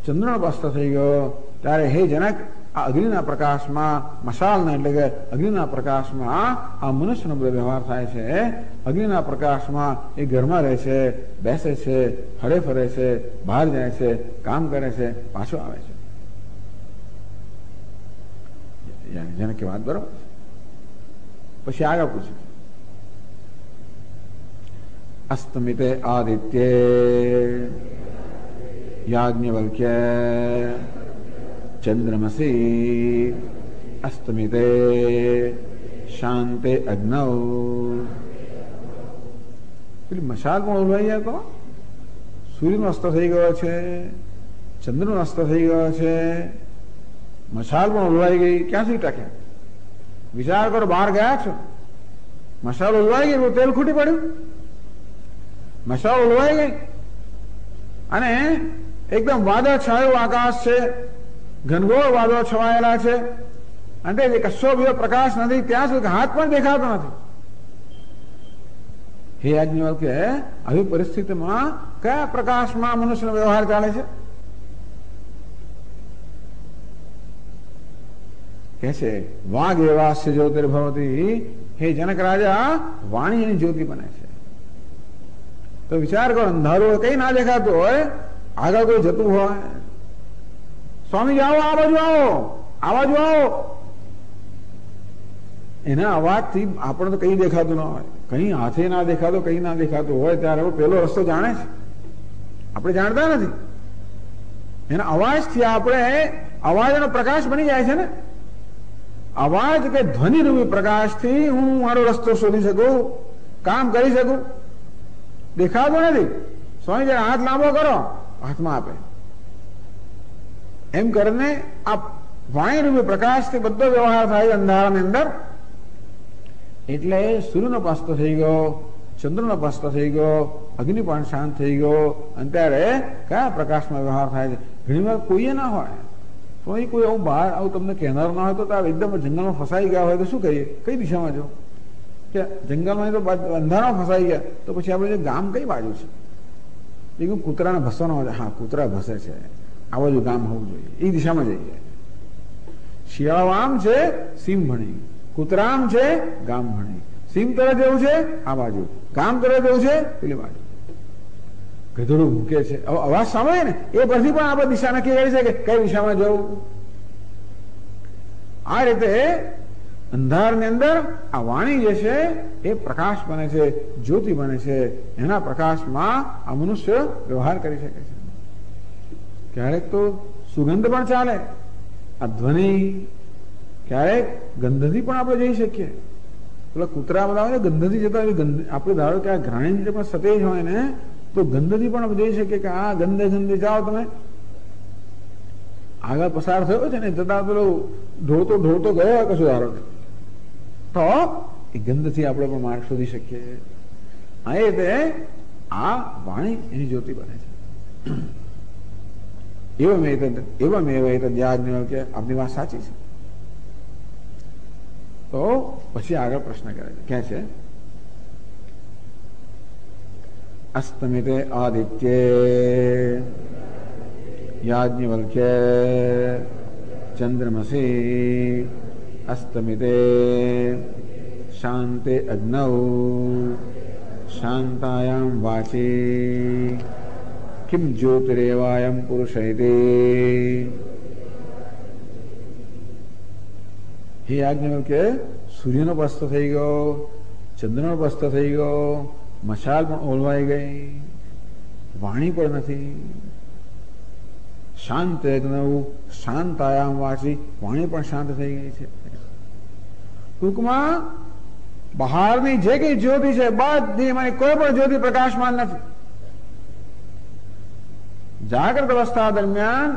ચંદ્રનો અસ્ત થઈ ગયો, ત્યારે હે જનક, આ અગ્નિના પ્રકાશમાં મશાલના એટલે કે અગ્નિના પ્રકાશમાં આ મનુષ્યનો બધો વ્યવહાર થાય છે. અગ્નિના પ્રકાશમાં એ ઘરમાં રહે છે, બેસે છે, હરે ફરે છે, બહાર જાય છે, કામ કરે છે, પાછો આવે છે. જેને કે વાત બરોબર છે. પછી આગળ પૂછે, અસ્તમિતે આદિત્યે યાજ્ઞવલ્ક્ય ચંદ્રમસી અસ્તમિતે શાંતે અગ્નૌ. પેલી મશાલ પણ ઓલવાઈ જાય તો સૂર્યનો અસ્ત થઈ ગયો છે, ચંદ્રનો અસ્ત થઈ ગયો છે, મશાલ પણ ઓલવાઈ ગઈ. ક્યાંથી ટકે? વિચાર કરો, બહાર ગયા છો, મશાલ ઓલવાઈ ગઈ, તેલ ખૂટી પડ્યું, મશાલ ઓલવાઈ ગઈ અને એકદમ વાદળ છાયું આકાશ છે, ઘનઘોર વાદળો છવાયેલા છે અને તે કશો બીજો પ્રકાશ નથી, ત્યાં સુધી હાથ પણ દેખાતો નથી. હે યાજ્ઞવલ્ક્ય, આવી પરિસ્થિતિમાં કયા પ્રકાશમાં મનુષ્યનો વ્યવહાર ચાલે છે? કહે છે વાઘ એવાસ્ય જ્યોતિર્ભવતી. હે જનક રાજા, વાણી એની જ્યોતિ બને છે. તો વિચાર કરો, અંધારું કઈ ના દેખાતું હોય, આગળ કોઈ જતું હોય, સ્વામી આવો, આ બાજુ આવો, આ બાજુ આવો, એના અવાજથી આપણને તો કઈ દેખાતું ના હોય, કઈ હાથે ના દેખાતો, કઈ ના દેખાતું હોય, ત્યારે પેલો રસ્તો જાણે છે, આપણે જાણતા નથી. એના અવાજથી આપણે અવાજનો પ્રકાશ બની જાય છે ને. અવાજ કે ધ્વનિ રૂપી પ્રકાશથી હું મારો રસ્તો શોધી શકું, કામ કરી શકું. દેખાતો નથી. સ્વામી જરા હાથ લાંબો કરો, હાથમાં આપે. એમ કરીને આ વાણી રૂપી પ્રકાશથી બધો વ્યવહાર થાય અંધારાની અંદર. એટલે સૂર્યનો અસ્ત થઈ ગયો, ચંદ્રનો અસ્ત થઈ ગયો, અગ્નિ પણ શાંત થઈ ગયો. અને ત્યારે કયા પ્રકાશમાં વ્યવહાર થાય છે? ઘણી વાર કોઈએ ના હોય, કોઈ આવું બહાર આવું તમને કહેનાર ના હોય તો એકદમ જંગલમાં ફસાઈ ગયા હોય તો શું કરીએ? કઈ દિશામાં જાઓ? કે જંગલમાં તો અંધારામાં ફસાઈ ગયા તો પછી આપણે ગામ કઈ બાજુ છે? એ કૂતરાને ભસવાનો હોય, હા કૂતરા ભસે છે, આ બાજુ ગામ હોવું જોઈએ, એ દિશામાં જઈએ. શિયાળો આમ છે, સીમ ભણી, કૂતરામ છે, ગામ ભણી. સીમ તરફ જવું છે આ બાજુ, ગામ તરફ જવું છે પેલી બાજુ. ગધેડું મૂકે છે, અવાજ સાંભળે ને એ પરથી પણ આપણે દિશા નક્કી કરી છે કે કઈ દિશામાં જવું. આ રીતે અંધારની અંદર આ વાણી જે છે એ પ્રકાશ બને છે, જ્યોતિ બને છે. એના પ્રકાશમાં આ મનુષ્ય વ્યવહાર કરી શકે છે. ક્યારેક તો સુગંધ પણ ચાલે, આ ધ્વનિ, ક્યારેક ગંધથી પણ આપણે જઈ શકીએ. પેલા કૂતરા બધા હોય ને ગંધથી જતા હોય, ગંધ આપણે ધારો કે આ ઘ્રાણેન્દ્રિય પણ સતેજ હોય ને તો ગંધથી પણ આપણે જઈ શકીએ કે આ ગંધે ગંધે જાઓ તમે. આગળ પસાર થયો છે ને જતા પેલો ઢોળતો ગયો હોય કશું ધારો કે તો એ ગંધથી આપણે પણ માર્ગ શોધી શકીએ. આ રીતે આ વાણી એની જ્યોતિ બને છે. એવમેવ યાજ્ઞવલ્ક્ય, આપની વાત સાચી છે. તો પછી આગળ પ્રશ્ન કરે છે, ક્યાં છે? અસ્તમિતે આદિત્યે યાજ્ઞવલ્ક્ય ચંદ્રમસી અસ્તમિતે શાંતે અગ્નૌ શાંતાયામ વાચી કિમ જ્યોતિરેવાયમ પુરુષૈતે. હે યાજ્ઞવલ્ક્ય, સૂર્યનો અસ્ત થઈ ગયો, ચંદ્રનો અસ્ત થઈ ગયો, મશાલ પણ ઓલવાઈ ગઈ, વાણી પણ નથી. શાંત અગ્નૌ શાંતાયામ વાચી, વાણી પણ શાંત થઈ ગઈ છે. ટૂંકમાં બહારની જે કઈ જ્યોતિ છે બધી એમાં કોઈ પણ જ્યોતિ પ્રકાશમાન નથી. જાગ્રત અવસ્થા દરમિયાન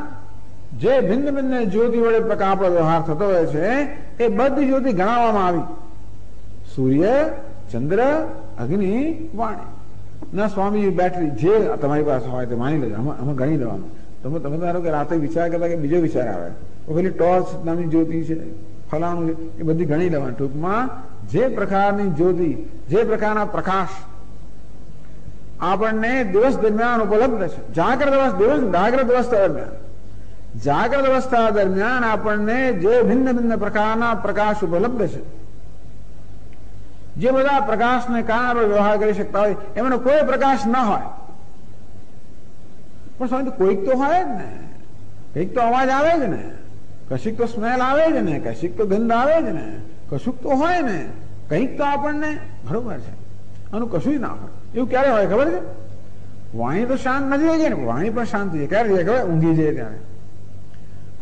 જે ભિન્ન ભિન્ન જ્યોતિ વડે આપણો વ્યવહાર થતો હોય છે એ બધી જ્યોતિ ગણાવવામાં આવી. સૂર્ય, ચંદ્ર, અગ્નિ, વાણી. ના સ્વામી બેટરી જે તમારી પાસે હોય તે માની લેજો, અમે ગણી લેવાનું. તમે ધારો કે રાતે વિચાર કરતા કે બીજો વિચાર આવે, પેલી ટોર્ચ નામની જ્યોતિ છે, ફલાણું છે, એ બધી ગણી લેવાનું. ટૂંકમાં જે પ્રકારની જ્યોતિ, જે પ્રકારના પ્રકાશ આપણને દિવસ દરમિયાન ઉપલબ્ધ છે, જાગ્રત અવસ્થા દરમિયાન આપણને જે ભિન્ન ભિન્ન પ્રકારના પ્રકાશ ઉપલબ્ધ છે, જે બધા પ્રકાશને કારણે આપણે વ્યવહાર કરી શકતા હોય એમનો કોઈ પ્રકાશ ન હોય. પણ સ્વામી કોઈક તો હોય જ ને, કંઈક તો અવાજ આવે જ ને, કશીક તો સ્મેલ આવે જ ને, કશીક તો ગંધ આવે જ ને, કશુંક તો હોય ને, કંઈક તો આપણને બરોબર છે, આનું કશું જ ના હોય. એવું ક્યારે હોય ખબર છે? વાણી તો શાંત નથી હોય છે ને, વાણી પણ શાંત છે ક્યારે છે ખબર? ઊંઘી જાય ત્યારે.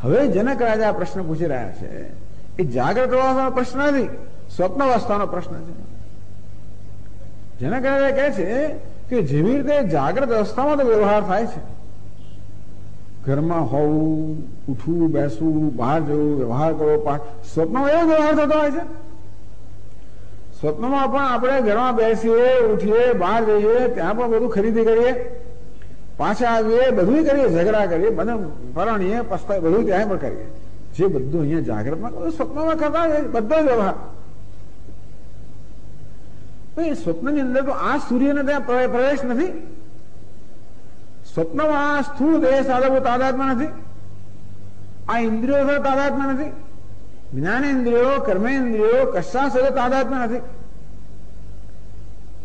હવે જનક રાજા પ્રશ્ન પૂછી રહ્યા છે એ જાગ્રત અવસ્થાનો પ્રશ્ન નથી, સ્વપ્ન અવસ્થાનો પ્રશ્ન છે. જનક રાજા કહે છે કે જેવી રીતે જાગ્રત અવસ્થામાં તો વ્યવહાર થાય છે, ઘરમાં હોવું, ઉઠવું, બેસવું, બહાર જવું, વ્યવહાર કરવો, સ્વપ્નમાં એવો વ્યવહાર થતો હોય છે. સ્વપ્નમાં પણ આપણે ઘરમાં બેસીએ, ઉઠીએ, બહાર જઈએ, ત્યાં પણ બધું ખરીદી કરીએ, પાછા આવીએ, બધું કરીએ, ઝઘડા કરીએ, બધા પરણીએ, પસ્તાય, બધું ત્યાં પણ કરીએ. જે બધું અહીંયા જાગ્રતમાં સ્વપ્નમાં કરતા હોય બધો જ વ્યવહાર. સ્વપ્નની અંદર તો આ સૂર્યને ત્યાં પ્રવેશ નથી. સ્વપ્નમાં આ સ્થૂળ દેહ સાથે તાદાત્મ્ય નથી, આ ઇન્દ્રિયો સાથે તાદાત્મ્ય નથી, જ્ઞાનેન્દ્રિયો, કર્મેન્દ્રિયો કશા સાથે તાદાત્મ્ય નથી.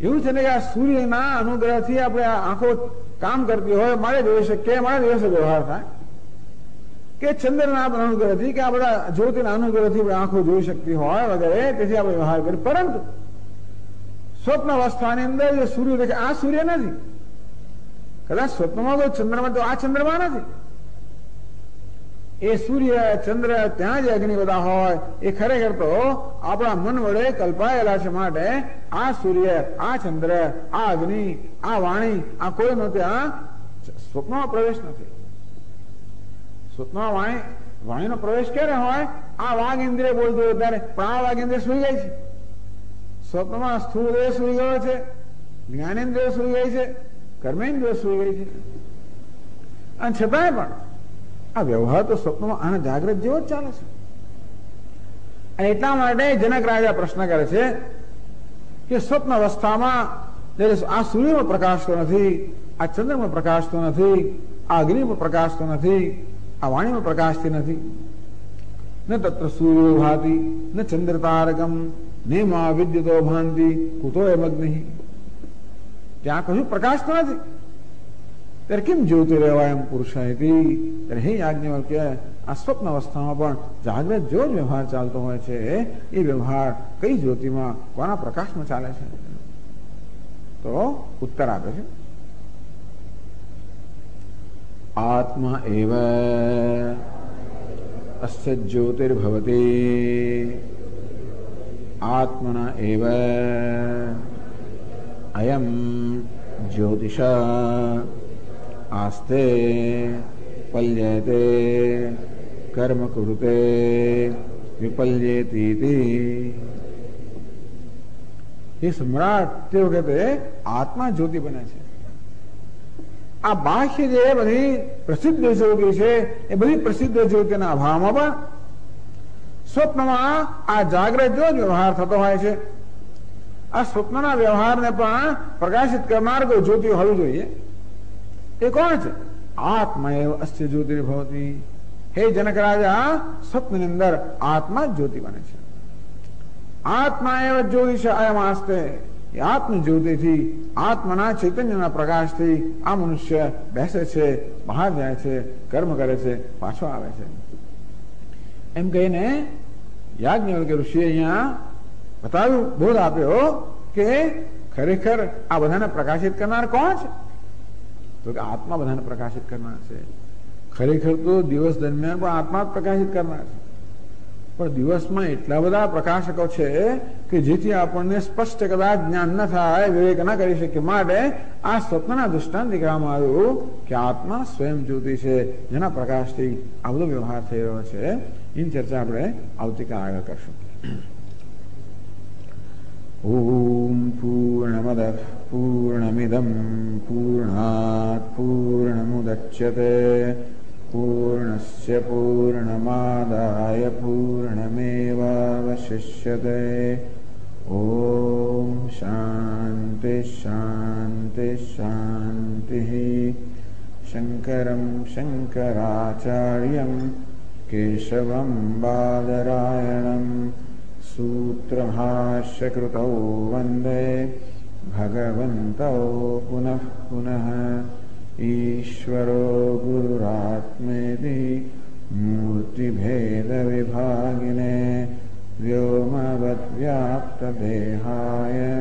એવું છે ને કે આ સૂર્યના અનુગ્રહથી આપણે આંખો કામ કરતી હોય, મારે જોઈ શકીએ, મારા દિવસે વ્યવહાર થાય, કે ચંદ્રના અનુગ્રહથી કે આ બધા જ્યોતિના અનુગ્રહથી આંખો જોઈ શકતી હોય વગેરે, તેથી આપણે વ્યવહાર કરીએ. પરંતુ સ્વપ્ન અવસ્થાની અંદર જે સૂર્ય દેખે આ સૂર્ય નથી. કદાચ સ્વપ્નમાં તો ચંદ્રમાં તો આ ચંદ્રમા નથી. એ સૂર્ય, ચંદ્ર, ત્યાં જે અગ્નિ બધા હોય એ ખરેખર તો આપણા મન વડે કલ્પાયેલા છે. માટે આ સૂર્ય, આ ચંદ્ર, આ અગ્નિ, આ વાણી, આ કોઈનો ત્યાં સ્વપ્નમાં પ્રવેશ નથી. સ્વપ્નમાં વાણીનો પ્રવેશ ક્યારે હોય? આ વાઘ ઇન્દ્રિય બોલતું હોય ત્યારે, પણ આ વાઘ ઇન્દ્રિય સુઈ જાય છે. સ્વપ્નમાં સ્થૂળ દેહ સુઈ ગયો છે, જ્ઞાનેન્દ્રિય સુઈ ગઈ છે, કર્મેન્દ્રિય સુઈ ગઈ છે, અને છતાંય પણ આ વ્યવહાર તો સ્વપ્નમાં આના જાગ્રત જેવો જ ચાલે છે. અને એટલા માટે જનક રાજા પ્રશ્ન કરે છે કે સ્વપ્ન અવસ્થામાં આ સૂર્યમાં પ્રકાશ તો નથી, આ ચંદ્રમાં પ્રકાશ તો નથી, આ અગ્નિમાં પ્રકાશ તો નથી, આ વાણીમાં પ્રકાશથી નથી. ન તત્ર સૂર્યો ભાતિ ન ચંદ્ર તારકમ નેમા વિદ્યુતો ભાંતિ કુતો એમ અગ્નિ. ત્યાં કશું પ્રકાશ તો નથી. ત્યારે કેમ જીવતું રહેવાય એમ પુરુષાયથી? ત્યારે હે યાજ્ઞવલ્ક્ય, આ સ્વપ્ન અવસ્થામાં પણ જાગ્રત જો જ વ્યવહાર ચાલતો હોય છે એ વ્યવહાર કઈ જ્યોતિમાં, કોના પ્રકાશમાં ચાલે છે? તો ઉત્તર આપે છે, આત્મા એવ અસ્ય જ્યોતિર્ભવતી, આત્મના એવ અયમ જ્યોતિષ આસ્તે પલ્યતે કર્મ કુરુતે વિપલ્યેતિ. એ સમ્રાટ તે વખતે આત્મા જ્યોતિ બને છે. આ બાહ્ય જે બધી પ્રસિદ્ધ જ્યોતિ છે એ બધી પ્રસિદ્ધ જ્યોતિના અભાવમાં પણ સ્વપ્નમાં આ જાગ્રત જો વ્યવહાર થતો હોય છે. આ સ્વપ્નના વ્યવહારને પણ પ્રકાશિત કરનાર કોઈ જ્યોતિ હોવી જોઈએ. એ કોણ છે? આત્મા એવ અસ્ય જ્યોતિર્ભવતી. હે જનક રાજા, સ્વપ્નની અંદર આત્મા જ્યોતિ બને છે. આત્મા એવ જ્યોતિષ અયમ આસ્તે. એ આત્મ જ્યોતિથી, આત્મના ચૈતન્યના પ્રકાશથી આ મનુષ્ય બેસે છે, બહાર જાય છે, કર્મ કરે છે, પાછો આવે છે. એમ કહીને યાજ્ઞવલ્ક્ય ઋષિએ અહીંયા બતાવ્યું, બોધ આપ્યો કે ખરેખર આ બધાને પ્રકાશિત કરનાર કોણ છે? તો કે આત્મા બધાને પ્રકાશિત કરનાર છે. ખરેખર તો દિવસ દરમિયાન પણ આત્મા જ પ્રકાશિત કરનાર છે. પણ દિવસમાં એટલા બધા પ્રકાશકો છે કે જેથી આપણને સ્પષ્ટ કદાચ જ્ઞાન ન થાય, વિવેક ન કરી શકીએ. માટે આ સ્વપ્નના દૃષ્ટાંત દેખાવામાં આવ્યું કે આત્મા સ્વયં જ્યોતિ છે, જેના પ્રકાશથી આ બધો વ્યવહાર થઈ રહ્યો છે. એની ચર્ચા આપણે આવતીકાલ આગળ કરશું. ઓમ પૂર્ણમદ પૂર્ણમિદમ પૂર્ણાત પૂર્ણમુદચ્યતે પૂર્ણસ્ય પૂર્ણમાદાય પૂર્ણમેવાવશિષ્યતે. ઓમ શાંતિ શાંતિ શાંતિ. શંકરં શંકરાચાર્યં કેશવં બાદરાયણં સૂત્રભાષ્યકૃતૌ વંદે ભગવन्तौ પુનઃ પુનઃ. ઈશ્વરો ગુરુરાત્મેતિ મૂર્તિભેદવિભાગિને વ્યોમવદ્વ્યાપ્તદેહાય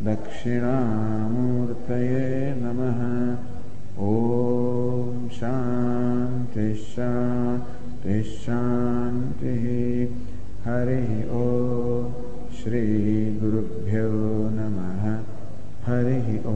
દક્ષિણામૂર્તયે નમઃ. ઓમ શાંતિ શાંતિ શાંતિ. હરિ ઓમ. શ્રી ગુરુભ્યો નમઃ. હરિ ઓમ.